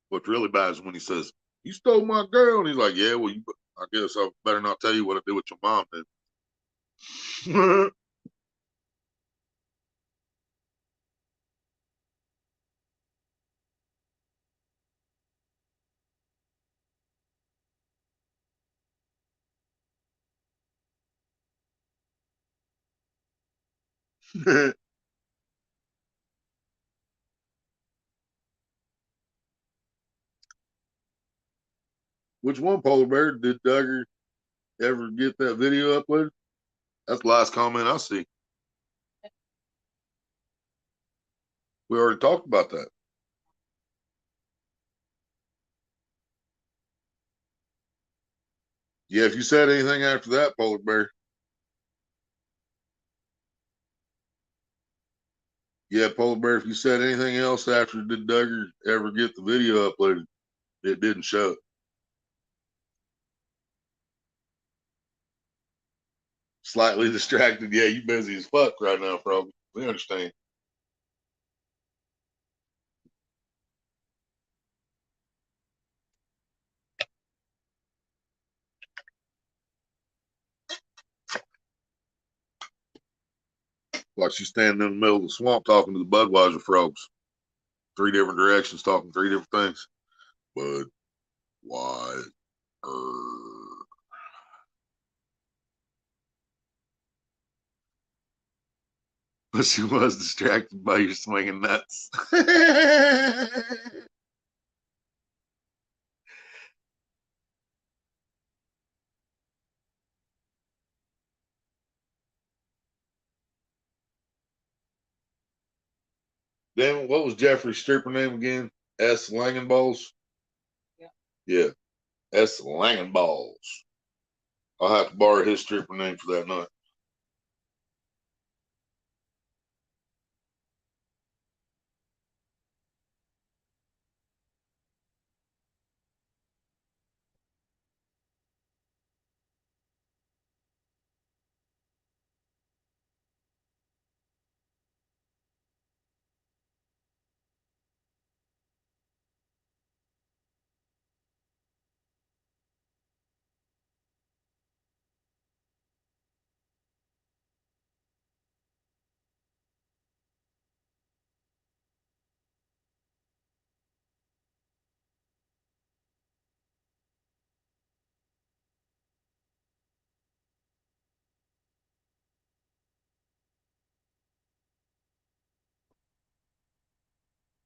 What's really bad is when he says, "You stole my girl." And he's like, "Yeah, well, I guess I better not tell you what I did with your mom then." Which one, Polar Bear? Did Duggar ever get that video uploaded? That's the last comment I see. We already talked about that. Yeah, if you said anything after that, Polar Bear. Yeah, Polar Bear, if you said anything else after did Duggar ever get the video uploaded, it didn't show. Slightly distracted. Yeah, you busy as fuck right now, Frog. We understand. Like she's standing in the middle of the swamp talking to the Budweiser frogs. 3 different directions, talking 3 different things. Bud, why? But she was distracted by your swinging nuts. Damn, what was Jeffrey's stripper name again? S. Langenballs? Yeah. Yeah, S. Langenballs. I'll have to borrow his stripper name for that night.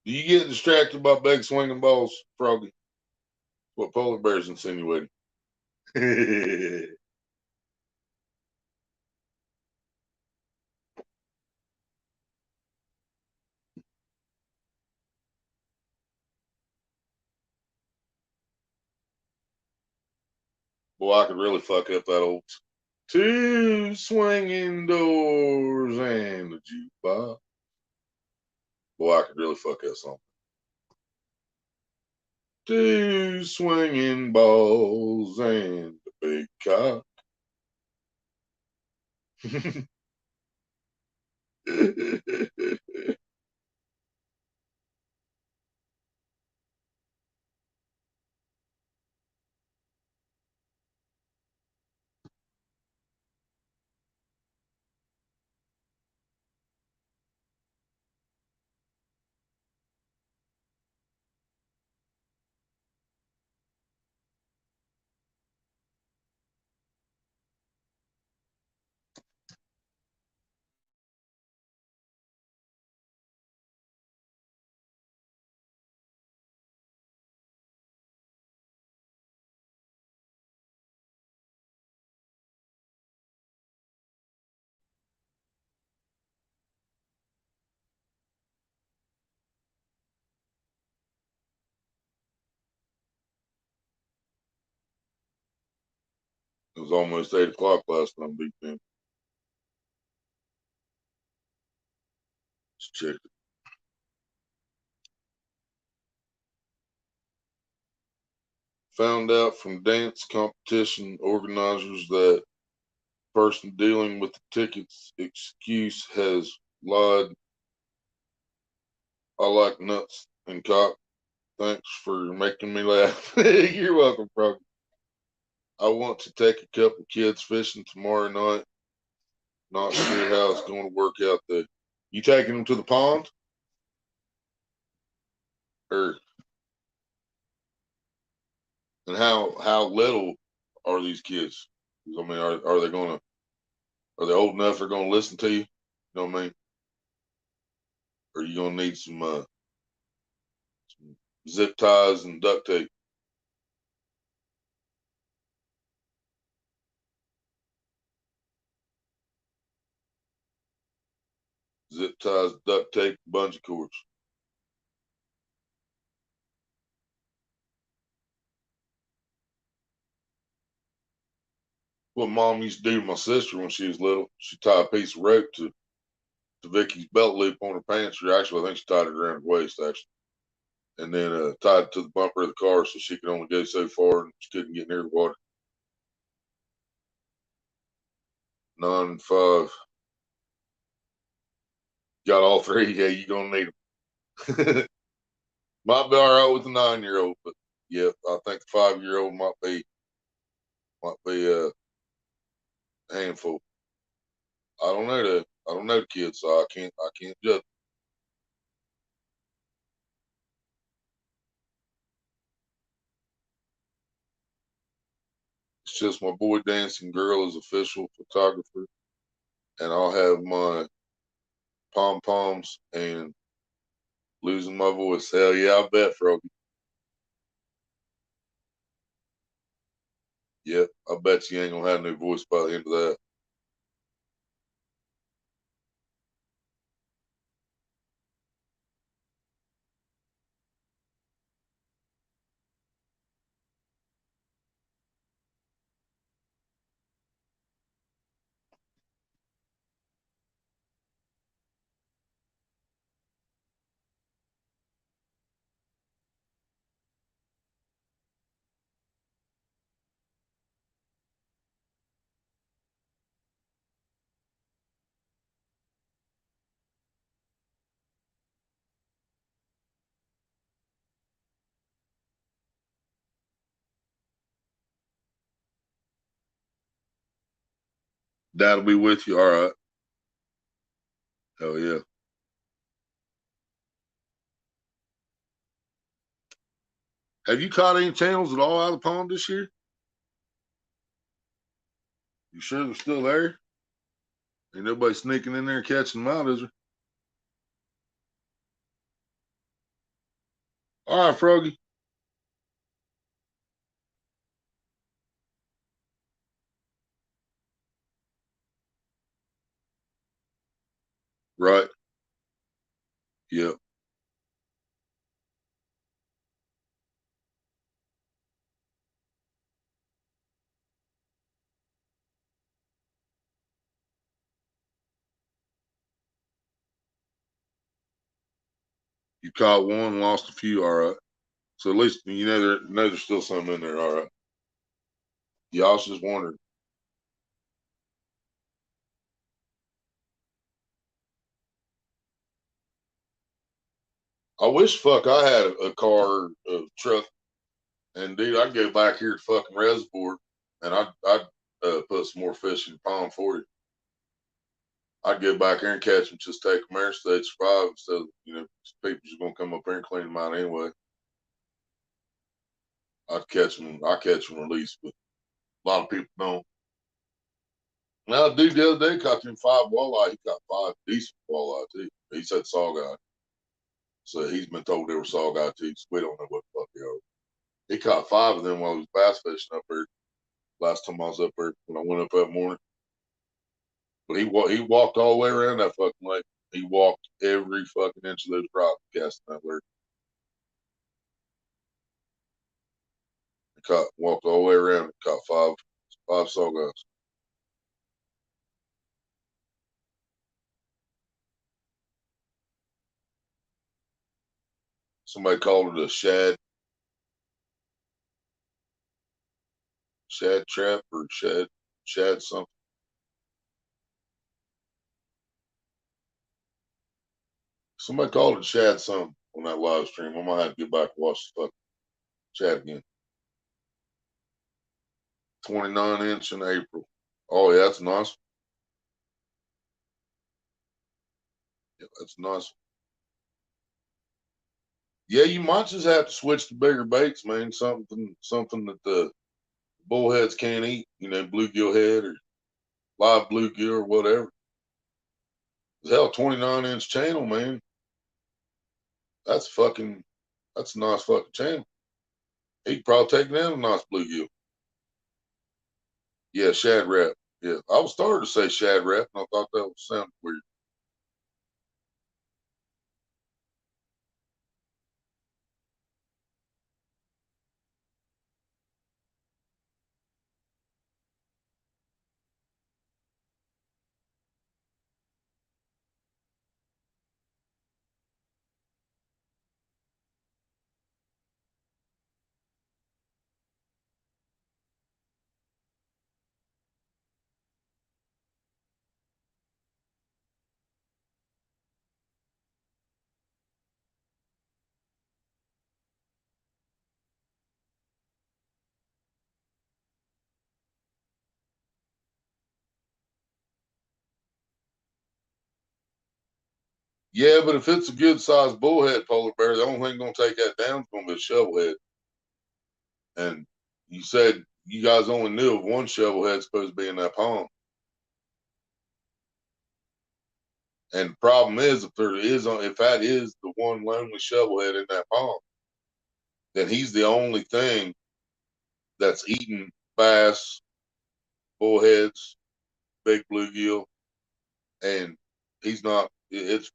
Do you get distracted by big swinging balls, Froggy? What Polar Bear's insinuating. Boy, I could really fuck up that old 2 swinging doors and a jukebox. Boy, I could really fuck that song. Two swinging balls and a big cock. It was almost 8 o'clock last time, Big Ben. Let's check it. Found out from dance competition organizers that person dealing with the tickets excuse has lied. I like nuts and cock. Thanks for making me laugh. You're welcome, bro. I want to take a couple kids fishing tomorrow night. Not sure how it's going to work out there. You taking them to the pond? Or and how little are these kids? I mean, are they gonna are they old enough they're gonna listen to you? You know what I mean? Or are you gonna need some zip ties and duct tape? Zip ties, duct tape, bungee cords. What mom used to do to my sister when she was little, she tied a piece of rope to Vicky's belt loop on her pants. Or actually, I think she tied it around her waist, actually. And then tied it to the bumper of the car so she could only go so far and she couldn't get near the water. 9 and 5. Got all three. Yeah, you're going to need them. Might be all right with the 9-year-old, but yeah, I think the 5-year-old might be a handful. I don't know that. I don't know the kids, so I can't judge. It's just my boy dancing girl is official photographer, and I'll have my pom poms and losing my voice. Hell yeah, I bet, Froggy. Yep, I bet you ain't gonna have no voice by the end of that. Dad'll be with you. All right. Hell yeah. Have you caught any channels at all out of the pond this year? You sure they're still there? Ain't nobody sneaking in there catching them out, is there? All right, Froggy. Right. Yep. You caught one, lost a few. All right. So at least you know there's still something in there. All right. Yeah, I was just wondering. I wish fuck I had a car, a truck, and dude, I'd go back here to fucking reservoir, and I'd put some more fish in the pond for you. I'd go back here and catch them, just take them there, so they'd survive. So people just gonna come up here and clean them out anyway. I catch them released, but a lot of people don't. Now, dude, the other day caught him 5 walleye. He caught 5 decent walleye too. He said saugeye, so he's been told they were saugeye too. So we don't know what the fuck they are. He caught 5 of them while he was bass fishing up there. Last time I was up there when I went up that morning, but he walked all the way around that fucking lake. He walked every fucking inch of those rocks casting that lure. Walked all the way around and caught 5 sawguys. Somebody called it a shad trap or shad something. Somebody called it shad something on that live stream. I might have to get back and watch the fucking chat again. 29-inch in April. Oh yeah, that's nice. Yeah, that's nice. Yeah, you might just have to switch to bigger baits, man. Something that the bullheads can't eat. Bluegill head or live bluegill or whatever. Hell, 29-inch channel, man. That's a nice fucking channel. He could probably take down a nice bluegill. Yeah, shad wrap. Yeah, I was starting to say shad wrap, and I thought that would sound weird. Yeah, but if it's a good sized bullhead polar bear, the only thing gonna take that down is gonna be a shovel head. And you said you guys only knew of one shovel head supposed to be in that pond. And the problem is, if that is the one lonely shovel head in that pond, then he's the only thing that's eating bass, bullheads, big bluegill, and he's not. It's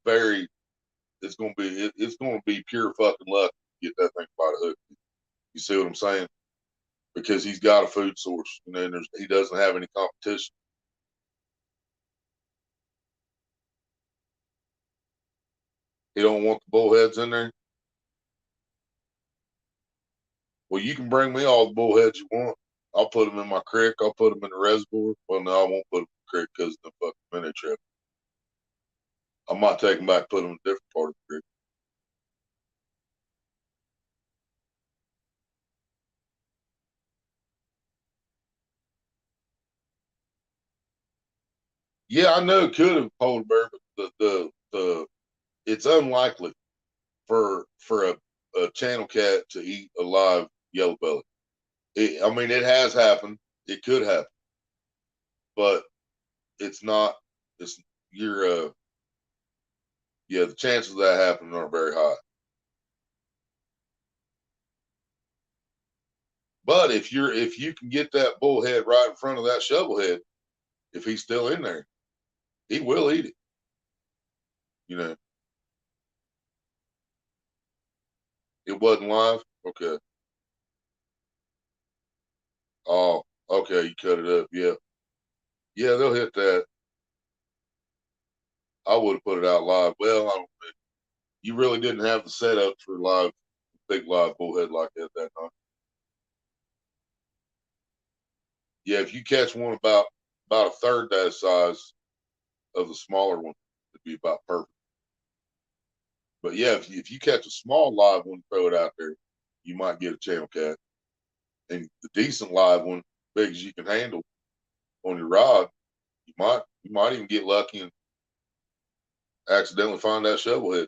gonna be pure fucking luck to get that thing by the hook. You see what I'm saying? Because he's got a food source, and he doesn't have any competition. He don't want the bullheads in there. Well, you can bring me all the bullheads you want. I'll put them in my creek. I'll put them in the reservoir. Well, no, I won't put them in the creek because of the fucking mini trip. I might take them back, put them in a different part of the creek. Yeah, I know it could have polar bear, but the it's unlikely for a channel cat to eat a live yellow belly. I mean, it has happened. It could happen, but it's not. It's you're yeah. The chances of that happening aren't very high. But if you can get that bullhead right in front of that shovel head, if he's still in there, he will eat it. It wasn't live. Okay. Oh, okay. You cut it up. Yeah, yeah. They'll hit that. I would have put it out live. Well, I don't think you really didn't have the setup for live big live bullhead like that night. Yeah, if you catch one about a third that size of the smaller one, it'd be about perfect. But yeah, if you catch a small live one, throw it out there, you might get a channel cat. And the decent live one, big as you can handle on your rod, you might even get lucky and accidentally find that shovel head.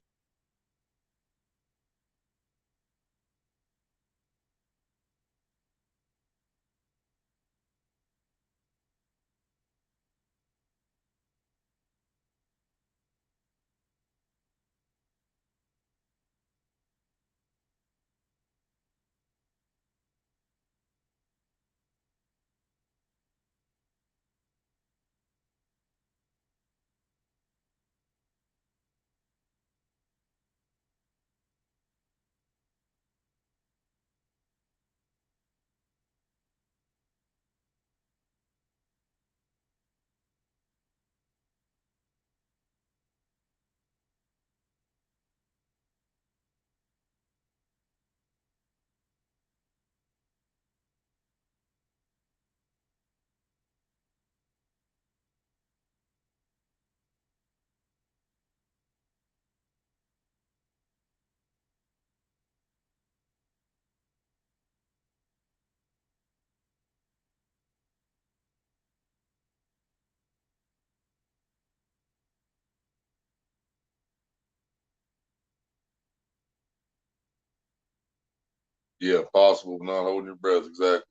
Yeah, possible, not holding your breath, exactly.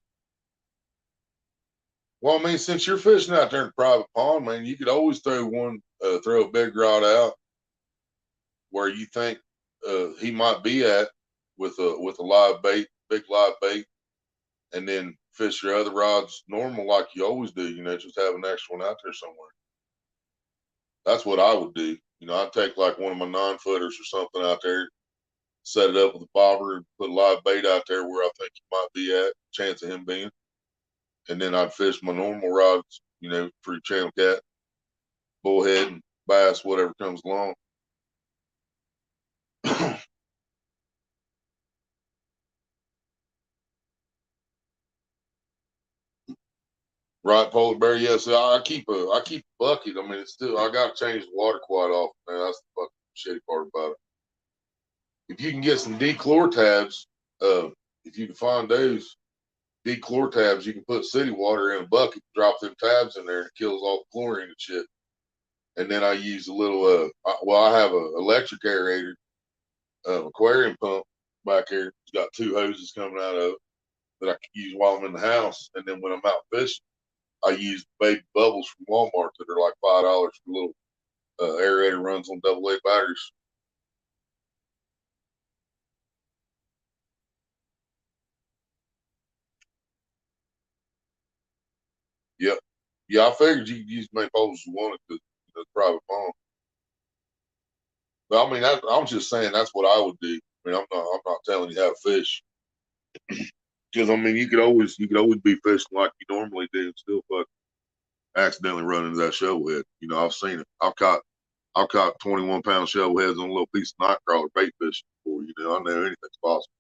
Well, I mean, since you're fishing out there in a private pond, man, you could always throw a big rod out where you think he might be at with a live bait, big live bait, and then fish your other rods normal like you always do. Just have an extra one out there somewhere. That's what I would do. I'd take like one of my 9-footers or something out there, set it up with a bobber, and put a live bait out there where I think he might be at, chance of him being, and then I'd fish my normal rods, for your channel cat, bullhead, and bass, whatever comes along. Right, polar bear. Yes, I keep a bucket. I mean, it's still I got to change the water quite often. Man, that's the fucking shitty part about it. If you can get some dechlor tabs, if you can find those dechlor tabs, you can put city water in a bucket, drop them tabs in there, and it kills all the chlorine and shit. And then I use a little I have a electric aerator aquarium pump back here. It's got 2 hoses coming out of it that I can use while I'm in the house. And then when I'm out fishing, I use baby bubbles from Walmart that are like $5 for a little aerator, runs on AA batteries. Yep. Yeah, I figured you could use as many bubbles as you wanted to the private pond. But I mean, I'm just saying that's what I would do. I mean, I'm not telling you how to fish. Because I mean, you could always be fishing like you normally do and still fuck accidentally run into that shovel head. I've seen it. I've caught 21-pound shovel heads on a little piece of night crawler bait fishing before. I know anything's possible.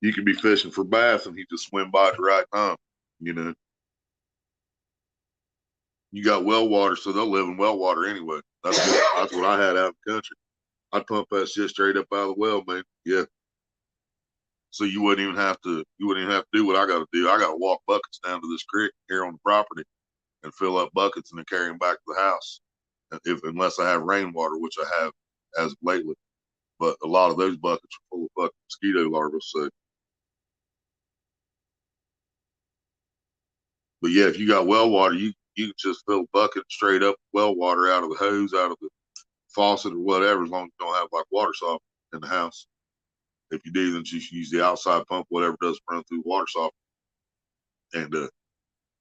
You could be fishing for bass and he just swim by at the right time. You know, you got well water, so they'll live in well water anyway. That's what I had out in the country. I'd pump that shit straight up out of the well, man. Yeah. So you wouldn't even have to do what I got to do. I got to walk buckets down to this creek here on the property and fill up buckets and then carry them back to the house. Unless I have rainwater, which I have as of lately. But a lot of those buckets are full of fucking mosquito larvae. So, but yeah, if you got well water, you can just fill a bucket straight up well water out of the hose, out of the faucet or whatever, as long as you don't have like water softener in the house. If you do, then you should use the outside pump, whatever doesn't run through water softener, and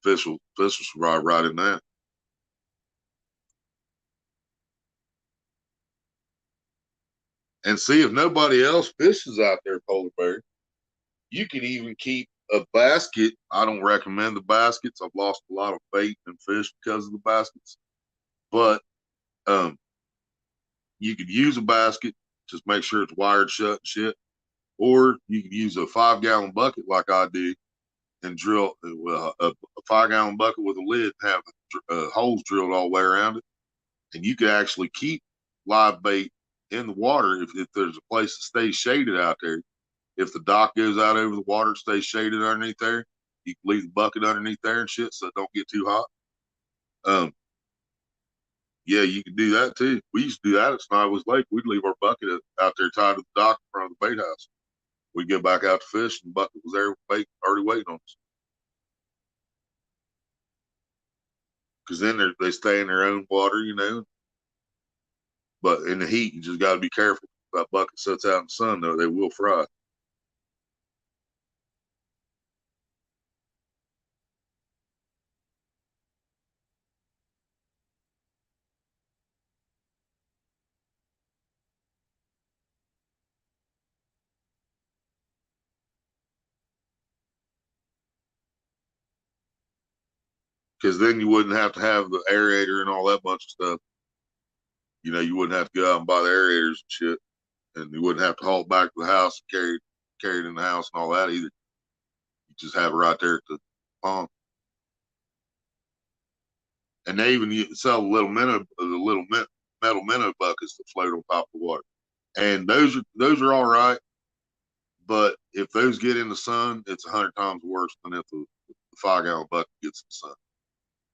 fish will survive right in that. And see, if nobody else fishes out there, polar bear, you can even keep a basket. I don't recommend the baskets. I've lost a lot of bait and fish because of the baskets. But You could use a basket, just make sure it's wired shut and shit, or you could use a 5-gallon bucket like I do and drill a 5-gallon bucket with a lid, have holes drilled all the way around it, and you could actually keep live bait in the water if there's a place that stays shaded out there. If the dock goes out over the water, it stays shaded underneath there. You can leave the bucket underneath there and shit so it don't get too hot. Yeah, you can do that too. We used to do that at Snivels Lake. We'd leave our bucket out there tied to the dock in front of the bait house. We'd get back out to fish, and the bucket was there already waiting on us. Because then they stay in their own water, you know. But in the heat, you just got to be careful. If that bucket sits out in the sun, though, they will fry. Because then you wouldn't have to have the aerator and all that bunch of stuff. You know, you wouldn't have to go out and buy the aerators and shit. And you wouldn't have to haul it back to the house and carry it in the house and all that either. You just have it right there at the pond. And they even sell the little metal minnow buckets that float on top of the water. And those are all right. But if those get in the sun, it's 100 times worse than if the 5-gallon bucket gets in the sun.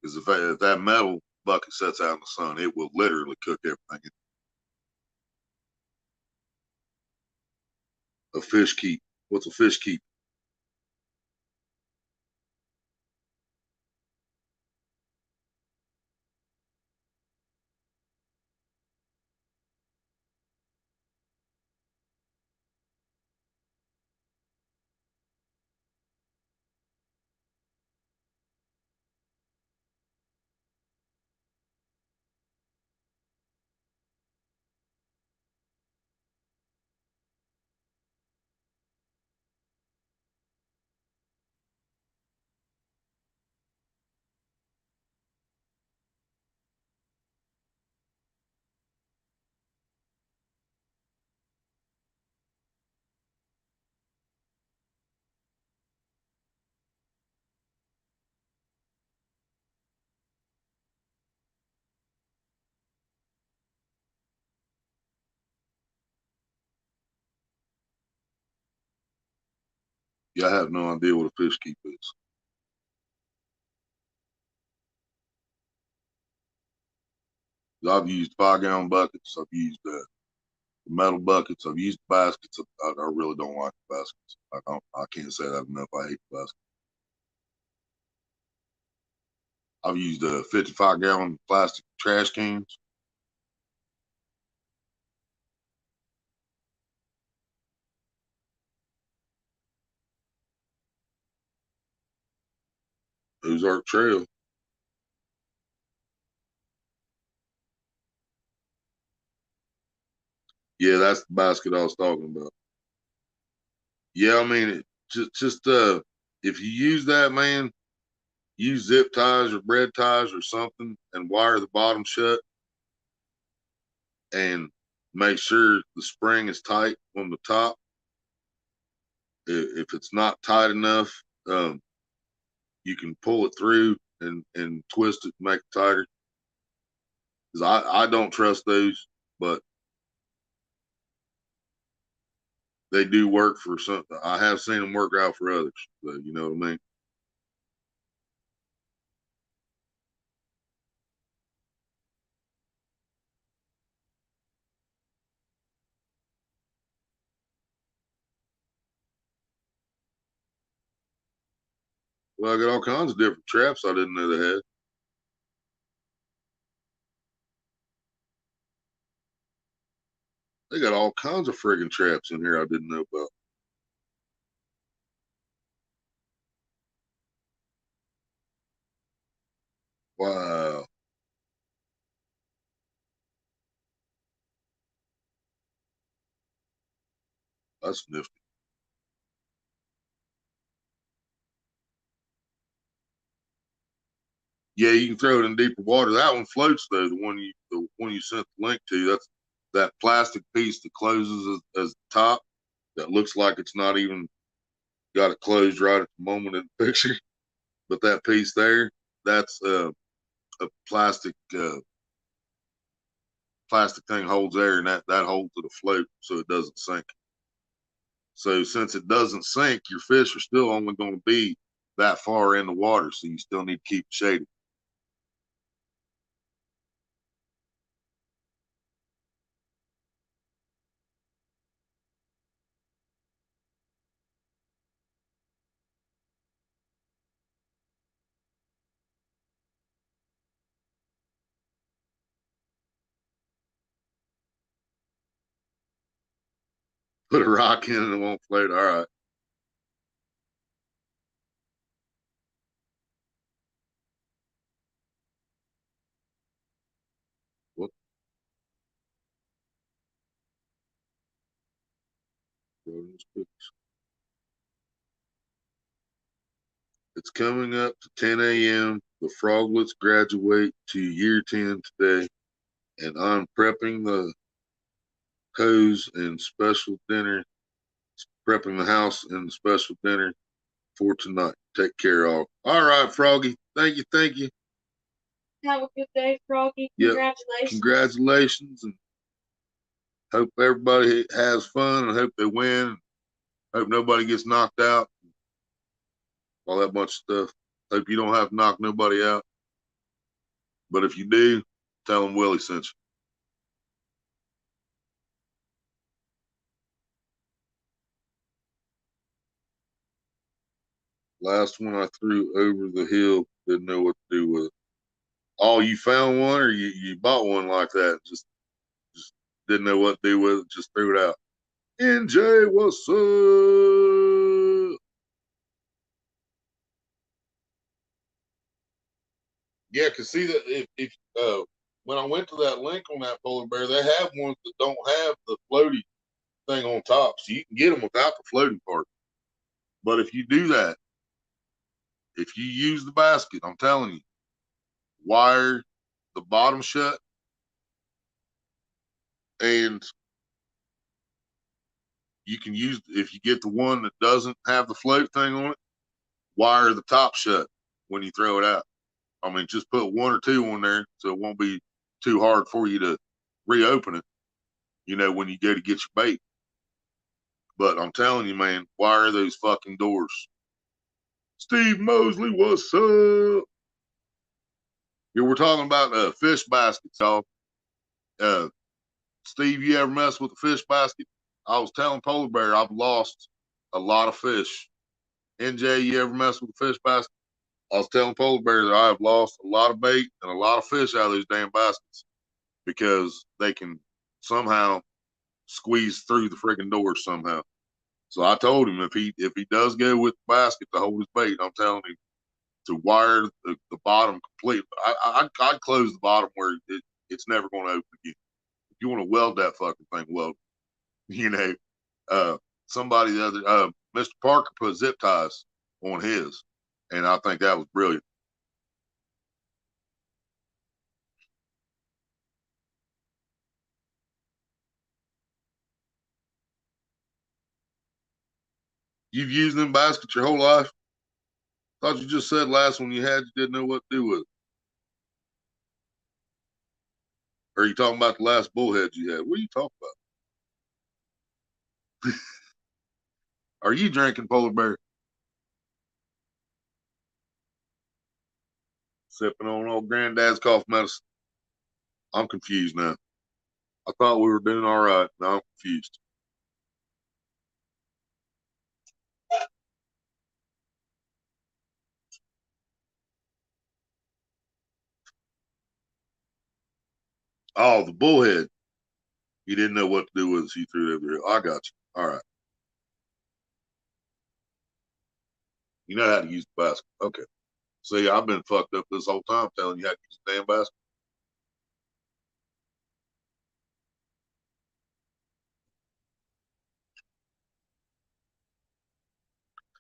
Because if that metal bucket sets out in the sun, it will literally cook everything. A fish keep. What's a fish keep? Yeah, I have no idea what a fish keep is. I've used 5-gallon buckets. I've used metal buckets. I've used baskets. I really don't like the baskets. I can't say that enough. I hate the baskets. I've used 55-gallon plastic trash cans. Ozark Trail. Yeah, that's the basket I was talking about. Yeah, I mean, just if you use that, man, use zip ties or bread ties or something and wire the bottom shut and make sure the spring is tight on the top. If it's not tight enough, you can pull it through and twist it and make it tighter. Because I don't trust those, but they do work for something. I have seen them work out for others. So you know what I mean? Well, I got all kinds of different traps I didn't know they had. They got all kinds of friggin' traps in here I didn't know about. Wow, that's nifty. Yeah, you can throw it in deeper water. That one floats though. The one you sent the link to. that plastic piece that closes as the top, that looks like it's not even got it closed right at the moment in the picture, but that piece there, that's a plastic thing holds air, and that holds it afloat so it doesn't sink. So since it doesn't sink, your fish are still only going to be that far in the water, so you still need to keep it shaded. Put a rock in and it won't float. All right. What? It's coming up to 10 a.m. The froglets graduate to year 10 today, and I'm prepping the hose and special dinner, prepping the house and the special dinner for tonight. Take care, all. All right, Froggy. Thank you. Thank you. Have a good day, Froggy. Yep. Congratulations. Congratulations, and hope everybody has fun, and hope they win. Hope nobody gets knocked out. All that bunch of stuff. Hope you don't have to knock nobody out. But if you do, tell them Willie sent you. Last one I threw over the hill, didn't know what to do with it. Oh, you found one, or you bought one like that? Just didn't know what to do with it. Just threw it out. NJ, what's up? Yeah, cause see that if when I went to that link on that polar bear, they have ones that don't have the floaty thing on top, so you can get them without the floating part. But if you do that, if you use the basket, I'm telling you, wire the bottom shut, and you can use, if you get the one that doesn't have the float thing on it, wire the top shut when you throw it out. I mean, just put one or two on there so it won't be too hard for you to reopen it, you know, when you go to get your bait. But I'm telling you, man, wire those fucking doors. Steve Mosley, what's up? Yeah, we're talking about fish baskets, y'all. Steve, you ever mess with a fish basket? I was telling Polar Bear I've lost a lot of fish. NJ, you ever mess with a fish basket? I was telling Polar Bear that I have lost a lot of bait and a lot of fish out of those damn baskets because they can somehow squeeze through the freaking doors somehow. So I told him if he does go with the basket to hold his bait, I'm telling him to wire the bottom completely. I'd close the bottom where it's never going to open again. If you want to weld that fucking thing, weld. You know, somebody the other, Mr. Parker put zip ties on his, and I think that was brilliant. You've used them baskets your whole life? Thought you just said last one you had you didn't know what to do with it. Or are you talking about the last bullhead you had? What are you talking about? Are you drinking, Polar Bear? Sipping on old granddad's cough medicine. I'm confused now. I thought we were doing all right. Now I'm confused. Oh, the bullhead. You didn't know what to do with it, so you threw it over there. I got you. All right. You know how to use the basket. Okay. See, I've been fucked up this whole time telling you how to use the damn basket.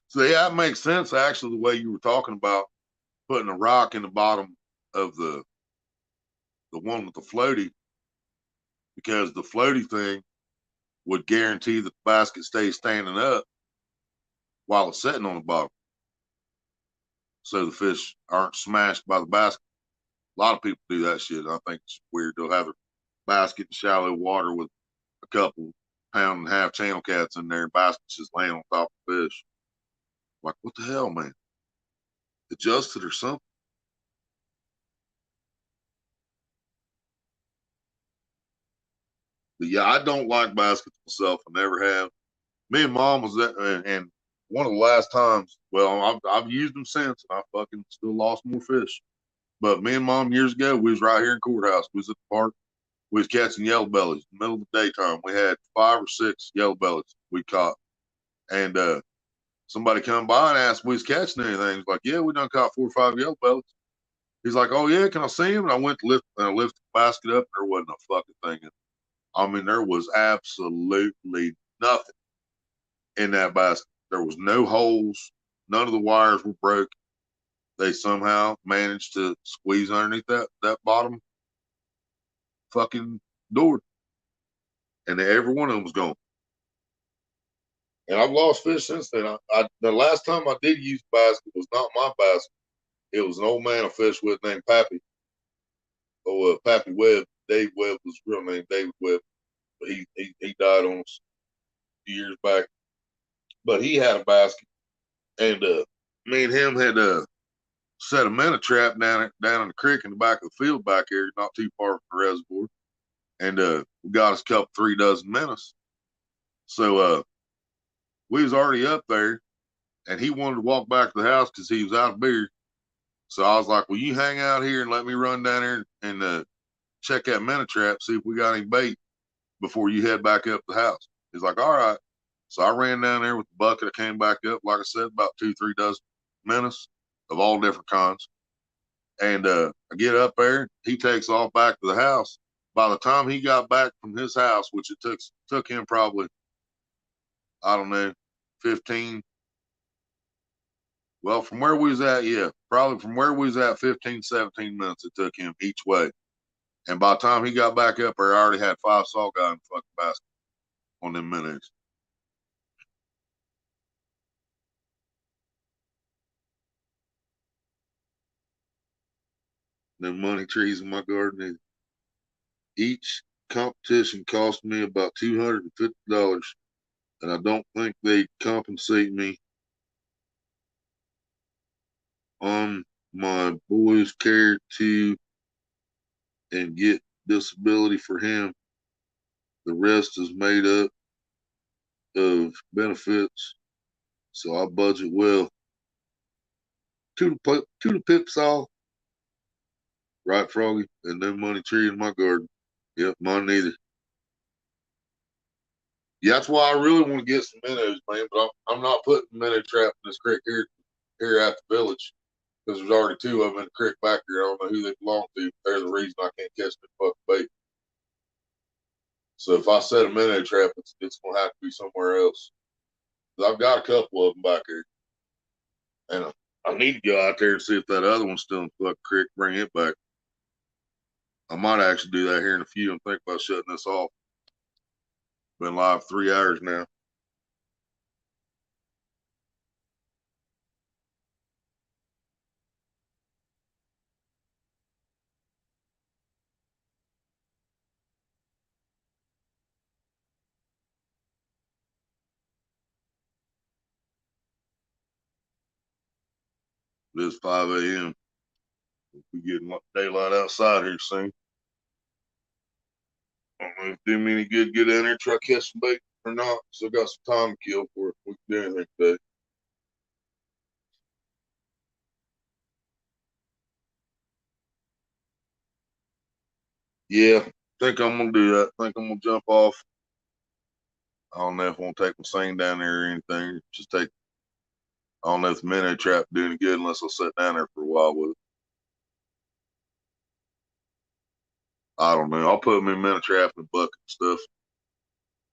So yeah, that makes sense actually the way you were talking about putting a rock in the bottom of the one with the floaty. because the floaty thing would guarantee that the basket stays standing up while it's sitting on the bottom, so the fish aren't smashed by the basket. A lot of people do that shit. I think it's weird. They'll have a basket in shallow water with a couple pound and a half channel cats in there, and baskets just laying on top of the fish. Like, what the hell, man? Adjust it or something. But yeah, I don't like baskets myself. I never have. Me and Mom was there, and one of the last times. Well, I've used them since, and I fucking still lost more fish. But me and Mom years ago, we was right here in Courthouse. We was at the park. We was catching yellow bellies in the middle of the daytime. We had 5 or 6 yellow bellies we caught, and somebody come by and asked if we was catching anything. He's like, "Yeah, we done caught 4 or 5 yellow bellies." He's like, "Oh yeah, can I see him?" And I went to lift the basket up, and there wasn't a fucking thing in it. I mean, there was absolutely nothing in that basket. There was no holes. None of the wires were broke. They somehow managed to squeeze underneath that bottom fucking door, and every one of them was gone. And I've lost fish since then. The last time I did use the basket was not my basket. It was an old man I fished with named Pappy. Oh, Pappy Webb. Dave Webb was his real name, David Webb. But he died on us a few years back. But he had a basket, and me and him had set a minnow trap down in the creek in the back of the field back here, not too far from the reservoir, and we got us a couple 3 dozen minnows. So we was already up there, and he wanted to walk back to the house because he was out of beer. So I was like, "Well, you hang out here and let me run down there and check that minnow trap, see if we got any bait before you head back up the house." He's like, "All right." So I ran down there with the bucket. I came back up, like I said, about 2, 3 dozen minnows of all different kinds. And I get up there. He takes off back to the house. By the time he got back from his house, which it took him probably, I don't know, 15. Well, from where we was at, yeah, probably from where we was at, 15, 17 minutes it took him each way. And by the time he got back up there, I already had 5 saw guys in the fucking basket on them minnows. Them money trees in my garden, each competition cost me about $250, and I don't think they compensate me on my boy's care to and get disability for him. The rest is made up of benefits, so I budget well. To the pips all. Right, Froggy? And no money tree in my garden. Yep, mine neither. Yeah, that's why I really want to get some minnows, man. But I'm not putting minnow trap in this creek here at the village, because there's already 2 of them in the creek back here. I don't know who they belong to. But they're the reason I can't catch the fucking bait. So if I set a minnow trap, it's gonna have to be somewhere else. I've got a couple of them back here, and I need to go out there and see if that other one's still in the fucking creek. Bring it back. I might actually do that here in a few. I'm thinking about shutting this off. Been live 3 hours now. It is 5 a.m. We'll be getting daylight outside here soon. I don't know if it do me any good get in there, try to catch some bait or not. Still got some time to kill for it. We can do anything today. Yeah, think I'm gonna do that. Think I'm gonna jump off. I don't know if I want to take my seine down there or anything. Just take. I don't know if the minnow trap do any good unless I sit down there for a while with it. I don't know. I'll put me a minnow trap in the bucket and stuff.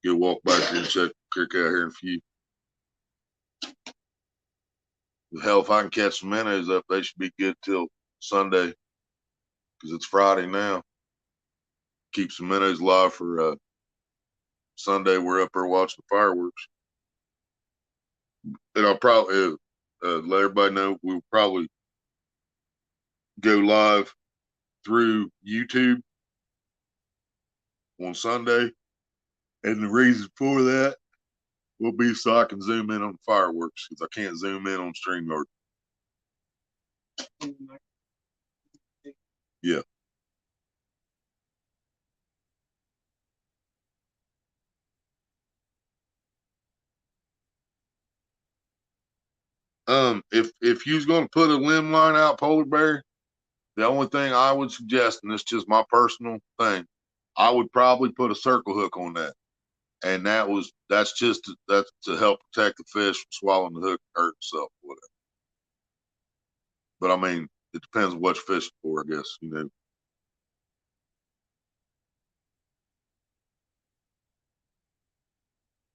Get walk back here and check the creek out here in a few. Hell, if I can catch some minnows up, they should be good till Sunday, because it's Friday now. keep some minnows alive for Sunday. We're up there watching the fireworks. And I'll probably let everybody know we'll probably go live through YouTube on Sunday. And the reason for that will be so I can zoom in on the fireworks because I can't zoom in on StreamYard. Yeah. If you's gonna put a limb line out, polar bear, the only thing I would suggest, and it's just my personal thing, I would probably put a circle hook on that. And that's to help protect the fish from swallowing the hook and hurt itself, whatever. But I mean, it depends on what you're fishing for, I guess, you know.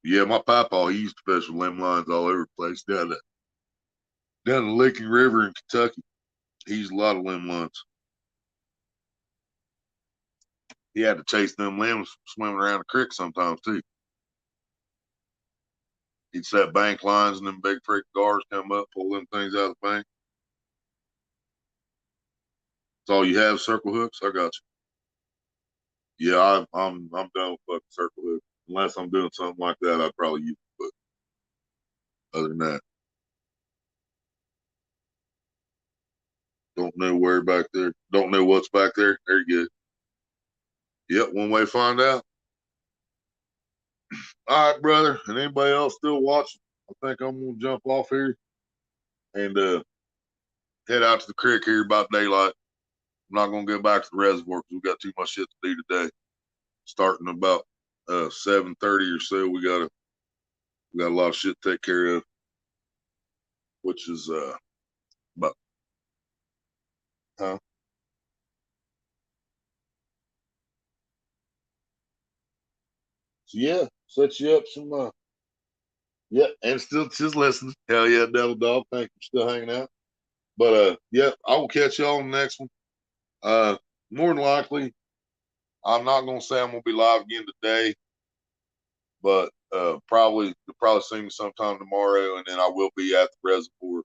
Yeah, my papa, he used to fish with limb lines all over the place down the Licking River in Kentucky. He used a lot of limb lines. He had to chase them limbs swimming around the creek sometimes too. He'd set bank lines and them big freak guards come up, pull them things out of the bank. That's all you have, circle hooks? I got you. Yeah, I'm done with fucking circle hooks. Unless I'm doing something like that, I'd probably use it. But other than that, don't know where back there. Don't know what's back there. There you go. Yep, one way to find out. All right, brother. And anybody else still watching? I think I'm gonna jump off here and head out to the creek here about daylight. I'm not gonna get back to the reservoir because we got too much shit to do today. Starting about 7:30 or so, we got a lot of shit to take care of, which is about huh? So yeah, set you up some yeah, and still just listening. Hell yeah, Devil Dog. Thank you for still hanging out. But yeah, I will catch y'all on the next one. More than likely, I'm not gonna say I'm gonna be live again today, but probably you'll probably see me sometime tomorrow, and then I will be at the reservoir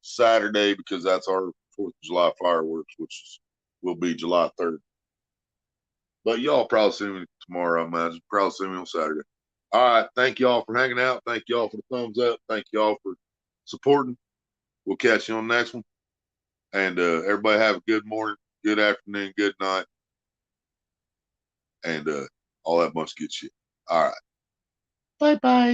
Saturday because that's our 4th of July fireworks, will be July 3rd. But y'all probably see me tomorrow, I imagine. Probably see me on Saturday. All right. Thank y'all for hanging out. Thank y'all for the thumbs up. Thank y'all for supporting. We'll catch you on the next one. And everybody have a good morning, good afternoon, good night, and all that bunch of good shit. All right. Bye-bye.